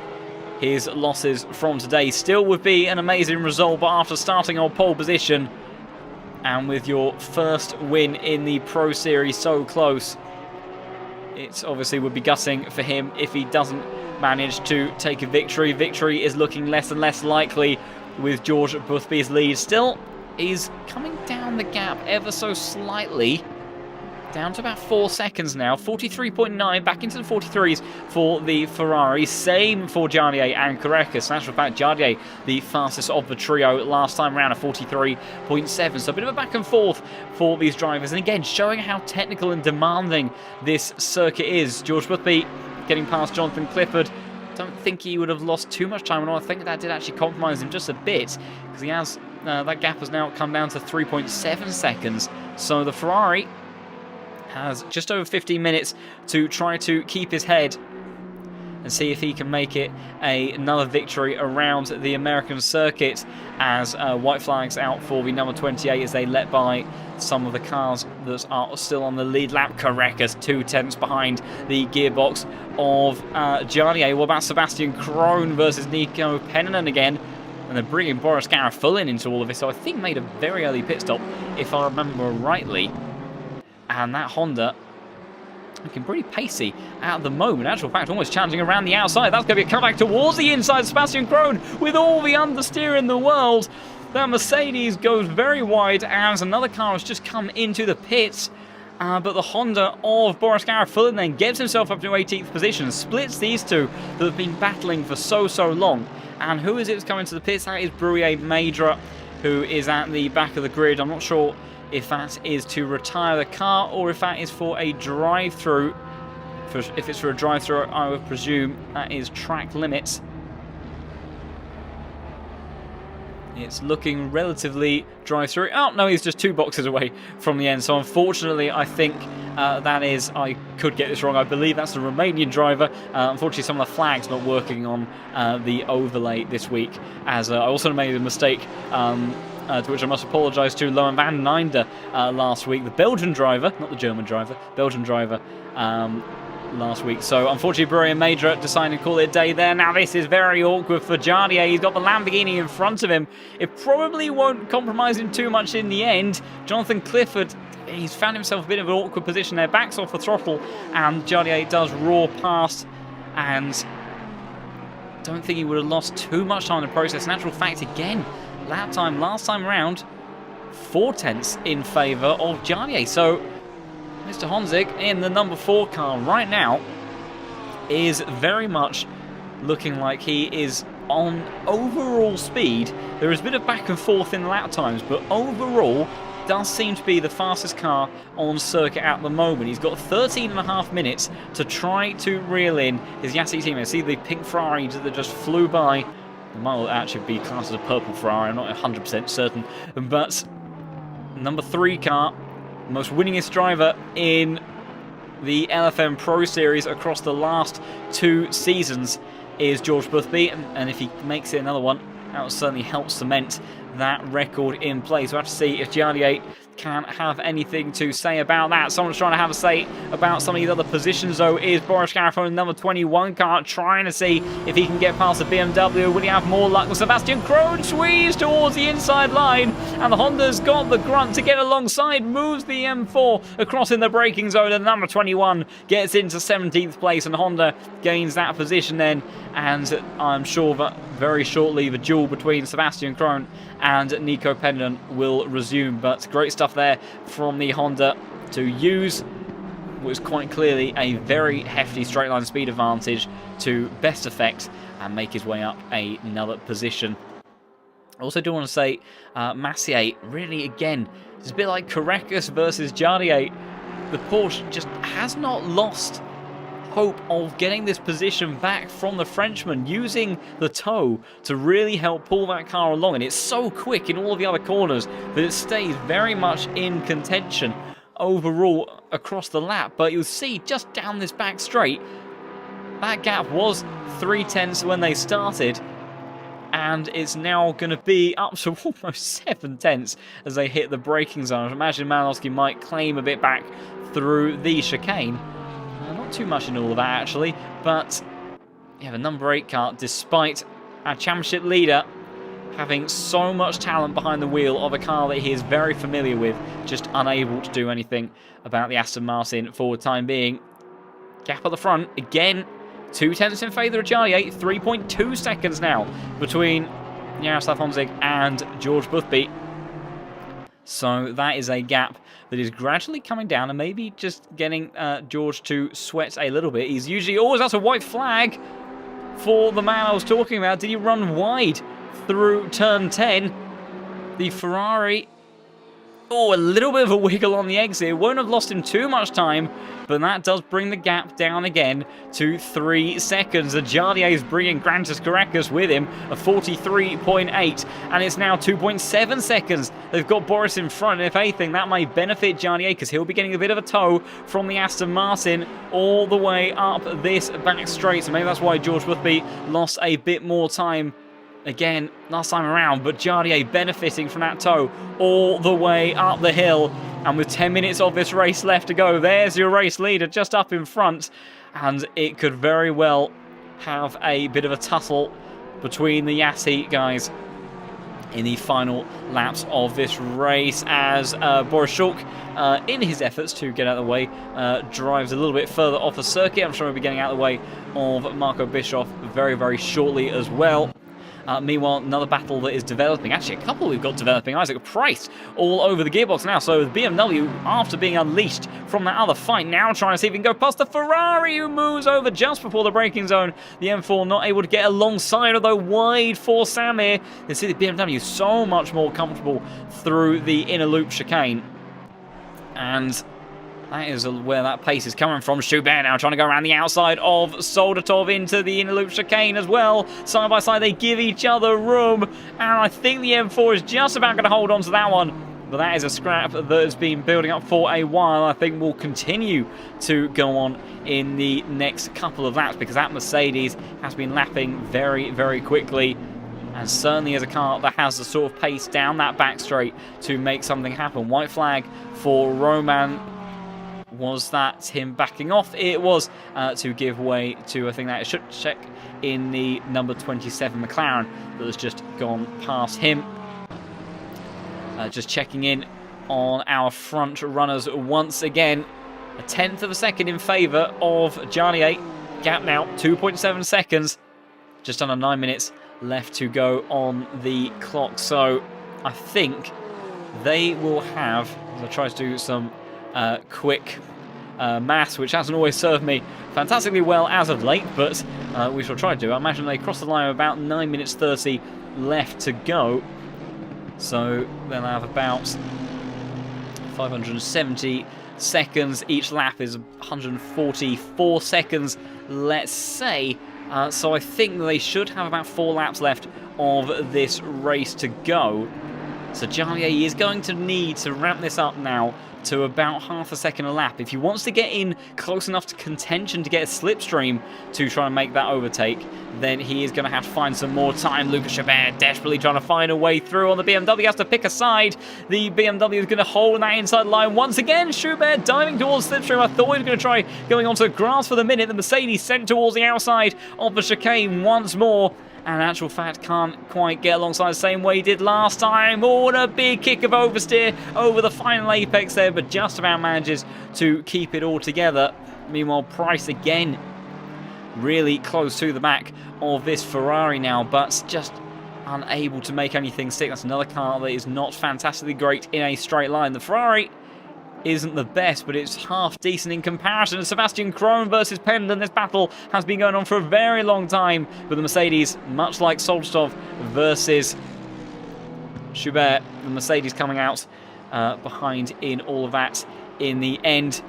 his losses from today. Still would be an amazing result, but after starting on pole position and with your first win in the Pro Series so close, it obviously would be gutting for him if he doesn't manage to take a victory. Victory is looking less and less likely with George Boothby's lead. Still, he's coming down the gap ever so slightly. down to about 4 seconds now. 43.9, back into the 43s for the Ferrari. Same for Jardier and Carreras. In actual fact, Jardier, the fastest of the trio last time around, at 43.7. So a bit of a back and forth for these drivers. And again, showing how technical and demanding this circuit is. George Boothby getting past Jonathan Clifford. Don't think he would have lost too much time, and I think that did actually compromise him just a bit, because he has that gap has now come down to 3.7 seconds. So the Ferrari has just over 15 minutes to try to keep his head and see if he can make it another victory around the American circuit, as white flags out for the number 28 as they let by some of the cars that are still on the lead lap. Carreras 2/10 behind the gearbox of Jardier. What about Sebastian Krohn versus Nico Pennanen again? And they're bringing Boris Garofulin into all of this, so I think made a very early pit stop, if I remember rightly. And that Honda looking pretty pacey at the moment. In actual fact, almost challenging around the outside. That's going to be a comeback towards the inside. Sebastian Krohn with all the understeer in the world. That Mercedes goes very wide as another car has just come into the pits. But the Honda of Boris Garofulin then gets himself up to 18th position, splits these two that have been battling for so long. And who is it that's coming to the pits? That is Bruyer Maidra, who is at the back of the grid. I'm not sure if that is to retire the car or if that is for a drive-through. If it's for a drive-through, I would presume that is track limits. It's looking relatively drive-through. Oh, no, he's just 2 boxes away from the end. So unfortunately, I think that is, I could get this wrong, I believe that's the Romanian driver. Unfortunately, some of the flags not working on the overlay this week, as I also made a mistake, to which I must apologise to Lohan van Nijnder last week, the Belgian driver, not the German driver, Belgian driver last week. So unfortunately, Bruyer Maidra decided to call it a day there. Now this is very awkward for Jardier. He's got the Lamborghini in front of him. It probably won't compromise him too much in the end. Jonathan Clifford, he's found himself a bit of an awkward position there, backs off the throttle, and Jardier does roar past, and don't think he would have lost too much time in the process. In actual fact, again, lap time last time around, 4/10 in favour of Jardier. So Mr. Honzig in the number 4 car right now is very much looking like he is on overall speed. There is a bit of back and forth in lap times, but overall does seem to be the fastest car on circuit at the moment. He's got 13.5 minutes to try to reel in his Yassi team. See the pink Ferrari that just flew by. It might actually be classed as a purple Ferrari, I'm not 100% certain. But number 3 car, most winningest driver in the LFM Pro Series across the last 2 seasons, is George Boothby, and if he makes it another one, that will certainly help cement that record in place. We'll have to see if Jardier can have anything to say about that. Someone's trying to have a say about some of these other positions, though, is Boris Garofulin, number 21 car, trying to see if he can get past the BMW. Will he have more luck with Sebastian Krohn? Squeeze towards the inside line, and the Honda's got the grunt to get alongside, moves the M4 across in the braking zone, and number 21 gets into 17th place, and Honda gains that position then, and I'm sure that very shortly the duel between Sebastian Krohn and Nico Pennanen will resume. But great stuff there from the Honda to use what was quite clearly a very hefty straight line speed advantage to best effect and make his way up another position. I also do want to say Massier, really again, it's a bit like Carreras versus Jardier. The Porsche just has not lost hope of getting this position back from the Frenchman, using the toe to really help pull that car along, and it's so quick in all of the other corners that it stays very much in contention overall across the lap. But you'll see just down this back straight, that gap was 3/10 when they started, and it's now going to be up to almost 7/10 as they hit the braking zone. I imagine Malinowski might claim a bit back through the chicane. Not too much in all of that, actually, but yeah, the number 8 car, despite our championship leader having so much talent behind the wheel of a car that he is very familiar with, just unable to do anything about the Aston Martin for the time being. Gap at the front, again, 2/10 in favour of Jardier, 3.2 seconds now between Jaroslav Honzig and George Boothby. So that is a gap that is gradually coming down and maybe just getting George to sweat a little bit. He's usually always has a white flag for the man I was talking about. Did he run wide through turn 10? The Ferrari, a little bit of a wiggle on the exit. Won't have lost him too much time, but that does bring the gap down again to 3 seconds. Jardier is bringing Grantis Caracas with him, a 43.8, and it's now 2.7 seconds. They've got Boris in front, and if anything, that may benefit Jardier because he'll be getting a bit of a tow from the Aston Martin all the way up this back straight. So maybe that's why George Boothby lost a bit more time again last time around, but Jardier benefiting from that tow all the way up the hill. And with 10 minutes of this race left to go, there's your race leader just up in front, and it could very well have a bit of a tussle between the Yassi guys in the final laps of this race as Boris Schulk, in his efforts to get out of the way, drives a little bit further off the circuit. I'm sure he'll be getting out of the way of Marco Bischoff very, very shortly as well. Meanwhile, another battle that is developing. Actually, a couple we've got developing. Isaac Price all over the gearbox now. So the BMW, after being unleashed from that other fight, now trying to see if he can go past the Ferrari, who moves over just before the braking zone. The M4 not able to get alongside, although wide for Samir. You see the BMW so much more comfortable through the inner loop chicane. And that is where that pace is coming from. Schubert now trying to go around the outside of Soldatov into the inner loop chicane as well. Side by side, they give each other room. And I think the M4 is just about going to hold on to that one. But that is a scrap that has been building up for a while. I think will continue to go on in the next couple of laps because that Mercedes has been lapping very, very quickly. And certainly is a car that has the sort of pace down that back straight to make something happen. White flag for Roman. Was that him backing off? It was to give way to, I think that should check in the number 27 McLaren that has just gone past him. Just checking in on our front runners once again. A 1/10 of a second in favour of Jardier. Gap now 2.7 seconds. Just under 9 minutes left to go on the clock. So I think they will have, as I try to do some quick maths, which hasn't always served me fantastically well as of late, but we shall try to do. I imagine they cross the line with about 9 minutes 30 left to go. So they'll have about 570 seconds. Each lap is 144 seconds, let's say. So I think they should have about 4 laps left of this race to go. So Jardier is going to need to ramp this up now to about half a second a lap. If he wants to get in close enough to contention to get a slipstream to try and make that overtake, then he is going to have to find some more time. Lucas Chabert desperately trying to find a way through on the BMW. He has to pick a side. The BMW is going to hold that inside line once again. Schubert diving towards slipstream. I thought he was going to try going onto the grass for the minute. The Mercedes sent towards the outside of the chicane once more. And in actual fact, can't quite get alongside the same way he did last time. Oh, and a big kick of oversteer over the final apex there, but just about manages to keep it all together. Meanwhile, Price again really close to the back of this Ferrari now, but just unable to make anything stick. That's another car that is not fantastically great in a straight line. The Ferrari isn't the best, but it's half decent in comparison. Sebastian Krohn versus Pendon. This battle has been going on for a very long time, but the Mercedes, much like Solstov versus Schubert, the Mercedes coming out behind in all of that in the end.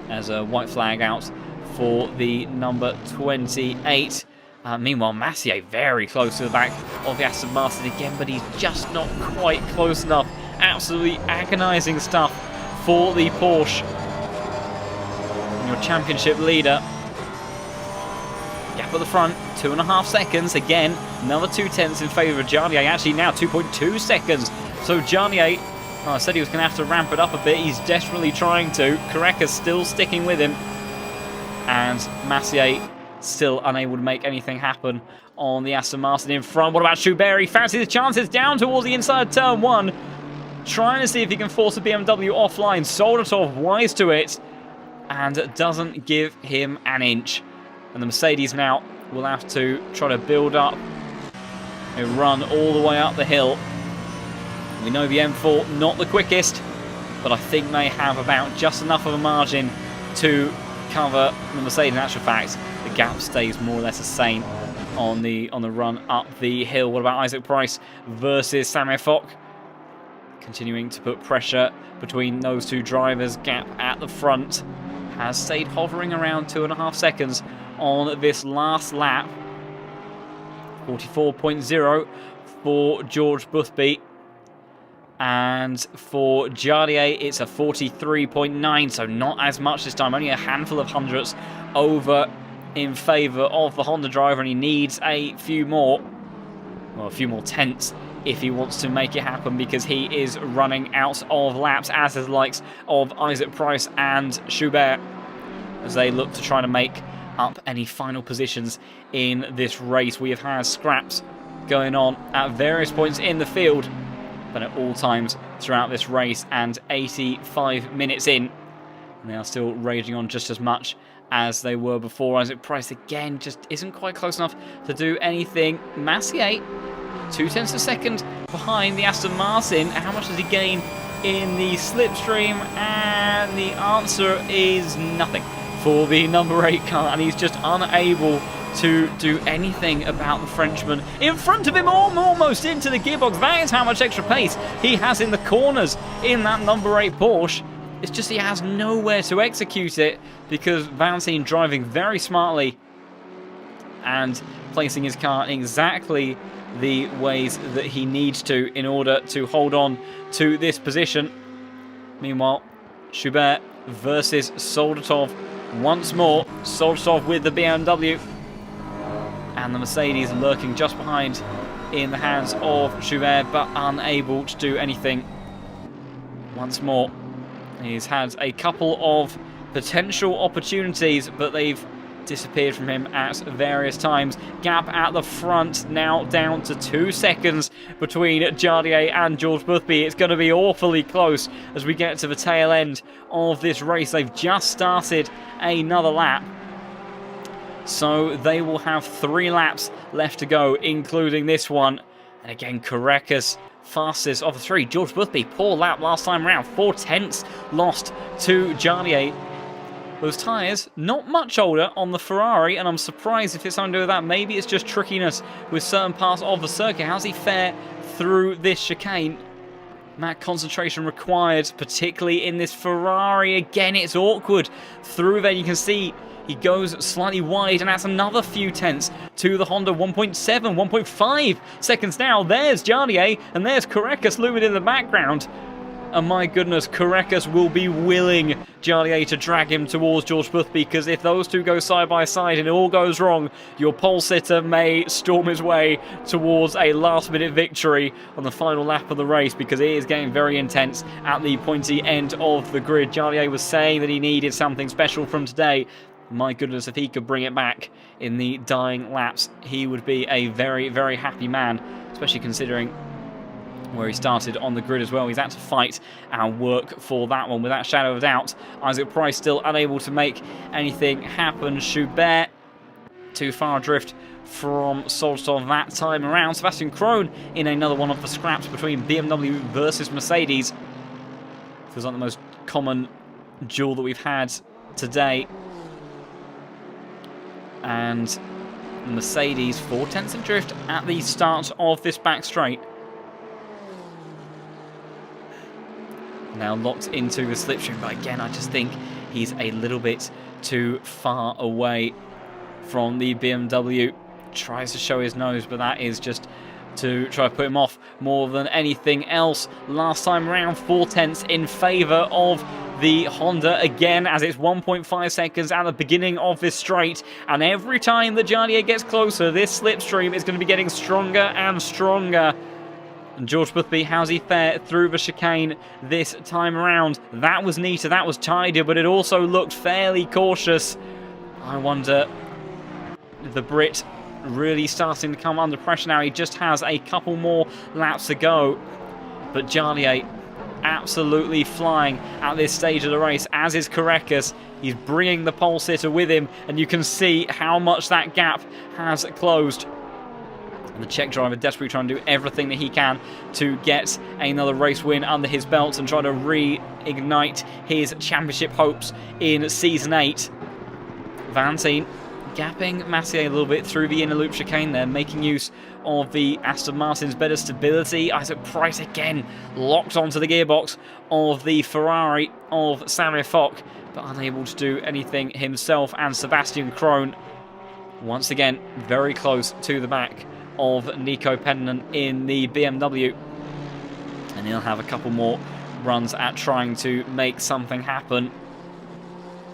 As a white flag out for the number 28. Meanwhile, Massier very close to the back of the Aston Martin again, but he's just not quite close enough. Absolutely agonising stuff for the Porsche. And your championship leader. Gap at the front, 2.5 seconds. Again, another 2/10 in favour of Jardier. Actually now 2.2 seconds. So Jardier, I said he was going to have to ramp it up a bit. He's desperately trying to. Caracas still sticking with him. And Massier still unable to make anything happen on the Aston Martin in front. What about Schubert? He fancies his chances down towards the inside of turn 1. Trying to see if he can force a BMW offline. Soldatov wise to it and doesn't give him an inch. And the Mercedes now will have to try to build up a run all the way up the hill. We know the M4 not the quickest, but I think they have about just enough of a margin to cover the Mercedes. In actual fact, the gap stays more or less the same on the run up the hill. What about Isaac Price versus Samuel Fock? Continuing to put pressure between those two drivers. Gap at the front has stayed hovering around 2.5 seconds on this last lap. 44.0 for George Boothby. And for Jardier, it's a 43.9, so not as much this time. Only a handful of hundredths over in favour of the Honda driver, and he needs a few more tenths if he wants to make it happen, because he is running out of laps, as is the likes of Isaac Price and Schubert, as they look to try to make up any final positions in this race. We have had scraps going on at various points in the field, but at all times throughout this race, and 85 minutes in, and they are still raging on just as much as they were before. Isaac Price again just isn't quite close enough to do anything. Massier, 0.2 of a second behind the Aston Martin. How much does he gain in the slipstream? And the answer is nothing for the number 8 car, and he's just unable to do anything about the Frenchman in front of him, almost into the gearbox. That is how much extra pace he has in the corners in that number 8 Porsche. It's just he has nowhere to execute it, because Valentine driving very smartly and placing his car in exactly the ways that he needs to in order to hold on to this position. Meanwhile, Schubert versus Soldatov once more. Soldatov with the BMW, and the Mercedes lurking just behind in the hands of Schubert, but unable to do anything. Once more, he's had a couple of potential opportunities, but they've disappeared from him at various times. Gap at the front now down to 2 seconds between Jardier and George Boothby. It's going to be awfully close as we get to the tail end of this race. They've just started another lap, so they will have 3 laps left to go, including this one. And again, Carreras fastest of the 3. George Boothby, poor lap last time around. 4 tenths lost to Jardier. Those tyres, not much older on the Ferrari, and I'm surprised if it's something to do with that. Maybe it's just trickiness with certain parts of the circuit. How's he fare through this chicane? That concentration required, particularly in this Ferrari. Again, it's awkward. Through there, you can see he goes slightly wide, and that's another few tenths to the Honda. 1.7, 1.5 seconds now. There's Jardier, and there's Carreras looming in the background. And my goodness, Carreras will be willing Jardier to drag him towards George Boothby, because if those two go side by side and it all goes wrong, your pole sitter may storm his way towards a last-minute victory on the final lap of the race, because it is getting very intense at the pointy end of the grid. Jardier was saying that he needed something special from today. My goodness, if he could bring it back in the dying laps, he would be a very, very happy man, especially considering where he started on the grid as well. He's had to fight and work for that one without a shadow of a doubt. Isaac Price still unable to make anything happen. Schubert too far adrift from Solstov that time around. Sebastian Krohn in another one of the scraps between BMW versus Mercedes. Feels like the most common duel that we've had today. And Mercedes 4 tenths of drift at the start of this back straight. Now locked into the slipstream, but again, I just think he's a little bit too far away from the BMW. Tries to show his nose, but that is just to try to put him off more than anything else. Last time around, 4 tenths in favour of the Honda again, as it's 1.5 seconds at the beginning of this straight. And every time that Jardier gets closer, this slipstream is going to be getting stronger and stronger. And George Boothby, how's he fare through the chicane this time around? That was neater, that was tidier, but it also looked fairly cautious. I wonder if the Brit really starting to come under pressure now. He just has a couple more laps to go. But Jardier absolutely flying at this stage of the race, as is Carreras. He's bringing the pole sitter with him, and you can see how much that gap has closed. And the Czech driver desperately trying to do everything that he can to get another race win under his belt and try to reignite his championship hopes in Season 8. Valentine gapping Massier a little bit through the inner loop chicane there, making use of the Aston Martin's better stability. Isaac Price again locked onto the gearbox of the Ferrari of Samuel Fock, but unable to do anything himself. And Sebastian Krohn once again very close to the back of Nico Pennon in the BMW, and he'll have a couple more runs at trying to make something happen.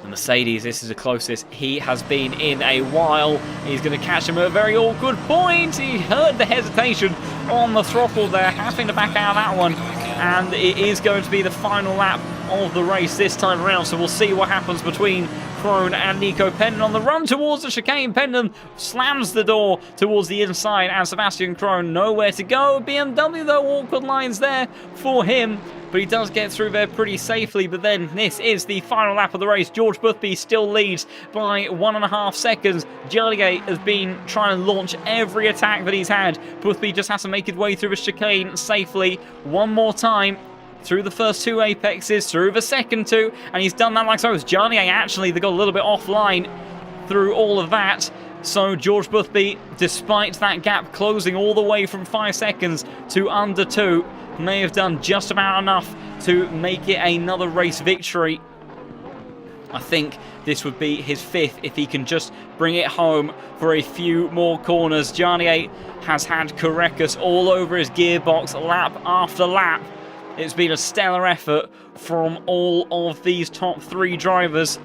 The Mercedes, this is the closest he has been in a while. He's going to catch him at a very awkward point. He heard the hesitation on the throttle there, having to back out of that one, and it is going to be the final lap of the race this time around, so we'll see what happens between Krohn and Nico Pennon on the run towards the chicane. Pennon slams the door towards the inside, and Sebastian Krohn nowhere to go. BMW though, awkward lines there for him, but he does get through there pretty safely. But then this is the final lap of the race. George Boothby still leads by 1.5 seconds. Jardier has been trying to launch every attack that he's had. Boothby just has to make his way through the chicane safely one more time. Through the first 2 apexes, through the second 2, and he's done that like so. It's Jardier actually that got a little bit offline through all of that. So George Boothby, despite that gap closing all the way from 5 seconds to under 2, may have done just about enough to make it another race victory. I think this would be his 5th if he can just bring it home for a few more corners. Jardier has had Carreras all over his gearbox lap after lap. It's been a stellar effort from all of these top 3 drivers.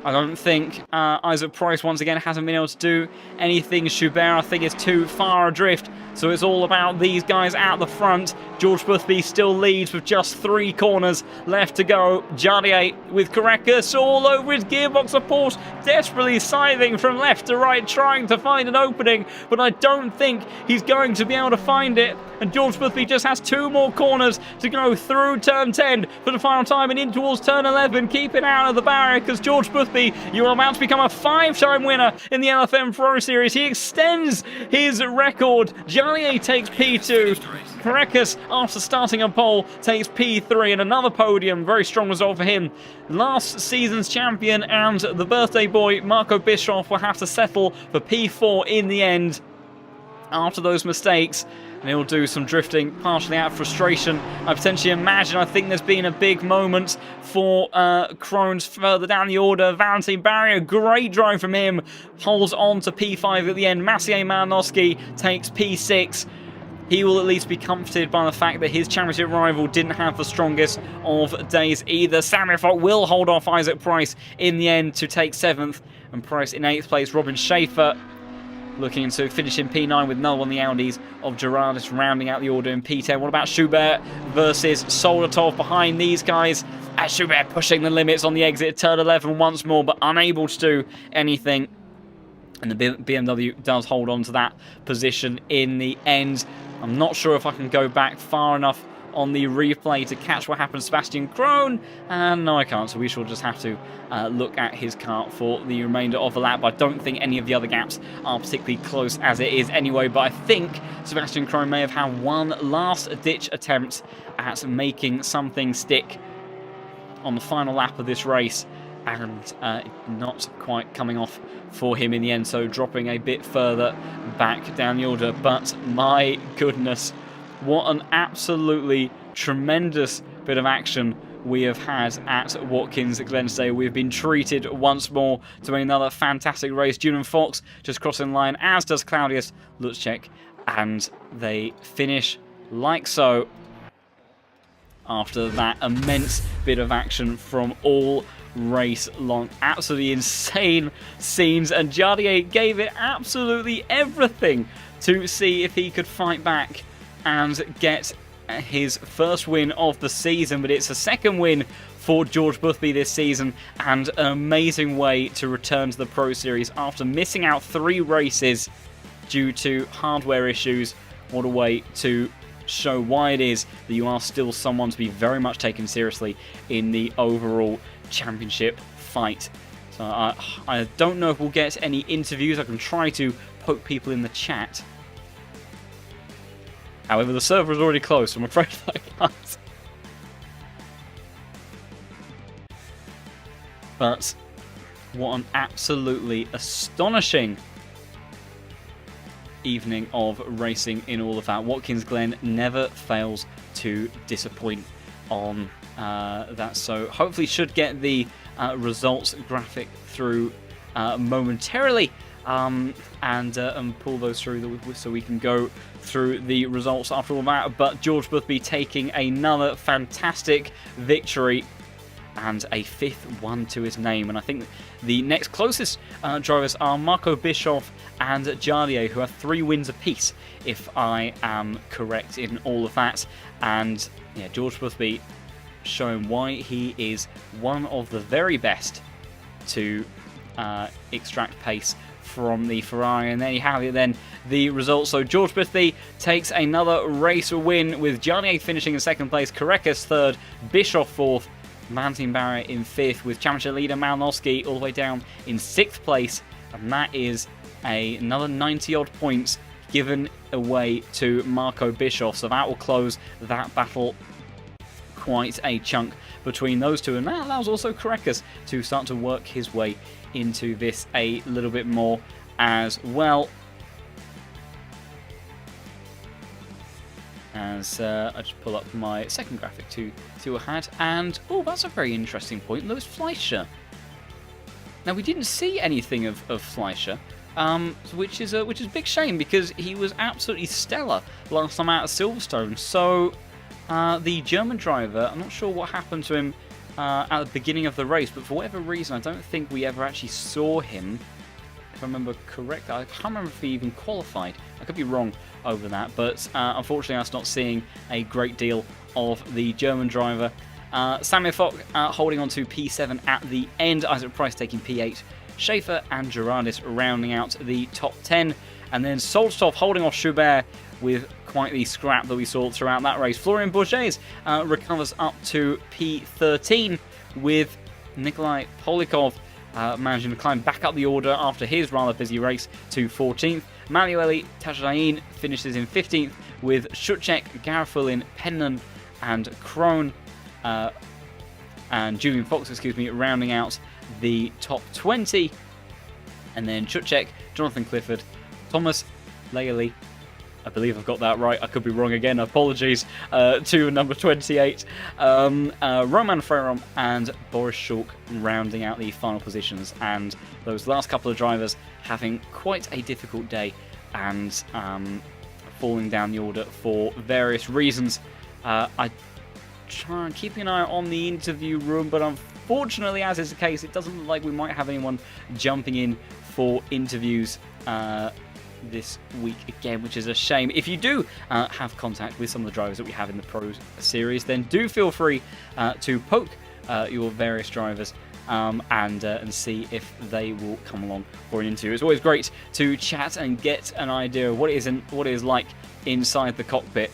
I don't think Isaac Price once again hasn't been able to do anything. Schubert, I think, is too far adrift. So it's all about these guys out the front. George Boothby still leads with just 3 corners left to go. Jardier with Carreras all over his gearbox support, desperately scything from left to right, trying to find an opening, but I don't think he's going to be able to find it. And George Boothby just has 2 more corners to go through turn 10 for the final time and in towards turn 11. Keep it out of the barrier, because George Boothby, you are about to become a 5-time winner in the LFM Pro Series. He extends his record. Jardier takes P2. Carreras, after starting a pole, takes P3, and another podium. Very strong result for him. Last season's champion and the birthday boy, Marco Bischoff, will have to settle for P4 in the end after those mistakes. And he'll do some drifting, partially out of frustration. I potentially imagine, I think there's been a big moment for Krohn's further down the order. Valentine Barrier, great drive from him, holds on to P5 at the end. Maciej Malinowski takes P6. He will at least be comforted by the fact that his championship rival didn't have the strongest of days either. Samuel Fock will hold off Isaac Price in the end to take 7th, and Price in 8th place. Robin Schaefer looking to finish in P9 with another one of the Audis of Gerardis rounding out the order in P10. What about Schubert versus Soldatov behind these guys? As Schubert pushing the limits on the exit, turn 11 once more, but unable to do anything. And the BMW does hold on to that position in the end. I'm not sure if I can go back far enough on the replay to catch what happened to Sebastian Krohn, and no I can't, so we shall just have to look at his car for the remainder of the lap. I don't think any of the other gaps are particularly close as it is anyway, but I think Sebastian Krohn may have had one last ditch attempt at making something stick on the final lap of this race, and not quite coming off for him in the end, so dropping a bit further back down the order. But my goodness, what an absolutely tremendous bit of action we have had at Watkins Glen today. We've been treated once more to another fantastic race. Julian Fox just crossing the line, as does Claudius Lutschek, and they finish like so after that immense bit of action from all race long. Absolutely insane scenes, and Jardier gave it absolutely everything to see if he could fight back and get his first win of the season. But it's a second win for George Boothby this season, and an amazing way to return to the Pro Series after missing out 3 races due to hardware issues. What a way to show why it is that you are still someone to be very much taken seriously in the overall championship fight. So I don't know if we'll get any interviews. I can try to poke people in the chat However, the server is already closed, so I'm afraid I can't. But what an absolutely astonishing evening of racing in all of that. Watkins Glen never fails to disappoint on that, so hopefully should get the results graphic through momentarily, and pull those through so we can go through the results after all that. But George Boothby taking another fantastic victory and a 5th one to his name. And I think the next closest drivers are Marco Bischoff and Jardier, who have 3 wins apiece, if I am correct in all of that. And yeah, George Boothby showing why he is one of the very best to extract pace from the Ferrari. And there you have it then, the results. So George Boothby takes another race win, with Jardier finishing in 2nd place, Karekes 3rd, Bischoff 4th, Martin Barrett in 5th, with championship leader Malinowski all the way down in 6th place. And that is another 90 odd points given away to Marco Bischoff, so that will close that battle. Quite a chunk between those two, and that allows also Karekes to start to work his way into this a little bit more as well. As I just pull up my second graphic to see what I had, and oh, that's a very interesting point. Lewis Fleischer. Now, we didn't see anything of Fleischer, which is a big shame, because he was absolutely stellar last time out at Silverstone. So the German driver, I'm not sure what happened to him at the beginning of the race, but for whatever reason, I don't think we ever actually saw him. If I remember correctly, I can't remember if he even qualified. I could be wrong over that, but unfortunately, I was not seeing a great deal of the German driver. Samuel Fock holding on to P7 at the end, Isaac Price taking P8, Schaefer and Gerardis rounding out the top 10, and then Solstov holding off Schubert with quite the scrap that we saw throughout that race. Florian Bourget recovers up to P13, with Nikolai Polikov managing to climb back up the order after his rather busy race to 14th. Manueli Tajdain finishes in 15th, with Schuchek, Garafulin, Pennon and Krohn and Julian Fox, rounding out the top 20. And then Schuchek, Jonathan Clifford, Thomas Laeli, I believe I've got that right, I could be wrong again, apologies, to number 28, Roman Freron and Boris Schulk rounding out the final positions. And those last couple of drivers having quite a difficult day and falling down the order for various reasons. I try and keep an eye on the interview room, but unfortunately, as is the case, it doesn't look like we might have anyone jumping in for interviews this week again, which is a shame. If you do have contact with some of the drivers that we have in the Pro Series, then do feel free to poke your various drivers and see if they will come along for an interview. It's always great to chat and get an idea of what it is like inside the cockpit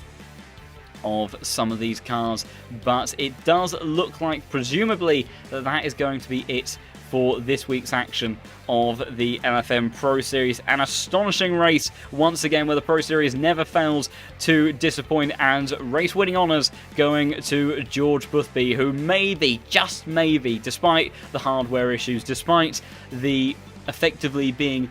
of some of these cars, but it does look like presumably that is going to be it for this week's action of the LFM Pro Series. An astonishing race once again, where the Pro Series never fails to disappoint, and race winning honours going to George Boothby, who maybe, just maybe, despite the hardware issues, despite the effectively being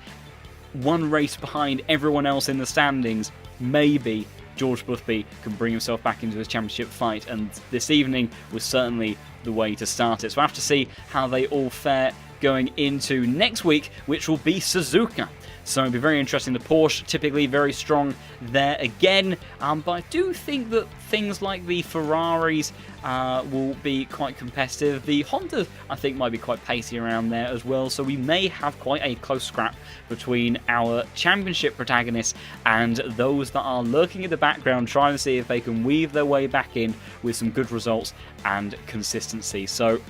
one race behind everyone else in the standings, maybe George Boothby can bring himself back into his championship fight, and this evening was certainly the way to start it. So we'll have to see how they all fare going into next week, which will be Suzuka. So it'll be very interesting. The Porsche typically very strong there again, but I do think that things like the Ferraris will be quite competitive. The Honda, I think, might be quite pacey around there as well, so we may have quite a close scrap between our championship protagonists and those that are lurking in the background, trying to see if they can weave their way back in with some good results and consistency. So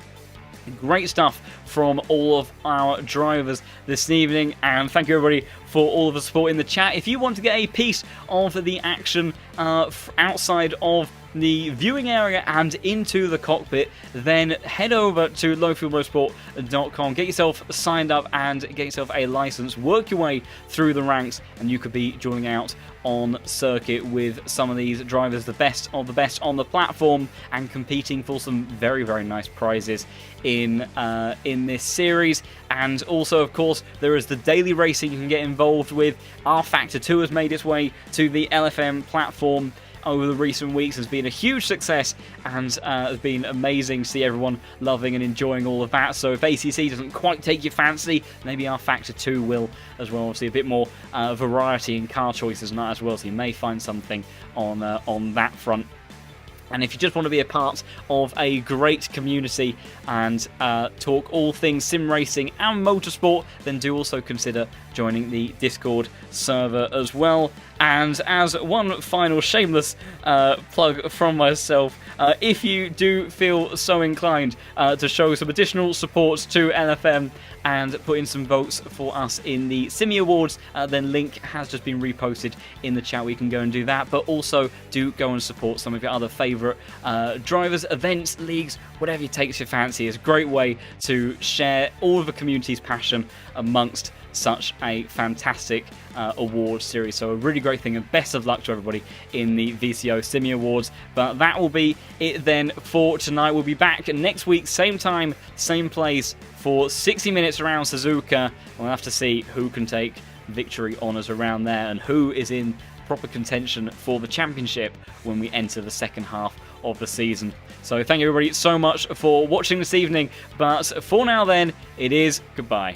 great stuff from all of our drivers this evening, and thank you everybody for all of the support in the chat. If you want to get a piece of the action outside of the viewing area and into the cockpit, then head over to lowfuelmotorsport.com, get yourself signed up and get yourself a license, work your way through the ranks, and you could be joining out on circuit with some of these drivers, the best of the best on the platform, and competing for some very, very nice prizes in this series. And also, of course, there is the daily racing you can get involved with. R Factor 2 has made its way to the LFM platform over the recent weeks. Has been a huge success, and has been amazing to see everyone loving and enjoying all of that. So if ACC doesn't quite take your fancy, maybe our Factor 2 will as well. Obviously a bit more variety in car choices and that as well, so you may find something on that front. And if you just want to be a part of a great community and talk all things sim racing and motorsport, then do also consider joining the Discord server as well. And as one final shameless plug from myself, if you do feel so inclined to show some additional support to LFM and put in some votes for us in the Simi Awards, then link has just been reposted in the chat. We can go and do that, but also do go and support some of your other favourite drivers, events, leagues, whatever takes your fancy. It's a great way to share all of the community's passion amongst such a fantastic award series. So a really great thing, and best of luck to everybody in the VCO Simi Awards. But that will be it then for tonight. We'll be back next week, same time, same place, for 60 minutes around Suzuka. We'll have to see who can take victory honours around there and who is in proper contention for the championship when we enter the second half of the season. So thank you everybody so much for watching this evening, but for now then, it is goodbye.